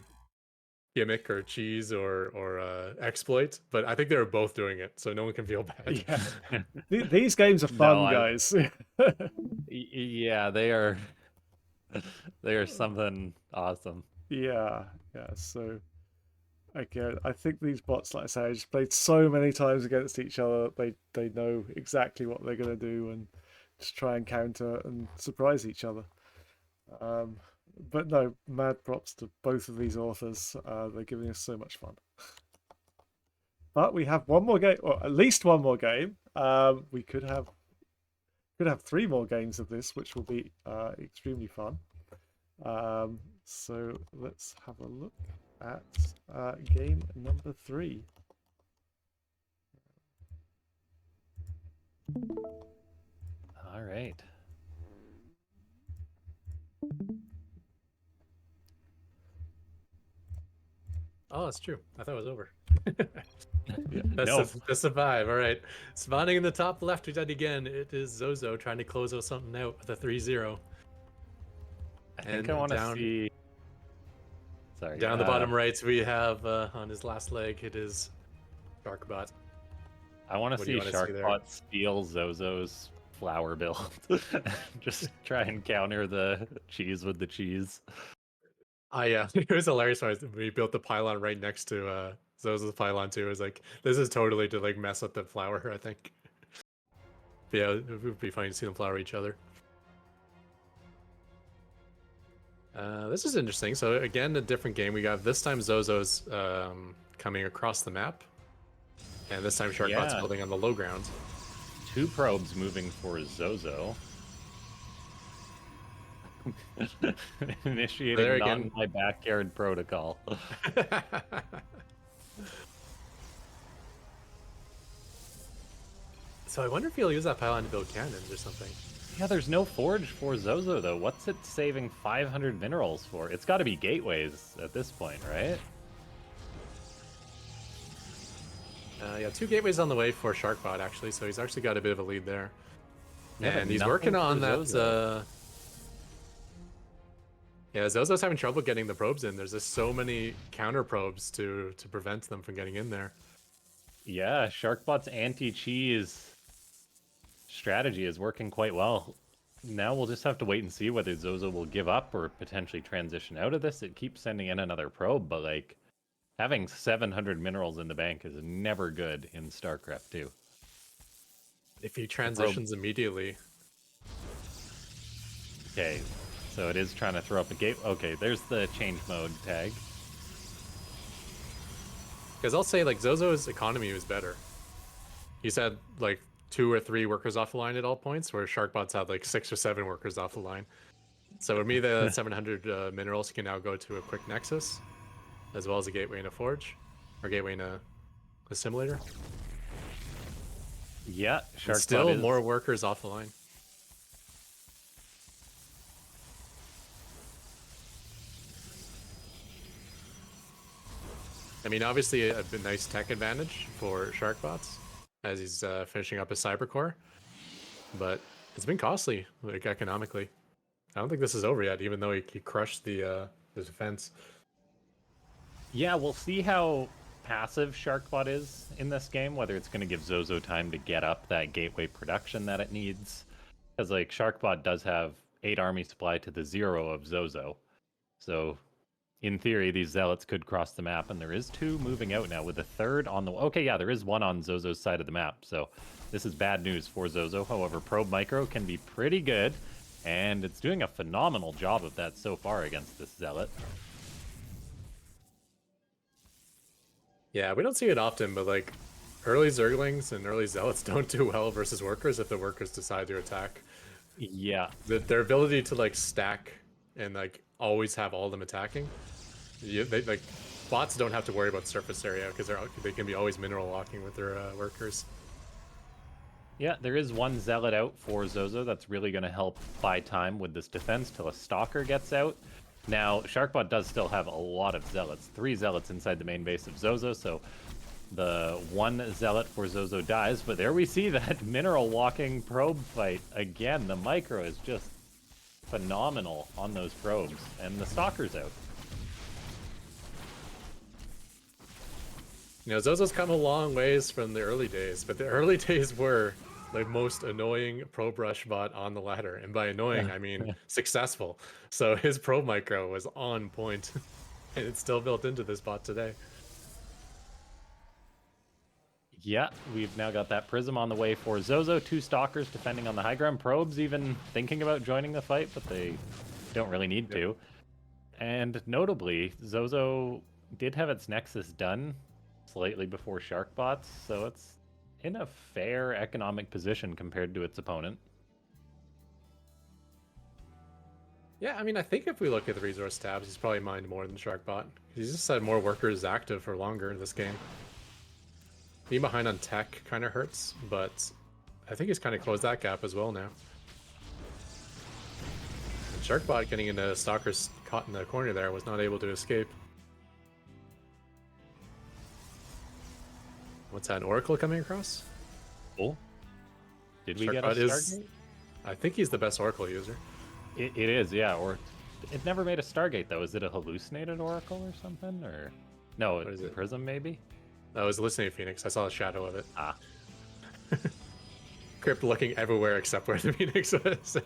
gimmick or cheese or exploit, but I think they were both doing it, so no one can feel bad. Yeah. These games are fun, No, guys. Yeah, they are. They are something awesome. Yeah. So, again, I think these bots, like I say, just played so many times against each other. They know exactly what they're gonna do and just try and counter and surprise each other. But no, mad props to both of these authors. They're giving us so much fun. But we have one more game, or at least one more game. We could have 3 more games of this, which will be extremely fun. So let's have a look at game number 3. All right. Oh, that's true. I thought it was over. No. That's a 5. All right. Spawning in the top left, we did again. It is Zozo trying to close out something out with a 3-0. I think I want to see. Sorry. Down the bottom right, we have on his last leg, it is Sharkbot. I want to What do see you wanna see there? Sharkbot steal Zozo's flower build. Just try and counter the cheese with the cheese. Yeah, it was hilarious when we built the pylon right next to Zozo's pylon too. It was like, this is totally to like mess up the flower, I think. But yeah, it would be funny to see them flower each other. This is interesting. So again, a different game. We got this time Zozo's coming across the map, and this time Sharkbot's building on the low ground. 2 probes moving for Zozo. Initiating not in my backyard protocol. So I wonder if he'll use that pylon to build cannons or something. Yeah, there's no forge for Zozo though. What's it saving 500 minerals for? It's got to be gateways at this point, right? Yeah, 2 gateways on the way for Sharkbot actually, so he's actually got a bit of a lead there. Yeah, and he's working on that. Yeah, Zozo's having trouble getting the probes in. There's just so many counter probes to prevent them from getting in there. Yeah, Sharkbot's anti-cheese strategy is working quite well. Now we'll just have to wait and see whether Zozo will give up or potentially transition out of this. It keeps sending in another probe, but like having 700 minerals in the bank is never good in StarCraft 2. If he transitions immediately. Okay, so it is trying to throw up a gate. Okay, there's the change mode tag. Because I'll say, like, Zozo's economy was better. He's had, like, 2 or 3 workers off the line at all points, where Sharkbot's had, like, 6 or 7 workers off the line. So with me, the 700 minerals can now go to a quick nexus, as well as a gateway and a forge, or gateway and a simulator. Yeah, Sharkbot Still is... more workers off the line. I mean, obviously a nice tech advantage for Sharkbots as he's finishing up his cyber core, but it's been costly, like economically. I don't think this is over yet, even though he crushed the defense. Yeah, we'll see how passive Sharkbot is in this game, whether it's going to give Zozo time to get up that gateway production that it needs. Because, like, Sharkbot does have 8 army supply to the 0 of Zozo. So, in theory, these zealots could cross the map, and there is 2 moving out now with a 3rd on the... Okay, yeah, there is 1 on Zozo's side of the map, so this is bad news for Zozo. However, Probe Micro can be pretty good, and it's doing a phenomenal job of that so far against this zealot. Yeah, we don't see it often, but like early Zerglings and early Zealots don't do well versus workers if the workers decide to attack. Yeah. Their ability to like stack and like always have all of them attacking. Like bots don't have to worry about surface area because they can be always mineral walking with their workers. Yeah, there is 1 zealot out for Zozo that's really going to help buy time with this defense till a stalker gets out. Now, Sharkbot does still have a lot of zealots. 3 zealots inside the main base of Zozo, so the 1 zealot for Zozo dies. But there we see that mineral walking probe fight. Again, the micro is just phenomenal on those probes, and the stalker's out. You know, Zozo's come a long ways from the early days, but the early days were the most annoying probe rush bot on the ladder. And by annoying, I mean successful. So his probe micro was on point, and it's still built into this bot today. Yeah, we've now got that prism on the way for Zozo. 2 stalkers defending on the high ground. Probes even thinking about joining the fight, but they don't really need to. And notably, Zozo did have its Nexus done slightly before Sharkbots, so it's in a fair economic position compared to its opponent. Yeah, I mean, I think if we look at the resource tabs, he's probably mined more than Sharkbot. He's just had more workers active for longer in this game. Being behind on tech kind of hurts, but I think he's kind of closed that gap as well now. And Sharkbot getting into Stalkers caught in the corner there was not able to escape. What's that, an Oracle coming across? Oh, did we get a Sharkbot Stargate? I think he's the best Oracle user. It is, yeah. Or it never made a Stargate though. Is it a hallucinated Oracle or something? Or no, it's a Prism maybe. That was Hallucinated Phoenix. I saw a shadow of it. Ah. Crypt looking everywhere except where the Phoenix was.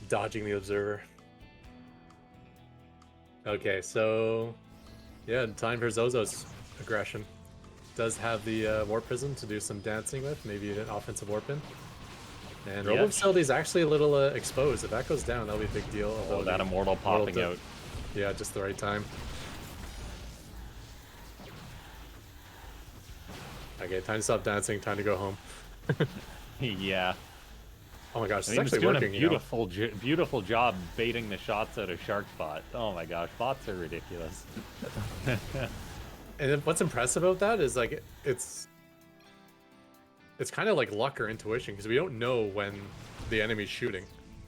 Dodging the observer. Okay, so yeah, time for Zozo's aggression. Does have the Warp Prism to do some dancing with, maybe an offensive warp in. And Robo Facility is actually a little exposed. If that goes down, that'll be a big deal. Oh, that Immortal popping out. Yeah, just the right time. Okay, time to stop dancing, time to go home. Yeah. Oh my gosh, it's I mean, actually doing working. A beautiful job baiting the shots out of Sharkbot. Oh my gosh, bots are ridiculous. And what's impressive about that is like it's kind of like luck or intuition because we don't know when the enemy's shooting.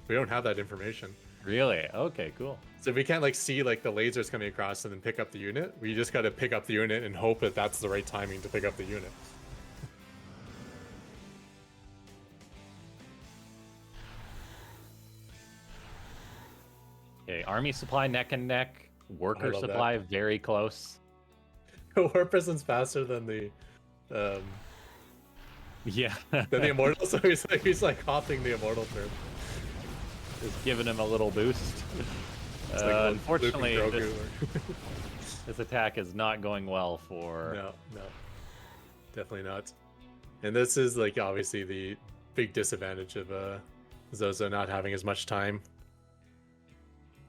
We don't have that information. Really? Okay, cool. So we can't like see like the lasers coming across and then pick up the unit. We just got to pick up the unit and hope that that's the right timing to pick up the unit. Okay, army supply neck and neck. Worker love that. supply very close. War Prison's faster than the Yeah. immortal, so he's like hopping the immortal turn. Just giving him a little boost. It's like Unfortunately, Luke and this, Grogu. this attack is not going well for... No, definitely not. And this is like obviously the big disadvantage of Zozo not having as much time,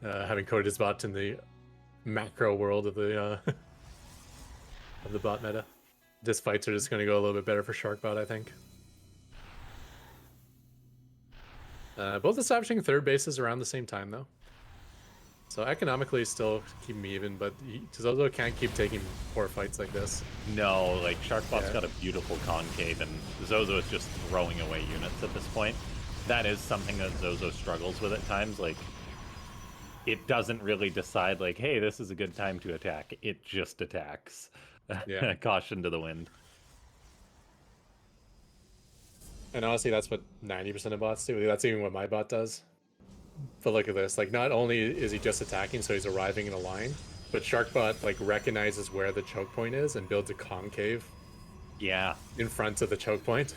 having coded his bot in the macro world of the of the bot meta. This fights are just going to go a little bit better for Sharkbot, I think. Both establishing third bases around the same time, though. So economically, still keeping me even, but Zozo can't keep taking poor fights like this. No, like Sharkbot's got a beautiful concave, and Zozo is just throwing away units at this point. That is something that Zozo struggles with at times. Like, it doesn't really decide, like, hey, this is a good time to attack. It just attacks. Yeah. Caution to the wind. And honestly, that's what 90% of bots do. That's even what my bot does. But look at this. Like, not only is he just attacking, so he's arriving in a line, but Sharkbot, like, recognizes where the choke point is and builds a concave in front of the choke point.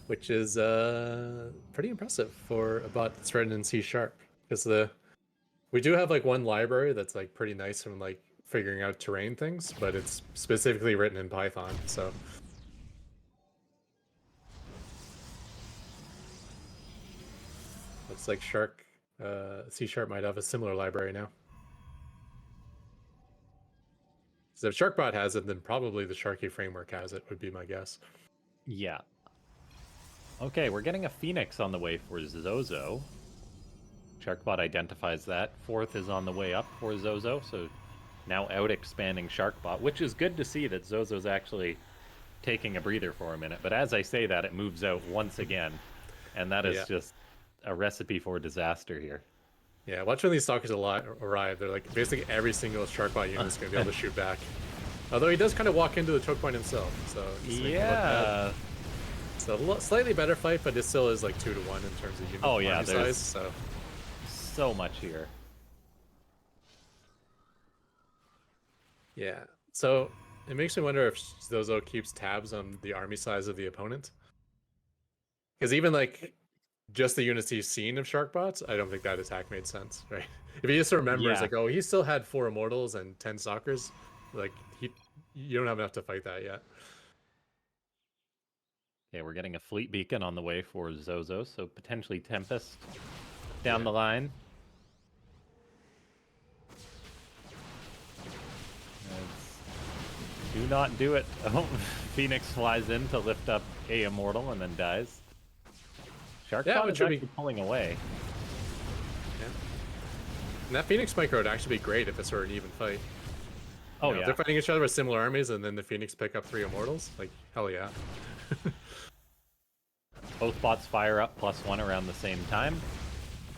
Which is pretty impressive for a bot that's written in C#. Because we do have, like, one library that's, like, pretty nice from, like, figuring out terrain things, but it's specifically written in Python, so... Looks like C# might have a similar library now. So if Sharkbot has it, then probably the Sharky framework has it, would be my guess. Yeah. Okay, we're getting a Phoenix on the way for Zozo. Sharkbot identifies that. Fourth is on the way up for Zozo, so now out-expanding Sharkbot, which is good to see that Zozo's actually taking a breather for a minute. But as I say that, it moves out once again, and that is just a recipe for disaster here. Yeah, watch when these stalkers arrive. They're like, basically every single Sharkbot unit is going to be able to shoot back. Although he does kind of walk into the choke point himself, so... Yeah! So a slightly better fight, but it still is like 2-1 in terms of unit size, so much here. Yeah, so it makes me wonder if Zozo keeps tabs on the army size of the opponent. Because even like just the units he's seen of Sharkbots, I don't think that attack made sense, right? If he just remembers like, oh, he still had 4 immortals and 10 stalkers, like you don't have enough to fight that yet. Okay, we're getting a fleet beacon on the way for Zozo, so potentially Tempest down the line. Do not do it. Oh, Phoenix flies in to lift up a immortal and then dies. Sharkbot is actually pulling away. Yeah. And that Phoenix micro would actually be great if it's sort of an even fight. Oh, you know, if they're fighting each other with similar armies and then the Phoenix pick up 3 immortals, like, hell yeah. Both bots fire up +1 around the same time.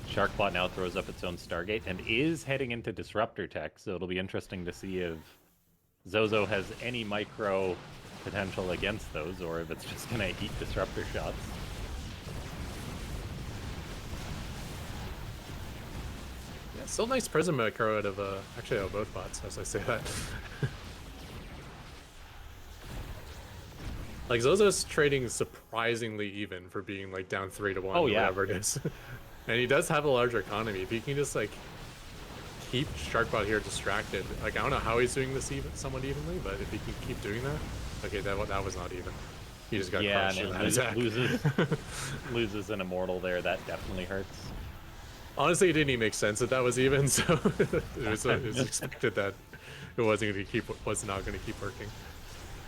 Sharkbot now throws up its own Stargate and is heading into Disruptor tech, so it'll be interesting to see if Zozo has any micro potential against those, or if it's just going to eat Disruptor shots. Yeah, still nice Prism micro out of, actually out of both bots, as I say that. Like, Zozo's trading surprisingly even for being, like, down 3-1, or whatever it is. And he does have a larger economy. If he can just, like, keep Sharkbot here distracted, like, I don't know how he's doing this somewhat evenly, but if he can keep doing that... Okay, that was not even. He just got crushed in that attack. Loses an immortal there. That definitely hurts. Honestly, it didn't even make sense that was even, so it was expected that it was not going to keep working.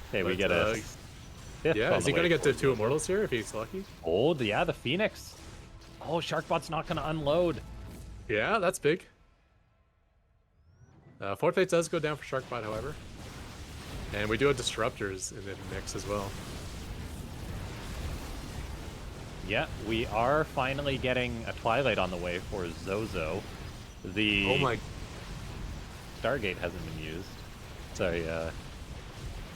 Okay, we get a... Yeah, is he going to get to 2 immortals here if he's lucky? Oh, yeah, the Phoenix. Oh, Sharkbot's not going to unload. Yeah, that's big. Fourth Fate does go down for Sharkbot, however. And we do have Disruptors in the mix as well. Yeah, we are finally getting a Twilight on the way for Zozo. The oh my... Stargate hasn't been used. Sorry,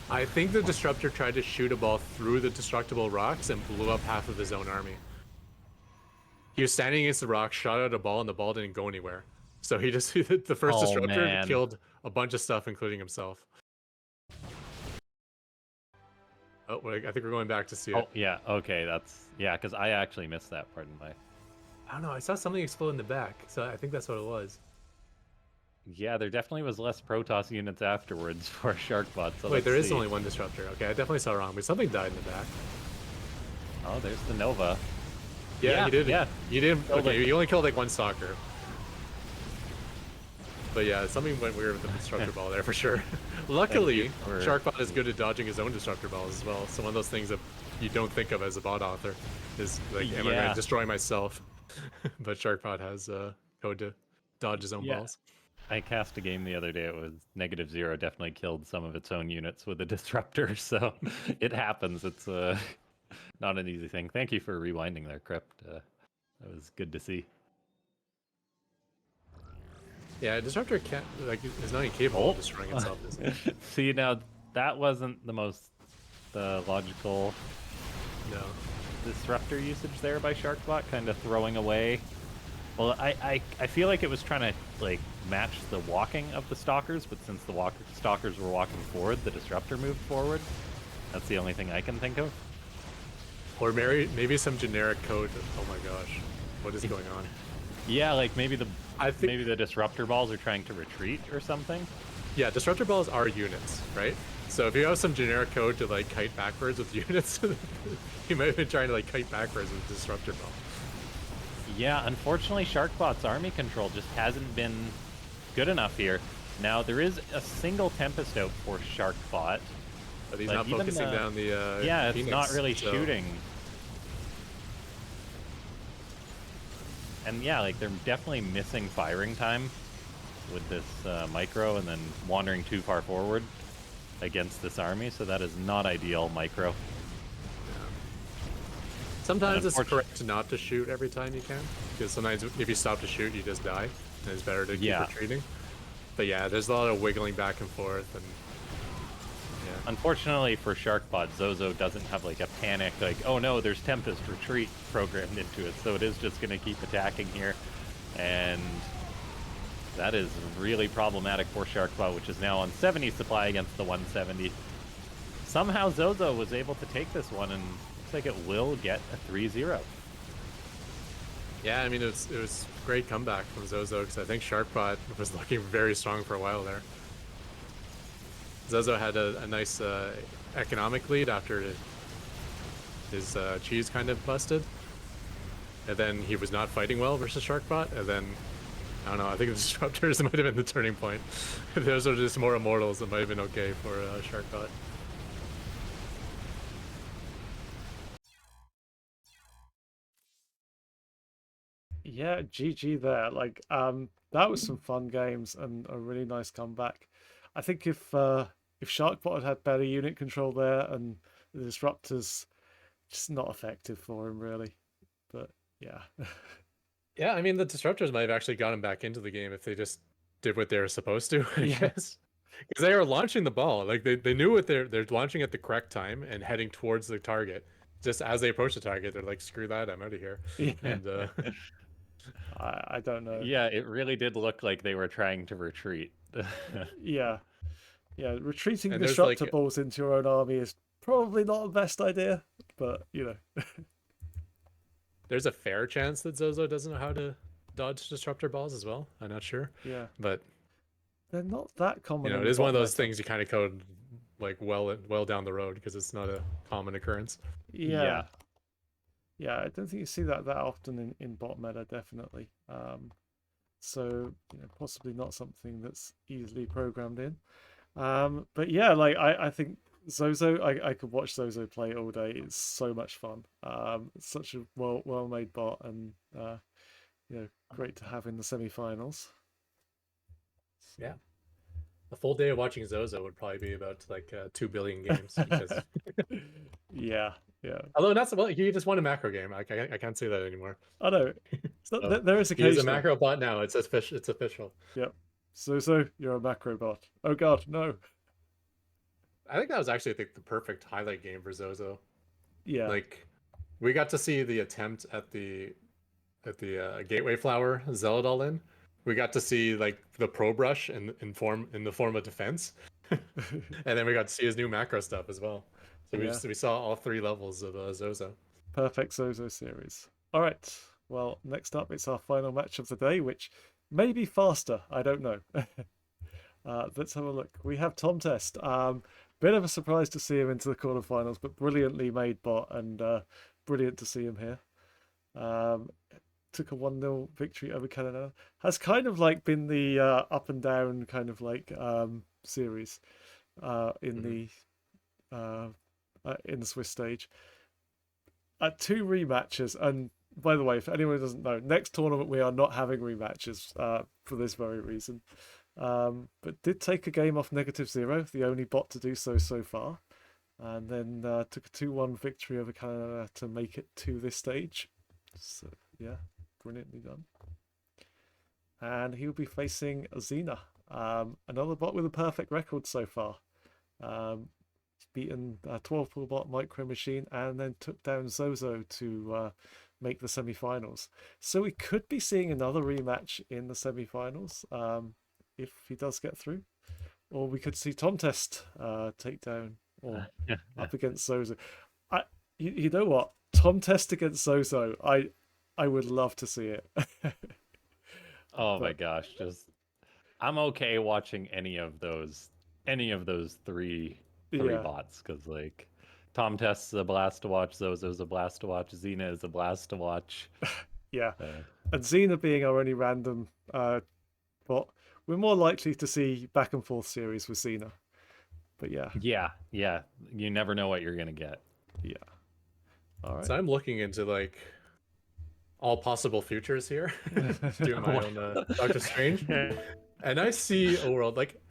I think the Disruptor tried to shoot a ball through the destructible rocks and blew up half of his own army. He was standing against the rock, shot out a ball, and the ball didn't go anywhere. So he just the first Oh, disruptor man. killed a bunch of stuff, including himself. Oh, wait, I think we're going back to see it. Oh, yeah. Okay, yeah, because I actually missed that part in my. I don't know. I saw something explode in the back, so I think that's what it was. Yeah, there definitely was less Protoss units afterwards for Sharkbot. So Wait, there let's is see. only one disruptor. Okay, I definitely saw wrong, but something died in the back. Oh, there's the Nova. Yeah, he did. Yeah. You didn't. Killed Okay, it. you only killed like one stalker. But yeah, something went weird with the disruptor ball there for sure. Luckily, for- Sharkbot is good at dodging his own disruptor balls as well. So one of those things that you don't think of as a bot author is like, am I going Yeah. to destroy myself? But Sharkbot has code to dodge his own Yeah. balls. I cast a game the other day. It was NegativeZero definitely killed some of its own units with a disruptor, so it happens. It's not an easy thing. Thank you for rewinding there, Crypt. That was good to see. Yeah, a disruptor can't is not incapable of destroying itself. Is it? See, now that wasn't the most logical No. disruptor usage there by Sharkbot, kind of throwing away. Well, I feel like it was trying to like match the walking of the stalkers, but since the stalkers were walking forward, the disruptor moved forward. That's the only thing I can think of. Or maybe some generic code. Oh my gosh, what is going on? Yeah, like maybe I think maybe the disruptor balls are trying to retreat or something. yeah, disruptor balls are units, right? So if you have some generic code to like kite backwards with units, you might have been trying to like kite backwards with disruptor ball. Yeah, unfortunately, Sharkbot's army control just hasn't been good enough here. Now there is a single Tempest out for Sharkbot. But he's But not even, focusing down the yeah, it's Phoenix, not really so- shooting. And yeah, like they're definitely missing firing time with this micro and then wandering too far forward against this army, so that is not ideal micro. Sometimes it's unfortunate- correct not to shoot every time you can, because sometimes if you stop to shoot, you just die, and it's better to keep Yeah. retreating. But yeah, there's a lot of wiggling back and forth, and yeah. Unfortunately for Sharkbot, Zozo doesn't have like a panic, like, oh no, there's Tempest retreat programmed into it, so it is just going to keep attacking here. And that is really problematic for Sharkbot, which is now on 70 supply against the 170. Somehow Zozo was able to take this one, and looks like it will get a 3-0. Yeah, I mean, it was great comeback from Zozo, because I think Sharkbot was looking very strong for a while there. Zozo had a nice economic lead after his cheese kind of busted. And then he was not fighting well versus Sharkbot, and then, I don't know, I think the Disruptors might have been the turning point. Those are just more Immortals that might have been okay for Sharkbot. Yeah, GG there. Like, that was some fun games and a really nice comeback. I think if Sharkbot had had better unit control there and the disruptors just not effective for him really. But yeah. Yeah, I mean, the Disruptors might have actually got him back into the game if they just did what they were supposed to, I guess. Because they were launching the ball. Like, they knew what they're launching at the correct time and heading towards the target. Just as they approach the target, they're like, screw that, I'm out of here. Yeah. And I don't know. Yeah, it really did look like they were trying to retreat. Yeah. Yeah, retreating And there's, disruptor like- balls into your own army is probably not the best idea, but you know. there's a fair chance that Zozo doesn't know how to dodge Disruptor balls as well. I'm not sure. Yeah. But, They're not that common. you know, in it the is one of bot those meta. things you kind of code like well down the road because it's not a common occurrence. Yeah. Yeah, I don't think you see that often in bot meta, definitely. So, you know, possibly not something that's easily programmed in. But yeah, like I think Zozo, I could watch Zozo play all day. It's so much fun. It's such a well made bot, and you know, great to have in the semi-finals. Yeah. A full day of watching Zozo would probably be about like 2 billion games. Because... Yeah. Although that's well, he just won a macro game. I can't say that anymore. I know. So, there is he is occasionally. a macro bot now. It's official. It's official. Yep. Zozo, you're a macro bot. Oh god, no. I think that was actually the perfect highlight game for Zozo. Yeah. Like, we got to see the attempt at the Gateway Flower Zealot in, we got to see like the Pro Brush in the form of defense, and then we got to see his new macro stuff as well. So Yeah. we saw all 3 levels of Zozo. Perfect Zozo series. All right. Well, next up, it's our final match of the day, which may be faster. I don't know. Let's have a look. We have Tom Test. Bit of a surprise to see him into the quarterfinals, but brilliantly made bot and brilliant to see him here. Took a 1-0 victory over Canada. Has kind of like been the up and down kind of like series in the Swiss stage. 2 rematches, and by the way, if anyone doesn't know, next tournament we are not having rematches for this very reason. But did take a game off NegativeZero, the only bot to do so far, and then took a 2-1 victory over Canada to make it to this stage. So yeah, brilliantly done. And he'll be facing Xena, another bot with a perfect record so far. Beaten 12-pool bot MicroMachine and then took down Zozo to make the semi-finals. So we could be seeing another rematch in the semi-finals if he does get through, or we could see Tom Test take down or up against Zozo. You know what? Tom Test against Zozo, I would love to see it. My gosh, I'm okay watching any of those 3 bots, because like Tom Test's a blast to watch, Zozo's a blast to watch, Xena is a blast to watch. Yeah, and Xena being our only random bot, we're more likely to see back and forth series with Xena. But yeah, you never know what you're gonna get. Yeah. All right. So I'm looking into like all possible futures here, doing my own Doctor Strange, and I see a world like.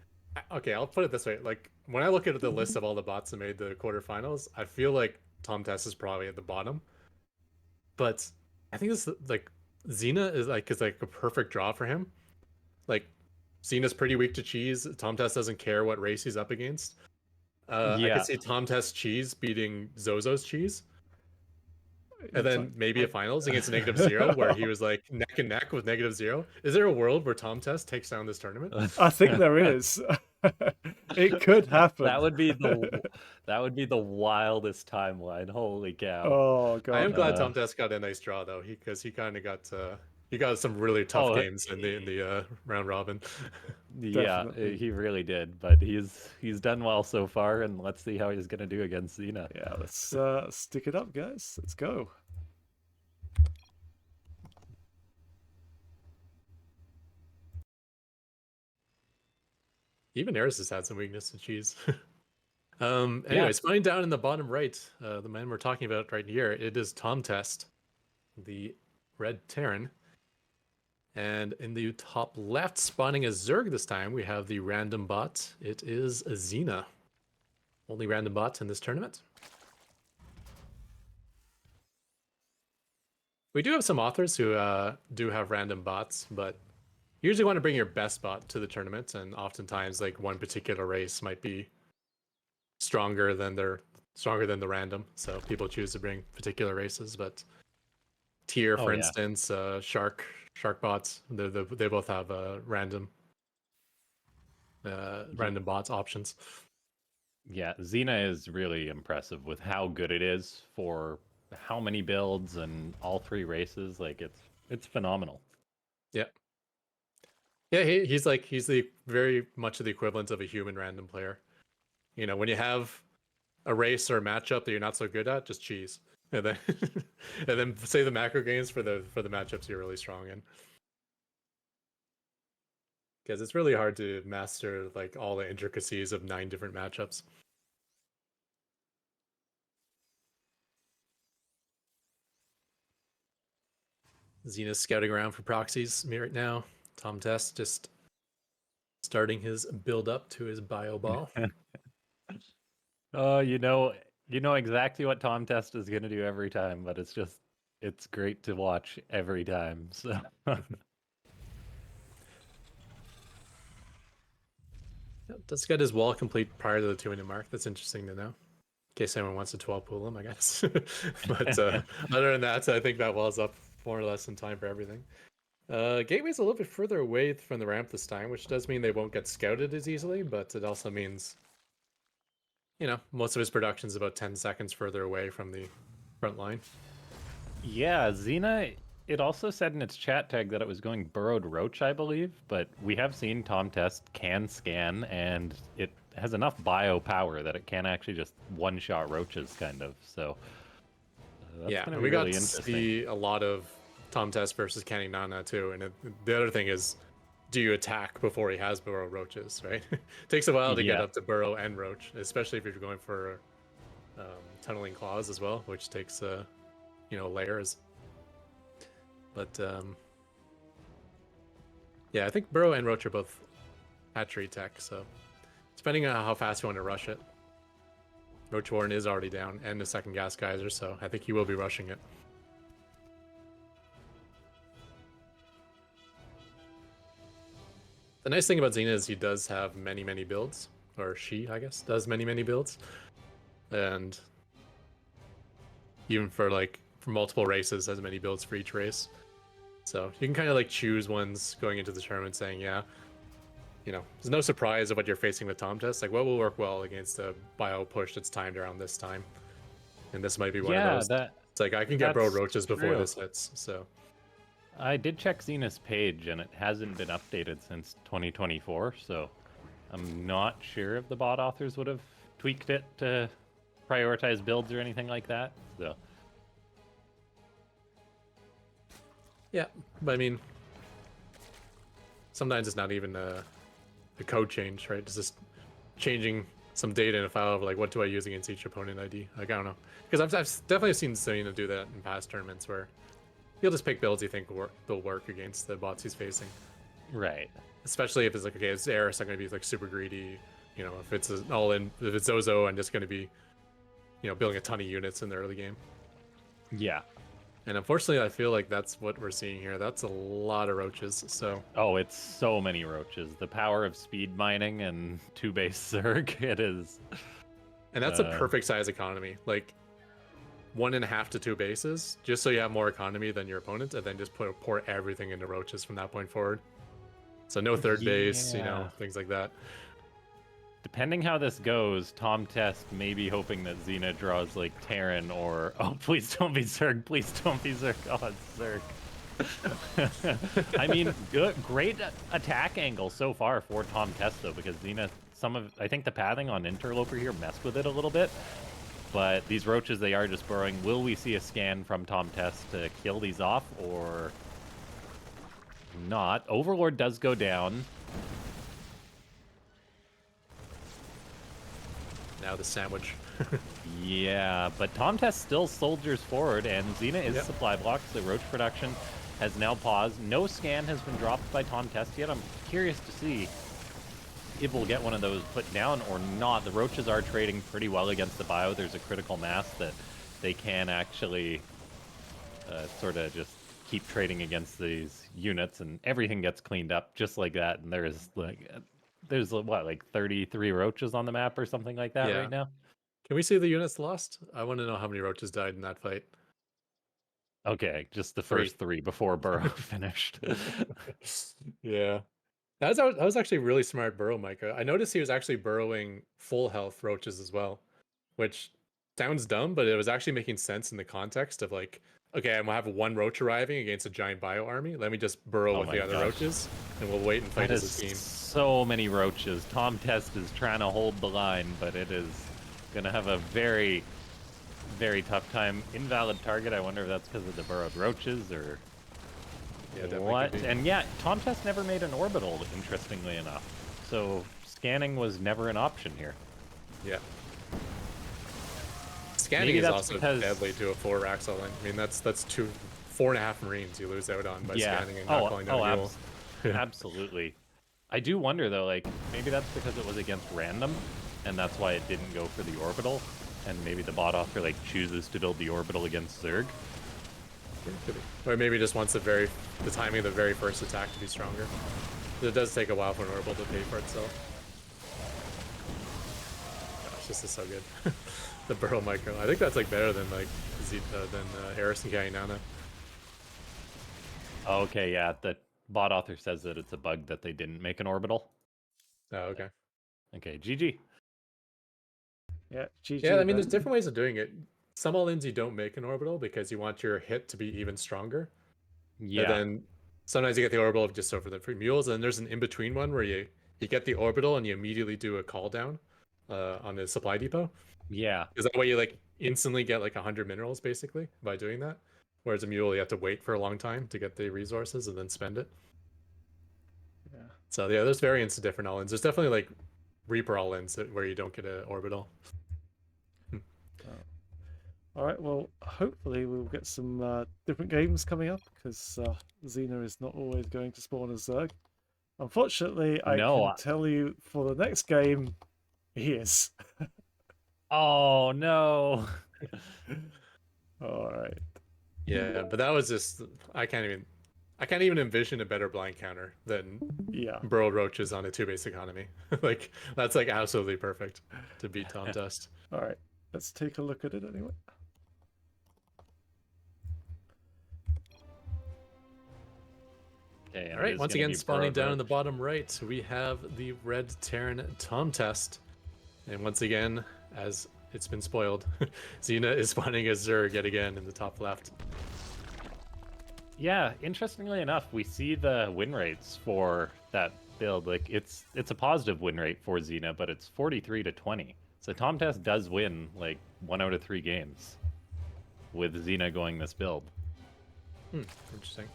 Okay, I'll put it this way. Like, when I look at the list of all the bots that made the quarterfinals, I feel like Tom Test is probably at the bottom. But I think this like Xena is like a perfect draw for him. Like, Xena's pretty weak to cheese. Tom Test doesn't care what race he's up against. I could see Tom Test cheese beating Zozo's cheese. And then maybe a finals against NegativeZero, where he was like neck and neck with NegativeZero. Is there a world where Tom Test takes down this tournament? I think there is. It could happen. That would be the wildest timeline. Holy cow! Oh god! I am glad Tom Test got a nice draw though, because he kind of got some really tough games in the round robin. Yeah, he really did. But he's done well so far, and let's see how he's gonna do against Xena. Yeah, let's stick it up, guys. Let's go. Even Eris has had some weakness to cheese. Anyways, finding down in the bottom right, the man we're talking about right here, it is Tom Test, the red Terran. And in the top left, spawning a Zerg this time, we have the random bot. It is a Xena. Only random bots in this tournament. We do have some authors who do have random bots, but you usually want to bring your best bot to the tournament, and oftentimes like one particular race might be stronger than the random, so people choose to bring particular races. But Tier, for instance, Sharkbots, they both have random bots options. Yeah, Xena is really impressive with how good it is for how many builds and all 3 races. Like it's phenomenal. Yeah. Yeah, he's the very much the equivalent of a human random player. You know, when you have a race or a matchup that you're not so good at, just cheese. And then and then say the macro games for the matchups you're really strong in. Because it's really hard to master like all the intricacies of 9 different matchups. Xena's scouting around for proxies right now. Tom Test just starting his build up to his bio ball. You know exactly what Tom Test is going to do every time, but it's great to watch every time. So Does get his wall complete prior to the 2-minute mark. That's interesting to know. In case anyone wants to 12 pool him, I guess. But other than that, I think that wall's up more or less in time for everything. Gateway's a little bit further away from the ramp this time, which does mean they won't get scouted as easily, but it also means, you know, most of his production's about 10 seconds further away from the front line. Yeah, Xena, it also said in its chat tag that it was going burrowed roach, I believe, but we have seen Tom Test can scan, and it has enough bio power that it can actually just one-shot roaches, kind of. So that's Yeah, going to and be we got really to interesting. see a lot of Tom Test versus Kenny Nana too. And the other thing is, do you attack before he has burrow roaches, right? Takes a while to get Yeah. up to burrow and roach, especially if you're going for tunneling claws as well, which takes you know, layers. But yeah, I think burrow and roach are both hatchery tech, so depending on how fast you want to rush it. Roach Warren is already down, and the second gas geyser, so I think he will be rushing it. The nice thing about Xena is he does have many, many builds, or she, I guess, does many, many builds, and even for multiple races, has many builds for each race. So you can kind of like choose ones going into the tournament, saying, yeah, you know, there's no surprise of what you're facing with Tom Test. Like, what will work well against a bio push that's timed around this time, and this might be one of those. It's like I can get bro that's roaches before true. this hits, so. I did check Xena's page, and it hasn't been updated since 2024, so I'm not sure if the bot authors would have tweaked it to prioritize builds or anything like that. So Yeah, but I mean, sometimes it's not even a code change, right? It's just changing some data in a file of like, what do I use against each opponent ID? Like, I don't know. Because I've definitely seen Selena do that in past tournaments where he'll just pick builds he think will work against the bots he's facing. right. Especially if it's like, okay, it's Eris, I'm going to be like super greedy. You know, if it's an all-in, if it's Zozo, I'm just going to be, you know, building a ton of units in the early game. Yeah. And unfortunately, I feel like that's what we're seeing here. That's a lot of roaches, so... Oh, it's so many roaches. The power of speed mining and 2-base Zerg, it is... And that's a perfect size economy. Like, 1.5 to 2 bases, just so you have more economy than your opponent, and then just pour everything into roaches from that point forward. So no third base, you know, things like that. Depending how this goes, Tom Test may be hoping that Xena draws like Terran or... Oh, please don't be Zerg. Please don't be Zerg. Oh, it's Zerg. I mean, great attack angle so far for Tom Test, though, because Xena... I think the pathing on Interloper here messed with it a little bit. But these roaches, they are just burrowing. Will we see a scan from Tom Test to kill these off, or not? Overlord does go down. Now the sandwich. Yeah, but Tom Test still soldiers forward, and Xena is supply blocked. The roach production has now paused. No scan has been dropped by Tom Test yet. I'm curious to see if we'll get one of those put down or not. The roaches are trading pretty well against the bio. There's a critical mass that they can actually sort of just keep trading against these units, and everything gets cleaned up just like that. And there's what, like 33 roaches on the map or something like that right now? Can we see the units lost? I want to know how many roaches died in that fight. Okay, just the first 3 before Burrow finished. Yeah. That was actually really smart burrow, Micah. I noticed he was actually burrowing full health roaches as well, which sounds dumb, but it was actually making sense in the context of like, okay, I'm gonna have one roach arriving against a giant bio army. Let me just burrow with the other roaches, and we'll wait and fight as a team. So many roaches. Tom Test is trying to hold the line, but it is gonna have a very, very tough time. Invalid target. I wonder if that's because of the burrowed roaches or... Yeah, what? And yeah, Tom Test never made an orbital, interestingly enough. So scanning was never an option here. Yeah. Scanning is also deadly to a 4 Raxel line. I mean, that's 4.5 Marines you lose out on by scanning and not calling down a mule. Absolutely. I do wonder though, like maybe that's because it was against random, and that's why it didn't go for the orbital, and maybe the bot author like chooses to build the orbital against Zerg. Or maybe just wants the timing of the very first attack to be stronger. It does take a while for an orbital to pay for itself. Gosh, this is so good. The burrow micro. I think that's like better than like Eris and Kainana. Okay, yeah. The bot author says that it's a bug that they didn't make an orbital. Oh, okay. Okay, GG. Yeah, GG. Yeah, I mean, then. there's different ways of doing it. Some all-ins you don't make an orbital because you want your hit to be even stronger. And Yeah. then sometimes you get the orbital just so for the free mules, and then there's an in-between one where you get the orbital and you immediately do a call down on the supply depot. Yeah. Because that way you like instantly get like 100 minerals basically by doing that. Whereas a mule you have to wait for a long time to get the resources and then spend it. Yeah. So yeah, there's variants of different all-ins. There's definitely like Reaper all-ins where you don't get an orbital. All right. Well, hopefully we'll get some different games coming up because Xena is not always going to spawn as Zerg. Unfortunately, I No. can tell you for the next game, he is. Oh no. All right. Yeah, but that was just I can't even envision a better blind counter than Yeah. burrowed roaches on a 2 base economy. Like that's like absolutely perfect to beat Tom Test. All right. Let's take a look at it anyway. Okay, All right, once again spawning down in the bottom right, we have the Red Terran Tom Test. And once again, as it's been spoiled, Xena is spawning as Zerg yet again in the top left. Yeah, interestingly enough, we see the win rates for that build. Like it's a positive win rate for Xena, but it's 43-20. So Tom Test does win like 1 out of 3 games with Xena going this build. Interesting.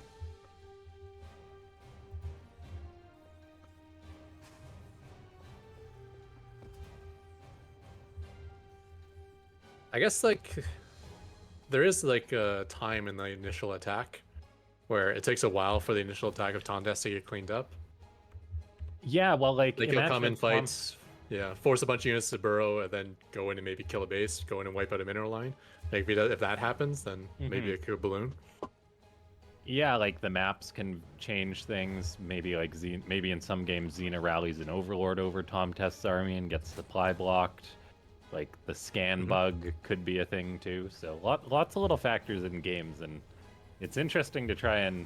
I guess like there is like a time in the initial attack where it takes a while for the initial attack of Tom Test to get cleaned up. Yeah, well, like Like he'll come in imagine Tom- fights, yeah, force a bunch of units to burrow, and then go in and maybe kill a base, go in and wipe out a mineral line. Like if that happens, then maybe it could balloon. Yeah, like the maps can change things. Maybe like maybe in some games Xena rallies an overlord over Tom Test's army and gets supply blocked. Like the scan bug could be a thing too. So lots of little factors in games, and it's interesting to try and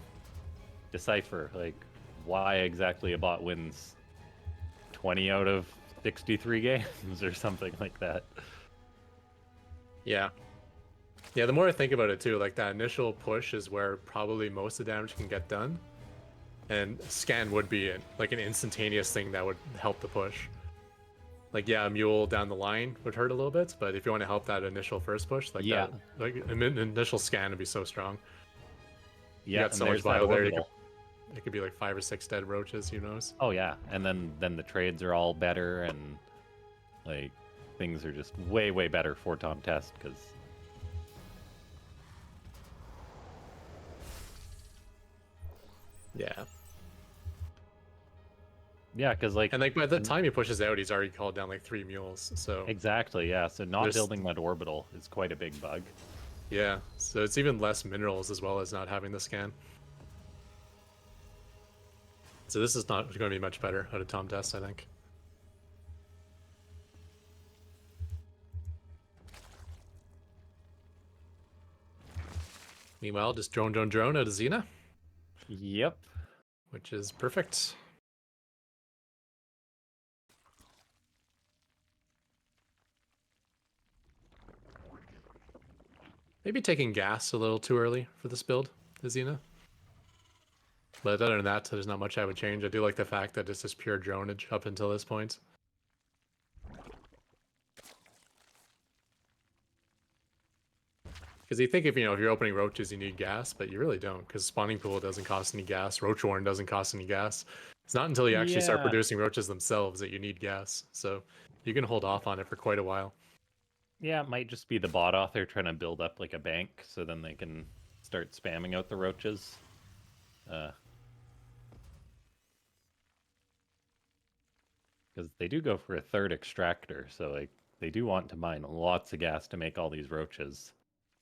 decipher like why exactly a bot wins 20 out of 63 games or something like that. Yeah. Yeah, the more I think about it too, like that initial push is where probably most of the damage can get done. And scan would be like an instantaneous thing that would help the push. Like yeah, a mule down the line would hurt a little bit, but if you want to help that initial first push, like Yeah. that, like an initial scan would be so strong. Yeah, got and so much there's that bio there, you orbital. It could be like 5 or 6 dead roaches, who knows? Oh yeah, and then the trades are all better, and like things are just way better for Tom Test because Yeah. yeah, because like And like by the time he pushes out, he's already called down like 3 mules. So exactly, yeah. So not There's- building that orbital is quite a big bug. yeah, so it's even less minerals as well as not having the scan. So this is not going to be much better out of Tom Test, I think. Meanwhile, just drone out of Xena, Yep. which is perfect. Maybe taking gas a little too early for this build, the Xena. But other than that, there's not much I would change. I do like the fact that it's just pure dronage up until this point. Because you think if you're opening roaches, you need gas, but you really don't, because spawning pool doesn't cost any gas, roach warren doesn't cost any gas. It's not until you actually start Yeah. producing roaches themselves that you need gas. So you can hold off on it for quite a while. Yeah, it might just be the bot author trying to build up like a bank so then they can start spamming out the roaches. Because they do go for a 3rd extractor, so like they do want to mine lots of gas to make all these roaches.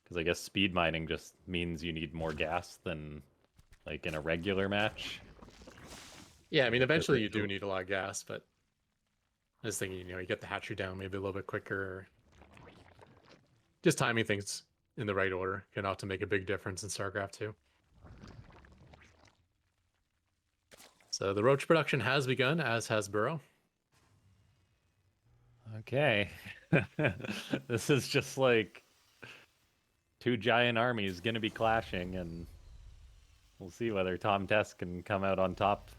Because I guess speed mining just means you need more gas than like in a regular match. Yeah, I mean, eventually you do need a lot of gas, but I was thinking, you get the hatchery down maybe a little bit quicker. Or just timing things in the right order can often make a big difference in StarCraft 2. So the roach production has begun, as has burrow. Okay. This is just like two giant armies gonna be clashing, and we'll see whether Tom Test can come out on top.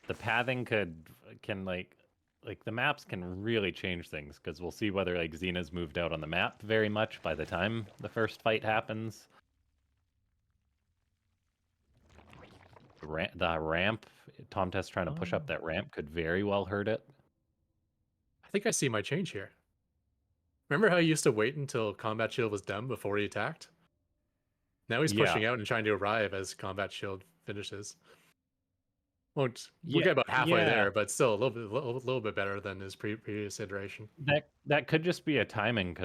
The pathing can like the maps can really change things, because we'll see whether like Xena's moved out on the map very much by the time the first fight happens. The ramp, Tom Test trying to push up that ramp could very well hurt it. I think I see my change here. Remember how he used to wait until combat shield was done before he attacked? Now he's pushing out and trying to arrive as combat shield finishes. We'll get about halfway there, but still a little bit better than his previous iteration. That could just be a timing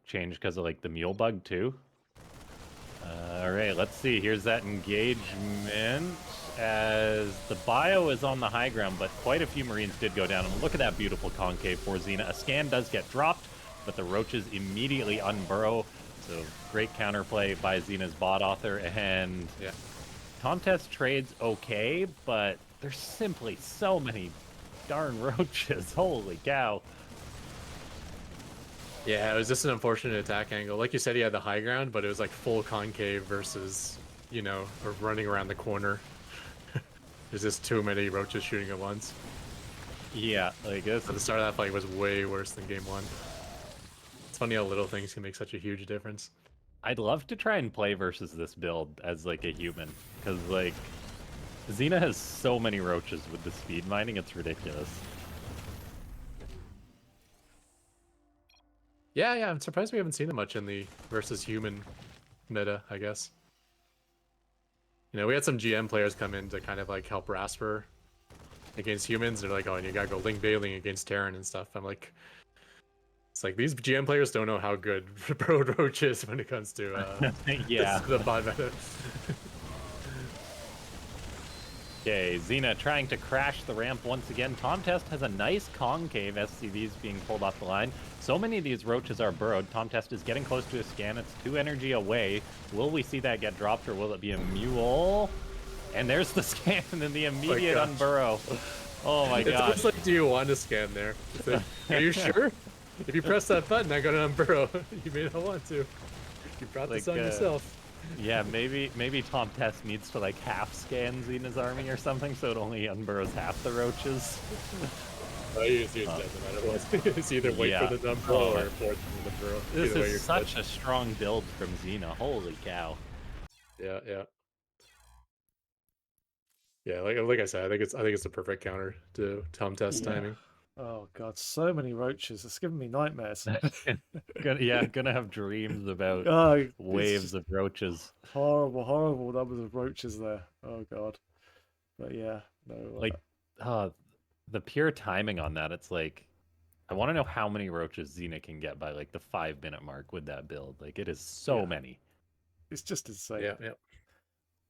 change because of like the mule bug too. All right, let's see. Here's that engagement as the bio is on the high ground, but quite a few Marines did go down. And look at that beautiful concave for Xena. A scan does get dropped, but the roaches immediately unburrow. So great counterplay by Xena's bot author. And Tom Test trades okay, but there's simply so many darn roaches. Holy cow. Yeah, it was just an unfortunate attack angle. Like you said, he had the high ground, but it was like full concave versus, you know, or running around the corner. There's just too many roaches shooting at once. Yeah, like this. At the start of that fight was way worse than game one. It's funny how little things can make such a huge difference. I'd love to try and play versus this build as like a human, because like Xena has so many roaches with the speed mining, it's ridiculous. Yeah, I'm surprised we haven't seen it much in the versus human meta, I guess. You know, we had some GM players come in to kind of like help Rasper against humans. They're like, oh, and you gotta go Link Bailing against Terran and stuff. I'm like, it's like these GM players don't know how good Broad Roach is when it comes to the bot meta. Okay, Xena trying to crash the ramp once again. Tom Test has a nice concave SCVs being pulled off the line. So many of these roaches are burrowed. Tom Test is getting close to a scan. It's 2 energy away. Will we see that get dropped, or will it be a mule? And there's the scan and then the immediate unburrow. Oh my god. It's like, do you want to scan there? It's like, are you sure? If you press that button, I'm gonna unburrow. You may not want to. You brought this on yourself. Yeah, maybe Tom Test needs to like half scan Xena's army or something, so it only unburrows half the roaches. It doesn't matter what. It's either wait for the unburrow or force the unburrow. This is such a strong build from Xena. Holy cow. Yeah. Yeah, like I said, I think it's a perfect counter to Tom Test timing. Oh god, so many roaches. It's giving me nightmares. Gonna have dreams about waves of roaches. Horrible numbers of roaches there. Oh god. But yeah, no. The pure timing on that, it's like, I want to know how many roaches Xena can get by like the 5-minute mark with that build. Like, it is so many. It's just insane. Yeah.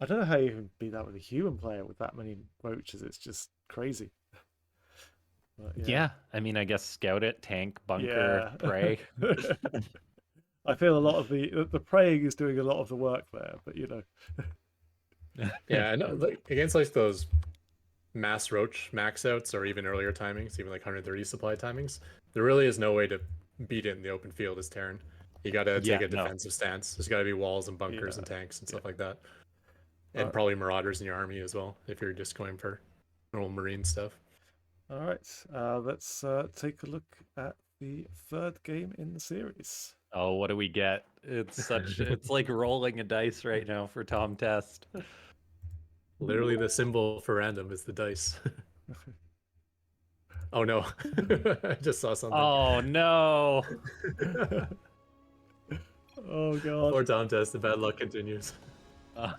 I don't know how you can beat that with a human player with that many roaches. It's just crazy. But, yeah, I mean, I guess scout it, tank, bunker, pray. I feel a lot of the praying is doing a lot of the work there, but you know. Yeah, I know. Like, against like those mass roach max outs or even earlier timings, even like 130 supply timings, there really is no way to beat it in the open field as Terran. You got to take a defensive stance. There's got to be walls and bunkers and tanks and stuff like that, and probably marauders in your army as well if you're just going for normal marine stuff. All right, let's take a look at the 3rd game in the series. Oh, what do we get? It's like rolling a dice right now for Tom Test. Literally, the symbol for random is the dice. Oh no! I just saw something. Oh no! Oh god! Poor Tom Test. The bad luck continues. All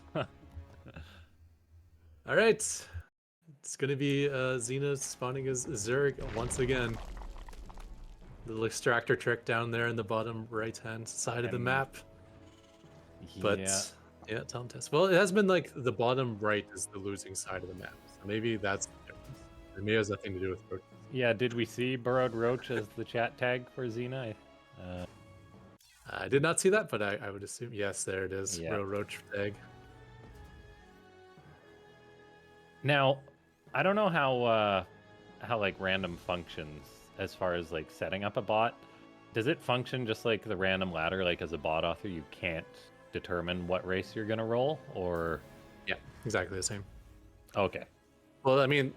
right. It's going to be Xena spawning as Zerg once again. Little extractor trick down there in the bottom right-hand side of the map. But, yeah, Tom Test. Well, it has been like the bottom right is the losing side of the map. So maybe that's the difference. It may have nothing to do with roaches. Yeah, did we see Burrowed Roach as the chat tag for Xena? I did not see that, but I would assume. Yes, there it is. Burrowed Roach tag. Now, I don't know how like random functions as far as like setting up a bot. Does it function just like the random ladder? Like as a bot author, you can't determine what race you're gonna roll, or Yeah, exactly the same. okay, Well, I mean,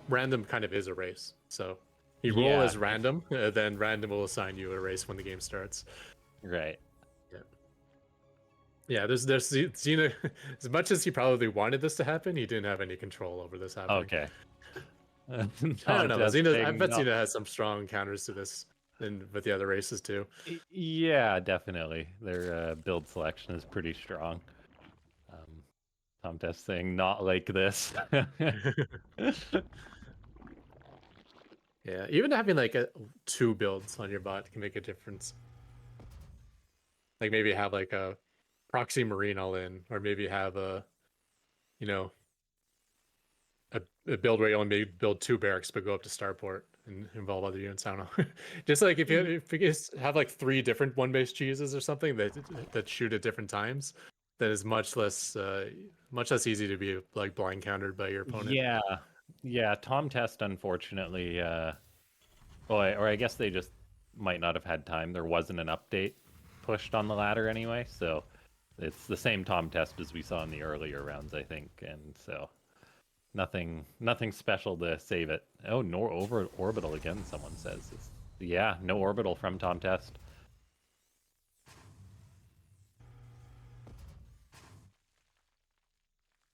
random kind of is a race. So you roll yeah, as random, then random will assign you a race when the game starts. right, Yeah, there's Xena. As much as he probably wanted this to happen, he didn't have any control over this happening. okay. I don't know. Just Xena, I saying bet no. Xena has some strong counters to this, and with the other races too. Yeah, definitely. Their build selection is pretty strong. Tom Test saying not like this. Yeah, even having like two builds on your bot can make a difference. Like maybe have like a proxy marine all in, or maybe have a, you know, a build where you only build two barracks but go up to starport and involve other units. I don't know. Just like if you just have like three different one base cheeses or something that shoot at different times, then it's much less easy to be like blind countered by your opponent. Yeah. Tom Test, unfortunately, or I guess they just might not have had time. There wasn't an update pushed on the ladder anyway, so it's the same Tom Test as we saw in the earlier rounds, I think, and so nothing special to save it. Oh, nor over orbital again. Someone says, yeah, no orbital from Tom Test.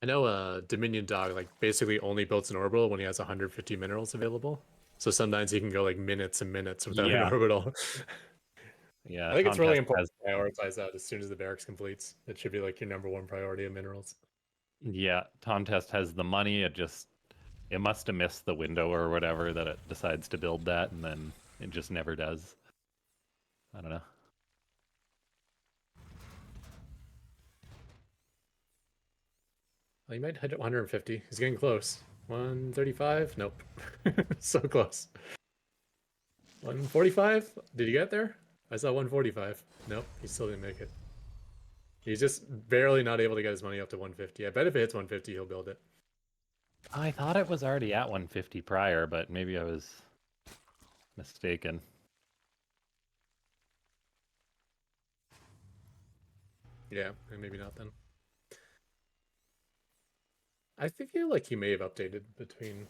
I know Dominion Dog like basically only builds an orbital when he has 150 minerals available. So sometimes he can go like minutes and minutes without an orbital. Yeah, I think it's Tom really Test important to prioritize that as soon as the barracks completes. It should be like your number one priority of minerals. Yeah, Tom Test has the money. It must have missed the window or whatever that it decides to build that, and then it just never does. I don't know. Well, he might hit 150. He's getting close. 135? Nope. So close. 145? Did he get there? I saw 145. Nope, he still didn't make it. He's just barely not able to get his money up to 150. I bet if it hits 150, he'll build it. I thought it was already at 150 prior, but maybe I was mistaken. Yeah, maybe not then. I feel like he may have updated between.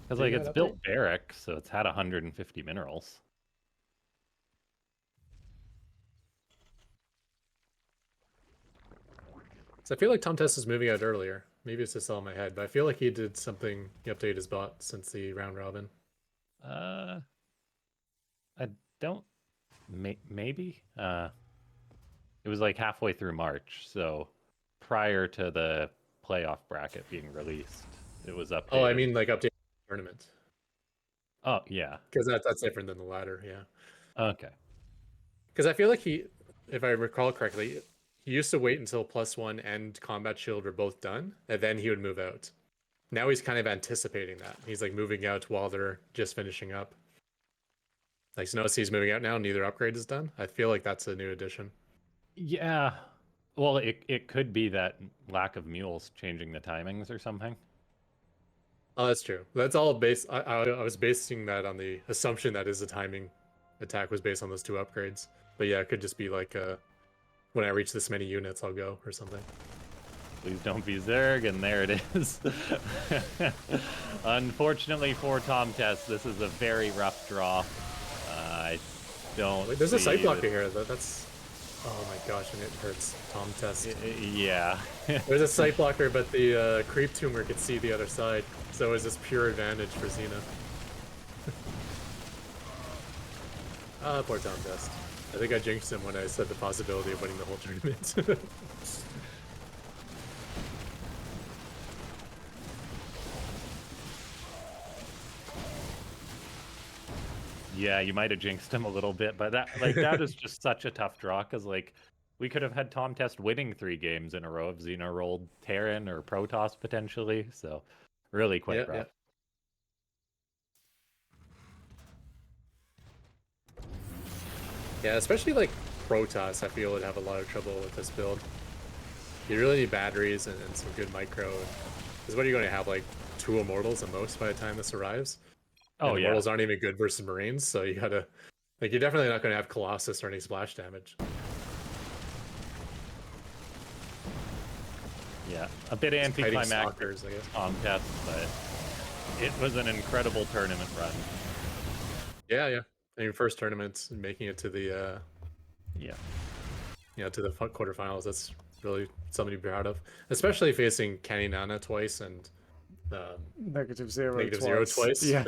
Because like it's built barrack, so it's had 150 minerals. So I feel like Tom Test is moving out earlier. Maybe it's just all in my head, but I feel like he did something. He updated his bot since the round robin. I don't. Maybe. It was like halfway through March, so prior to the playoff bracket being released, it was updated. Oh, I mean like updated tournament. Oh yeah, because that's different than the ladder. Yeah. okay. Because I feel like he, if I recall correctly, he used to wait until +1 and combat shield were both done, and then he would move out. Now he's kind of anticipating that. He's like moving out while they're just finishing up. Like, so notice he's moving out now, neither upgrade is done. I feel like that's a new addition. Yeah. Well, it could be that lack of mules changing the timings or something. Oh, that's true. That's all based. I was basing that on the assumption that his timing attack was based on those two upgrades. But yeah, it could just be like when I reach this many units, I'll go or something. Please don't be Zerg, and there it is. Unfortunately for Tom Test, this is a very rough draw. I don't. Wait, there's a sight blocker here. That's. Oh my gosh, and it hurts. Tom Test. Yeah. There's a sight blocker, but the creep tumor could see the other side, so it's just pure advantage for Xena. Poor Tom Test. I think I jinxed him when I said the possibility of winning the whole tournament. Yeah, you might have jinxed him a little bit, but that is just such a tough draw because like we could have had Tom Test winning 3 games in a row if Xena rolled Terran or Protoss potentially. So really quite rough. Yeah, especially like Protoss, I feel would have a lot of trouble with this build. You really need batteries and some good micro. Because what are you going to have, like 2 Immortals at most by the time this arrives? Oh And yeah. Immortals aren't even good versus Marines, so you gotta, like, you're definitely not going to have Colossus or any splash damage. Yeah, a bit Just kiting anticlimactic stalkers, I guess. contest, but it was an incredible tournament run. Yeah, yeah. And your first tournament, making it to the, Yeah. to the quarterfinals, that's really something to be proud of. Especially facing Kenny Nana twice and NegativeZero NegativeZero twice. Yeah.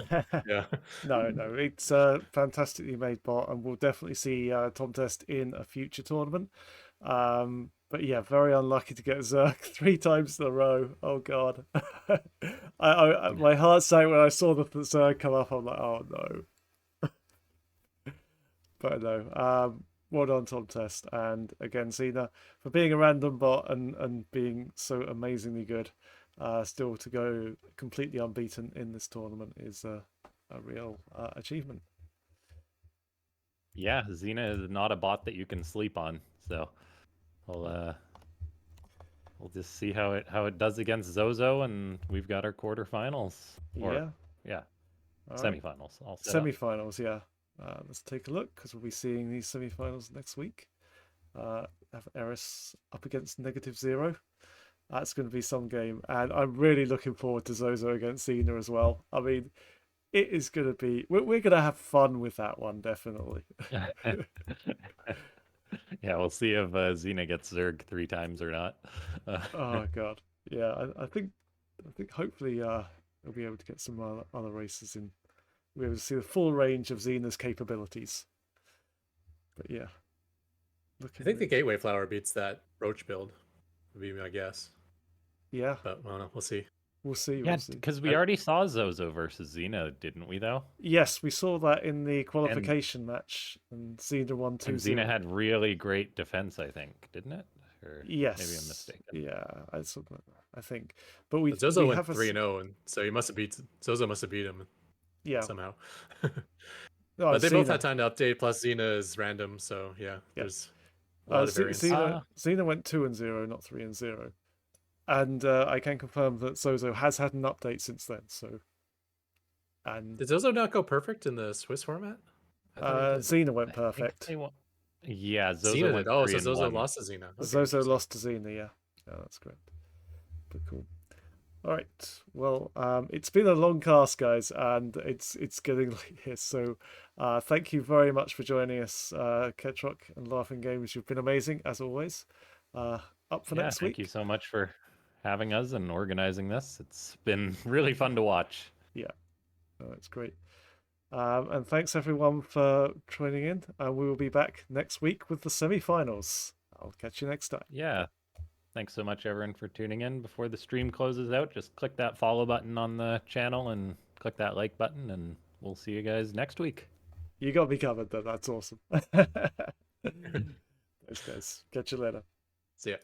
Yeah. No, it's a fantastically made bot, and we'll definitely see Tom Test in a future tournament. But yeah, very unlucky to get Zerg 3 times in a row. Oh god, my heart sank when I saw the Zerg come up. I'm like, oh no. But no, well done, Tom Test, and again, Cena, for being a random bot and being so amazingly good. Still to go completely unbeaten in this tournament is a real achievement. Yeah, Xena is not a bot that you can sleep on, so we'll just see how it does against Zozo, and we've got our quarterfinals. Or, yeah, All right. semifinals. All set up. Semifinals, yeah. Let's take a look because we'll be seeing these semifinals next week. Have Eris up against NegativeZero. That's going to be some game, and I'm really looking forward to Zozo against Cena as well. I mean, it is going to be. We're going to have fun with that one, definitely. Yeah, we'll see if Xena gets Zerg 3 times or not. Oh god, yeah. I think hopefully we'll be able to get some other races in. We'll be able to see the full range of Xena's capabilities. But yeah, I think the Gateway Flower beats that Roach build, would be my guess. Yeah, but I don't know. We'll see. We'll see. Yeah, because we already saw Zozo versus Xena, didn't we? Though. Yes, we saw that in the qualification match, and Xena won 2-0. And Xena had really great defense, I think, didn't it? Or yes. Maybe I'm mistaken. Yeah, I think. But Zozo went 3-0, and so he must have beat Zozo. Must have beat him. Yeah. Somehow. But they both had time to update. Plus, Xena is random, so yeah. There's a lot of variance. Xena went 2-0, not 3-0. And I can confirm that Zozo has had an update since then. So, and did Zozo not go perfect in the Swiss format? Xena went perfect. Yeah, Zozo Xena went did. Oh, so 3-1. Zozo lost to Xena. Okay, Zozo lost to Xena. Yeah, that's correct. But cool. All right. Well, it's been a long cast, guys, and it's getting late here. So, thank you very much for joining us, Ketrock and Laughing Games. You've been amazing as always. Up for next week. Thank you so much for having us and organizing this. It's been really fun to watch. Yeah, it's great. And thanks everyone for joining in. And we will be back next week with the semi-finals. I'll catch you next time. Yeah. Thanks so much, everyone, for tuning in. Before the stream closes out, just click that follow button on the channel and click that like button, and we'll see you guys next week. You got me covered, though. That's awesome. Thanks, guys. Catch you later. See ya.